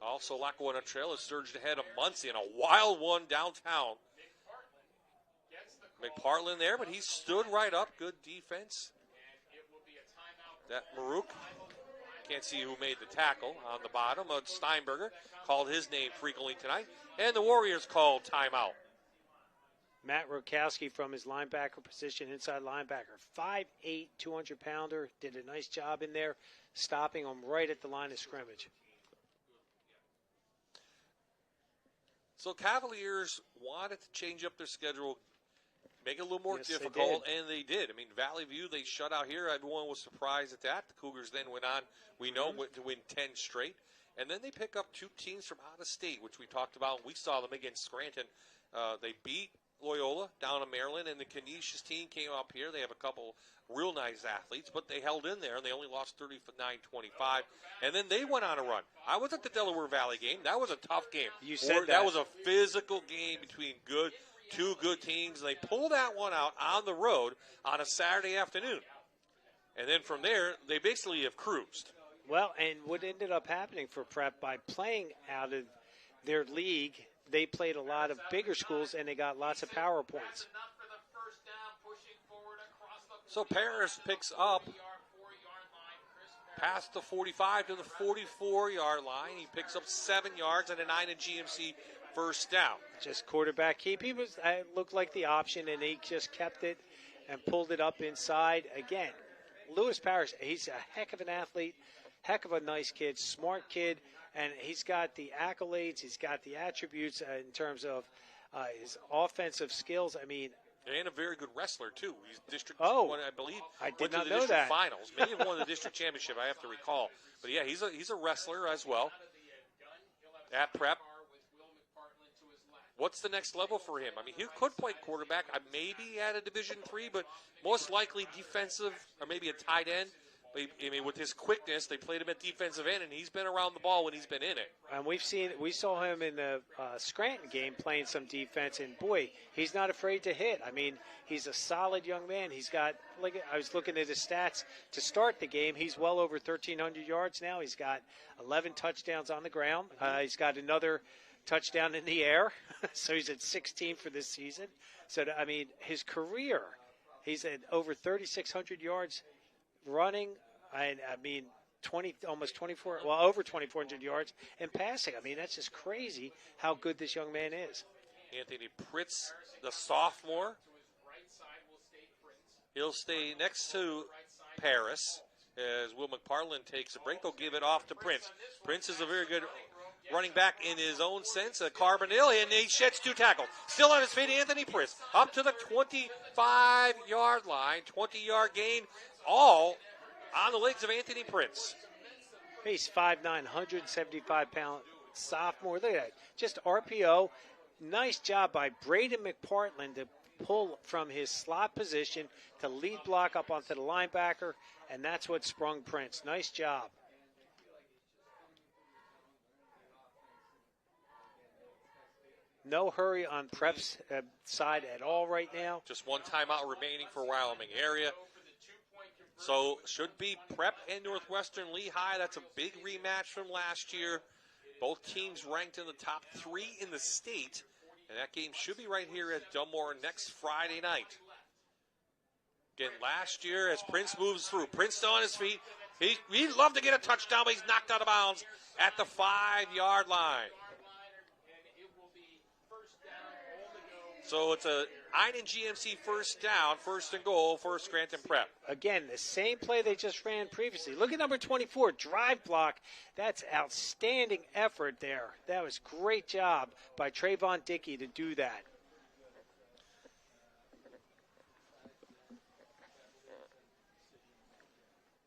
Also, Lackawanna Trail has surged ahead of Muncie in a wild one downtown. McPartland there, but he stood right up. Good defense. That Maruk, can't see who made the tackle on the bottom. Steinberger called his name frequently tonight. And the Warriors called timeout.
Matt Rokowski from his linebacker position, inside linebacker. 5'8", 200-pounder. Did a nice job in there, stopping him right at the line of scrimmage.
So Cavaliers wanted to change up their schedule, make it a little more difficult, and they did. I mean, Valley View, they shut out here. Everyone was surprised at that. The Cougars then went on, we know, to win 10 straight. And then they pick up 2 teams from out of state, which we talked about. We saw them against Scranton. They beat Loyola down in Maryland, and the Canisius team came up here. They have a couple real nice athletes, but they held in there, and they only lost 39-25. And then they went on a run. I was at the Delaware Valley game. That was a tough game.
You said that.
That was a physical game between two good teams. And they pulled that one out on the road on a Saturday afternoon. And then from there, they basically have cruised.
Well, and what ended up happening for Prep by playing out of their league, they played a lot of bigger schools, and they got lots of power points.
So Paris picks up past the 45 to the 44-yard line. He picks up 7 yards and a 9 in GMC first down.
Just quarterback keep. He was looked like the option, and he just kept it and pulled it up inside. Again, Lewis Parrish, he's a heck of an athlete, heck of a nice kid, smart kid, and he's got the accolades, he's got the attributes in terms of his offensive skills. I mean,
and a very good wrestler, too. He's district one, I believe.
I did
went
not
to the
know
district
that.
finals. Maybe even won the district championship, I have to recall. But, yeah, he's a wrestler as well at prep. What's the next level for him? I mean, he could play quarterback, maybe at a Division III, but most likely defensive or maybe a tight end. But I mean, with his quickness, they played him at defensive end, and he's been around the ball when he's been in it.
And we saw him in the Scranton game playing some defense, and boy, he's not afraid to hit. I mean, he's a solid young man. He's got, I was looking at his stats to start the game. He's well over 1,300 yards now. He's got 11 touchdowns on the ground. He's got another touchdown in the air, so he's at 16 for this season. So, I mean, his career, he's at over 3,600 yards running. I mean, almost 24, well, over 2,400 yards and passing. I mean, that's just crazy how good this young man is.
Anthony Pritz, the sophomore, he'll stay next to Paris as Will McPartland takes a break. They'll give it off to Prince. Prince is a very good running back in his own sense, a Carbonell, and he sheds 2 tackles. Still on his feet, Anthony Pritz, up to the 25-yard line, 20-yard gain, all on the legs of Anthony Prince.
He's 5'9", 175-pound sophomore. Look at that. Just RPO. Nice job by Braden McPartland to pull from his slot position to lead block up onto the linebacker, and that's what sprung Prince. Nice job. No hurry on Prep's side at all right now.
Just one timeout remaining for Wyoming area. So should be Prep and Northwestern Lehigh. That's a big rematch from last year. Both teams ranked in the top 3 in the state. And that game should be right here at Dunmore next Friday night. Again, last year as Prince moves through. Prince still on his feet. He'd love to get a touchdown, but he's knocked out of bounds at the 5-yard line. So it's a Einen GMC first down, first and goal for Scranton Prep.
Again, the same play they just ran previously. Look at number 24, drive block. That's outstanding effort there. That was great job by Trayvon Dickey to do that.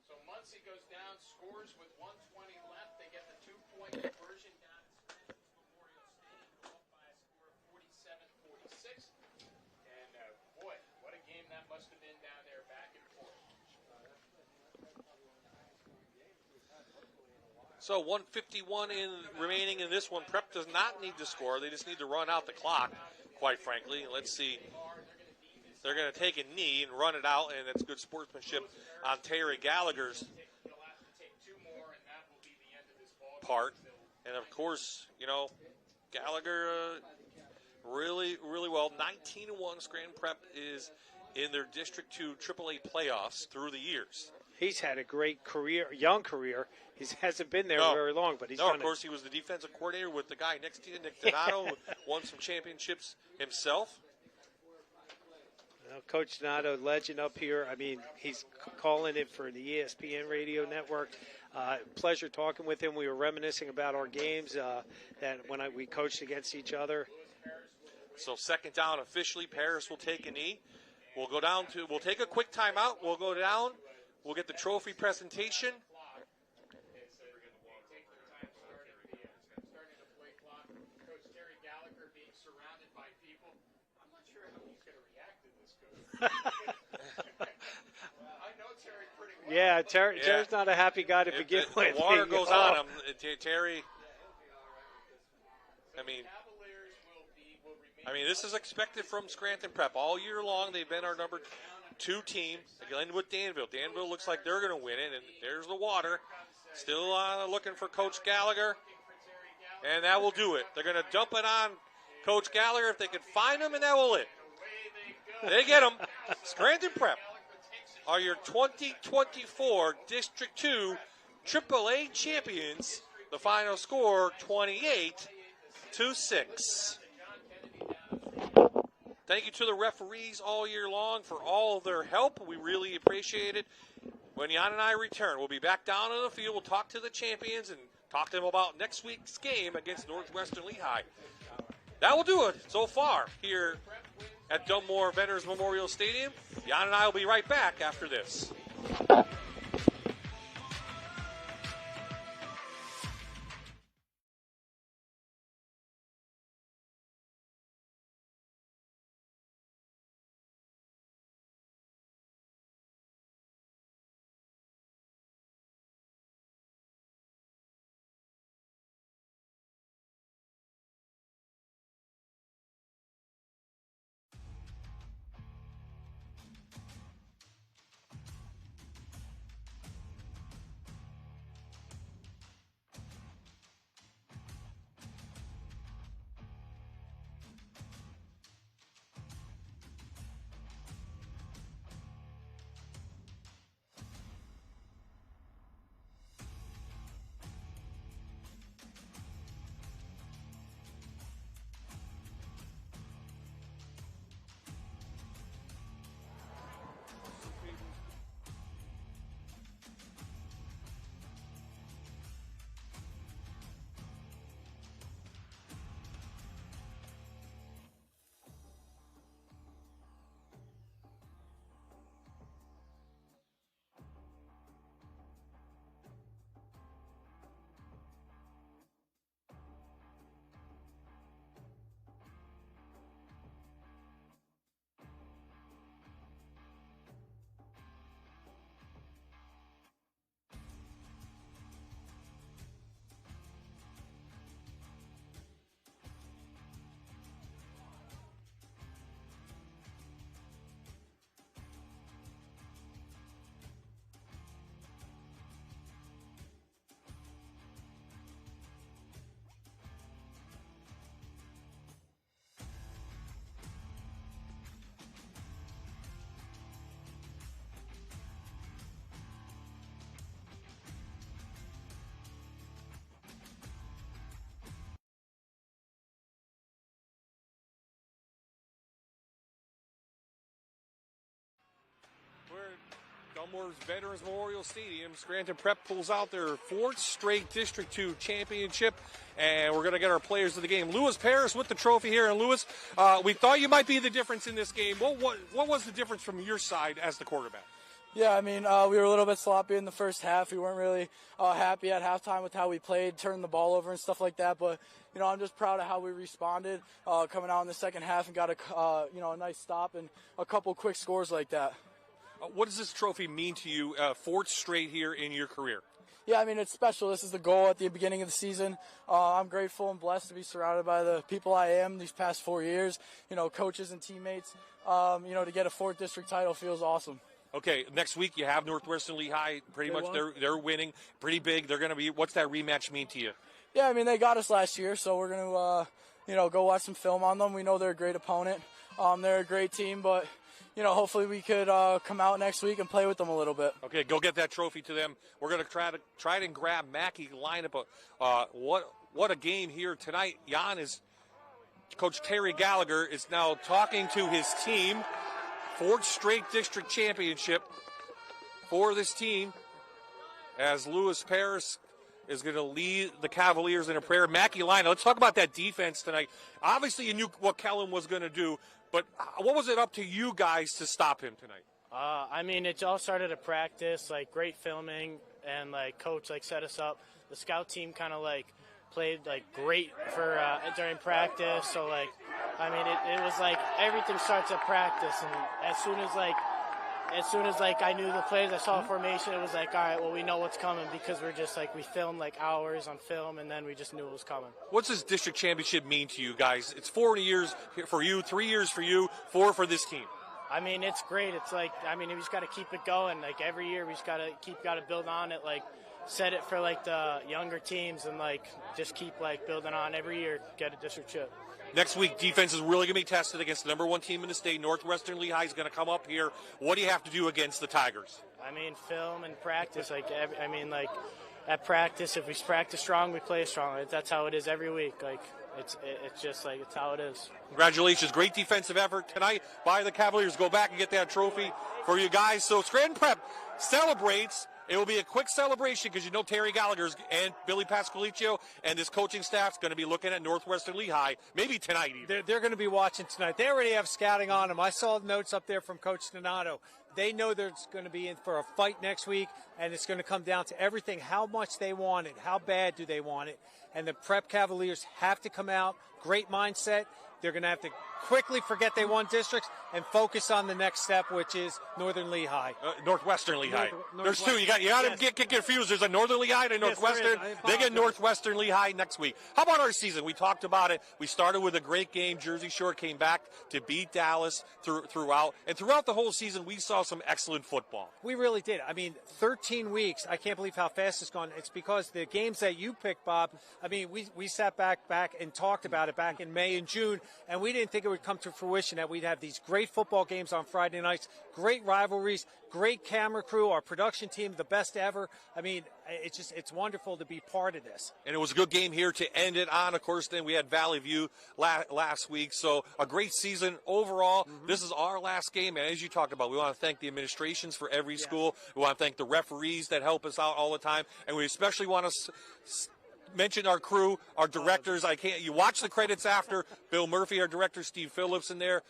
So Muncie goes down, scores with 1:20 left. They get the 2-point conversion down at Scranton Memorial Stadium, up by a score of 47-46. And boy, what a game that must have been down there, back and forth.
So 151 remaining in this one. Prep does not need to score. They just need to run out the clock, quite frankly. Let's see. They're going to take a knee and run it out, and that's good sportsmanship on Terry Gallagher's part. And, of course, you know, Gallagher really, really well. 19-1 Scranton Prep is in their District 2 AAA playoffs through the years.
He's had a great career, young career. He hasn't been there very long, but he's done it.
Of course, he was the defensive coordinator with the guy next to you, Nick Donato, who won some championships himself.
Well, Coach Donato, legend up here. I mean, he's calling it for the ESPN radio network. Pleasure talking with him. We were reminiscing about our games that when we coached against each other.
So second down officially. Paris will take a knee. We'll take a quick timeout. We'll go down. We'll get the trophy presentation.
Yeah, Terry's not a happy guy to begin with.
The water goes on him. Terry, I mean, this is expected from Scranton Prep. All year long, they've been our number 2 team. Again with Danville. Danville looks like they're going to win it, and there's the water. Still looking for Coach Gallagher, and that will do it. They're going to dump it on Coach Gallagher if they can find him, and that will it. They get him. Scranton Prep are your 2024 District 2 AAA champions. The final score, 28-6. Thank you to the referees all year long for all of their help. We really appreciate it. when Jan and I return. We'll be back down on the field. We'll talk to the champions and talk to them about next week's game against Northwestern Lehigh. That will do it so far here at Dunmore Veterans Memorial Stadium. Jan and I will be right back after this. We're at Dunmore's Veterans Memorial Stadium. Scranton Prep pulls out their fourth straight District 2 championship, and we're going to get our players of the game. Lewis Paris with the trophy here. And Lewis, we thought you might be the difference in this game. What was the difference from your side as the quarterback?
Yeah, I mean, we were a little bit sloppy in the first half. We weren't really happy at halftime with how we played, turning the ball over and stuff like that. But, I'm just proud of how we responded coming out in the second half and got a nice stop and a couple quick scores like that.
What does this trophy mean to you, fourth straight here in your career?
Yeah, I mean, it's special. This is the goal at the beginning of the season. I'm grateful and blessed to be surrounded by the people I am these past 4 years, coaches and teammates. To get a fourth district title feels awesome.
Okay, next week you have Northwestern Lehigh. Pretty much they're winning pretty big. They're going to be. What's that rematch mean to you?
Yeah, I mean, they got us last year, so we're going to, go watch some film on them. We know they're a great opponent. They're a great team, but hopefully we could come out next week and play with them a little bit.
Okay, go get that trophy to them. We're going to try and grab Mackey lineup. What a game here tonight. Coach Terry Gallagher is now talking to his team. Fourth straight district championship for this team as Lewis Paris is going to lead the Cavaliers in a prayer. Mackey line. Let's talk about that defense tonight. Obviously, you knew what Kellen was going to do, but what was it up to you guys to stop him tonight?
I mean, it all started at practice, great filming, and coach set us up. The scout team kind of played great for during practice. So I mean, it was everything starts at practice, and as soon as I knew the plays, I saw a formation, it was all right, well, we know what's coming because we're just we filmed hours on film, and then we just knew it was coming.
What's this district championship mean to you guys? It's 4 years for you, 3 years for you, 4 for this team.
I mean, it's great. It's we just got to keep it going. Every year we just got to build on it. Set it for the younger teams and just keep building on every year, get a district chip.
Next week, defense is really going to be tested against the number 1 team in the state. Northwestern Lehigh is going to come up here. What do you have to do against the Tigers?
I mean, film and practice. at practice. If we practice strong, we play strong. That's how it is every week. Like it's just like it's how it is.
Congratulations. Great defensive effort tonight by the Cavaliers. Go back and get that trophy for you guys. So Scranton Prep celebrates. It will be a quick celebration because you know Terry Gallagher's and Billy Pascalicio and this coaching staff's going to be looking at Northwestern Lehigh, maybe tonight even.
They're going to be watching tonight. They already have scouting on them. I saw notes up there from Coach Donato. They know they're going to be in for a fight next week, and it's going to come down to everything, how much they want it, how bad do they want it. And the Prep Cavaliers have to come out, great mindset. They're going to have to quickly forget they won districts and focus on the next step, which is Northern Lehigh.
Northwestern Lehigh. There's two. You got to
Yes.
get confused. There's a Northern Lehigh and a Northwestern.
Yes,
They get Northwestern Lehigh next week. How about our season? We talked about it. We started with a great game. Jersey Shore came back to beat Dallas throughout. And throughout the whole season, we saw some excellent football.
We really did. I mean, 13 weeks. I can't believe how fast it's gone. It's because the games that you picked, Bob, I mean, we sat back and talked about it back in May and June, and we didn't think it would come to fruition that we'd have these great football games on Friday nights, great rivalries, great camera crew, our production team, the best ever. I mean, it's wonderful to be part of this.
And it was a good game here to end it on. Of course, then we had Valley View last week. So a great season overall. Mm-hmm. This is our last game. And as you talked about, we want to thank the administrations for every school. We want to thank the referees that help us out all the time. And we especially want to mention our crew, our directors. You watch the credits after. Bill Murphy, our director, Steve Phillips in there,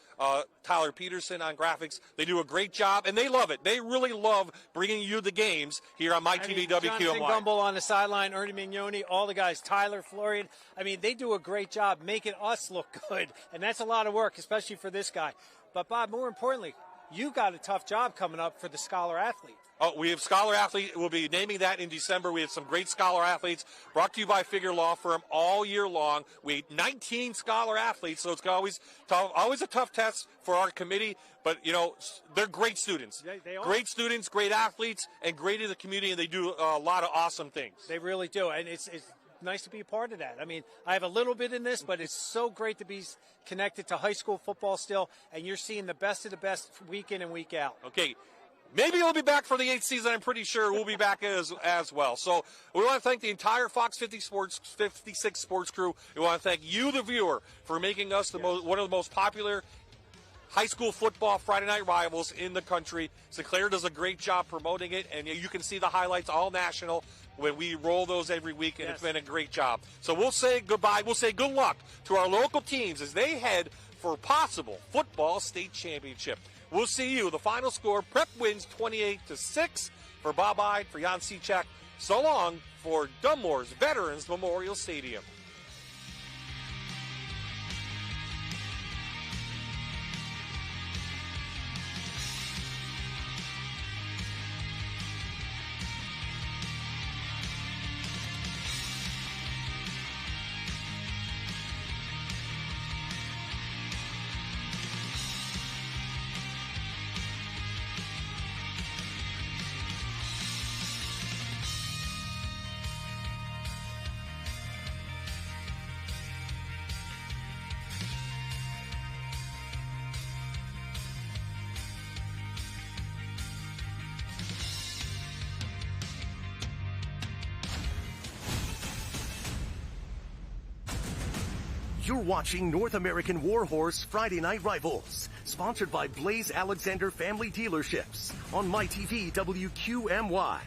Tyler Peterson on graphics. They do a great job, and they love it. They really love bringing you the games here on MyTV WQMY.
Jonathan Gumbel on the sideline, Ernie Mignoni, all the guys, Tyler, Florian. I mean, they do a great job making us look good, and that's a lot of work, especially for this guy. But, Bob, more importantly, you got a tough job coming up for the Scholar Athlete.
Oh, we have Scholar Athlete. We'll be naming that in December. We have some great Scholar Athletes brought to you by Figure Law Firm all year long. We have 19 Scholar Athletes, so it's always a tough test for our committee. But, you know, they're great students.
They are.
Great students, great athletes, and great in the community, and they do a lot of awesome things.
They really do, and it's nice to be a part of that. I mean, I have a little bit in this, but it's so great to be connected to high school football still, and you're seeing the best of the best week in and week out.
Okay. Maybe we'll be back for the 8th season. I'm pretty sure we'll be back as well. So we want to thank the entire Fox 56 Sports crew. We want to thank you, the viewer, for making us one of the most popular high school football Friday night rivals in the country. Sinclair does a great job promoting it, and you can see the highlights all national when we roll those every week, and It's been a great job. So we'll say goodbye. We'll say good luck to our local teams as they head for a possible football state championship. We'll see you. The final score, Prep wins 28-6 for Bob Ide, for Jan Cechak. So long for Dunmore's Veterans Memorial Stadium.
You're watching North American Warhorse Friday Night Rivals, sponsored by Blaze Alexander Family Dealerships on MyTV WQMY.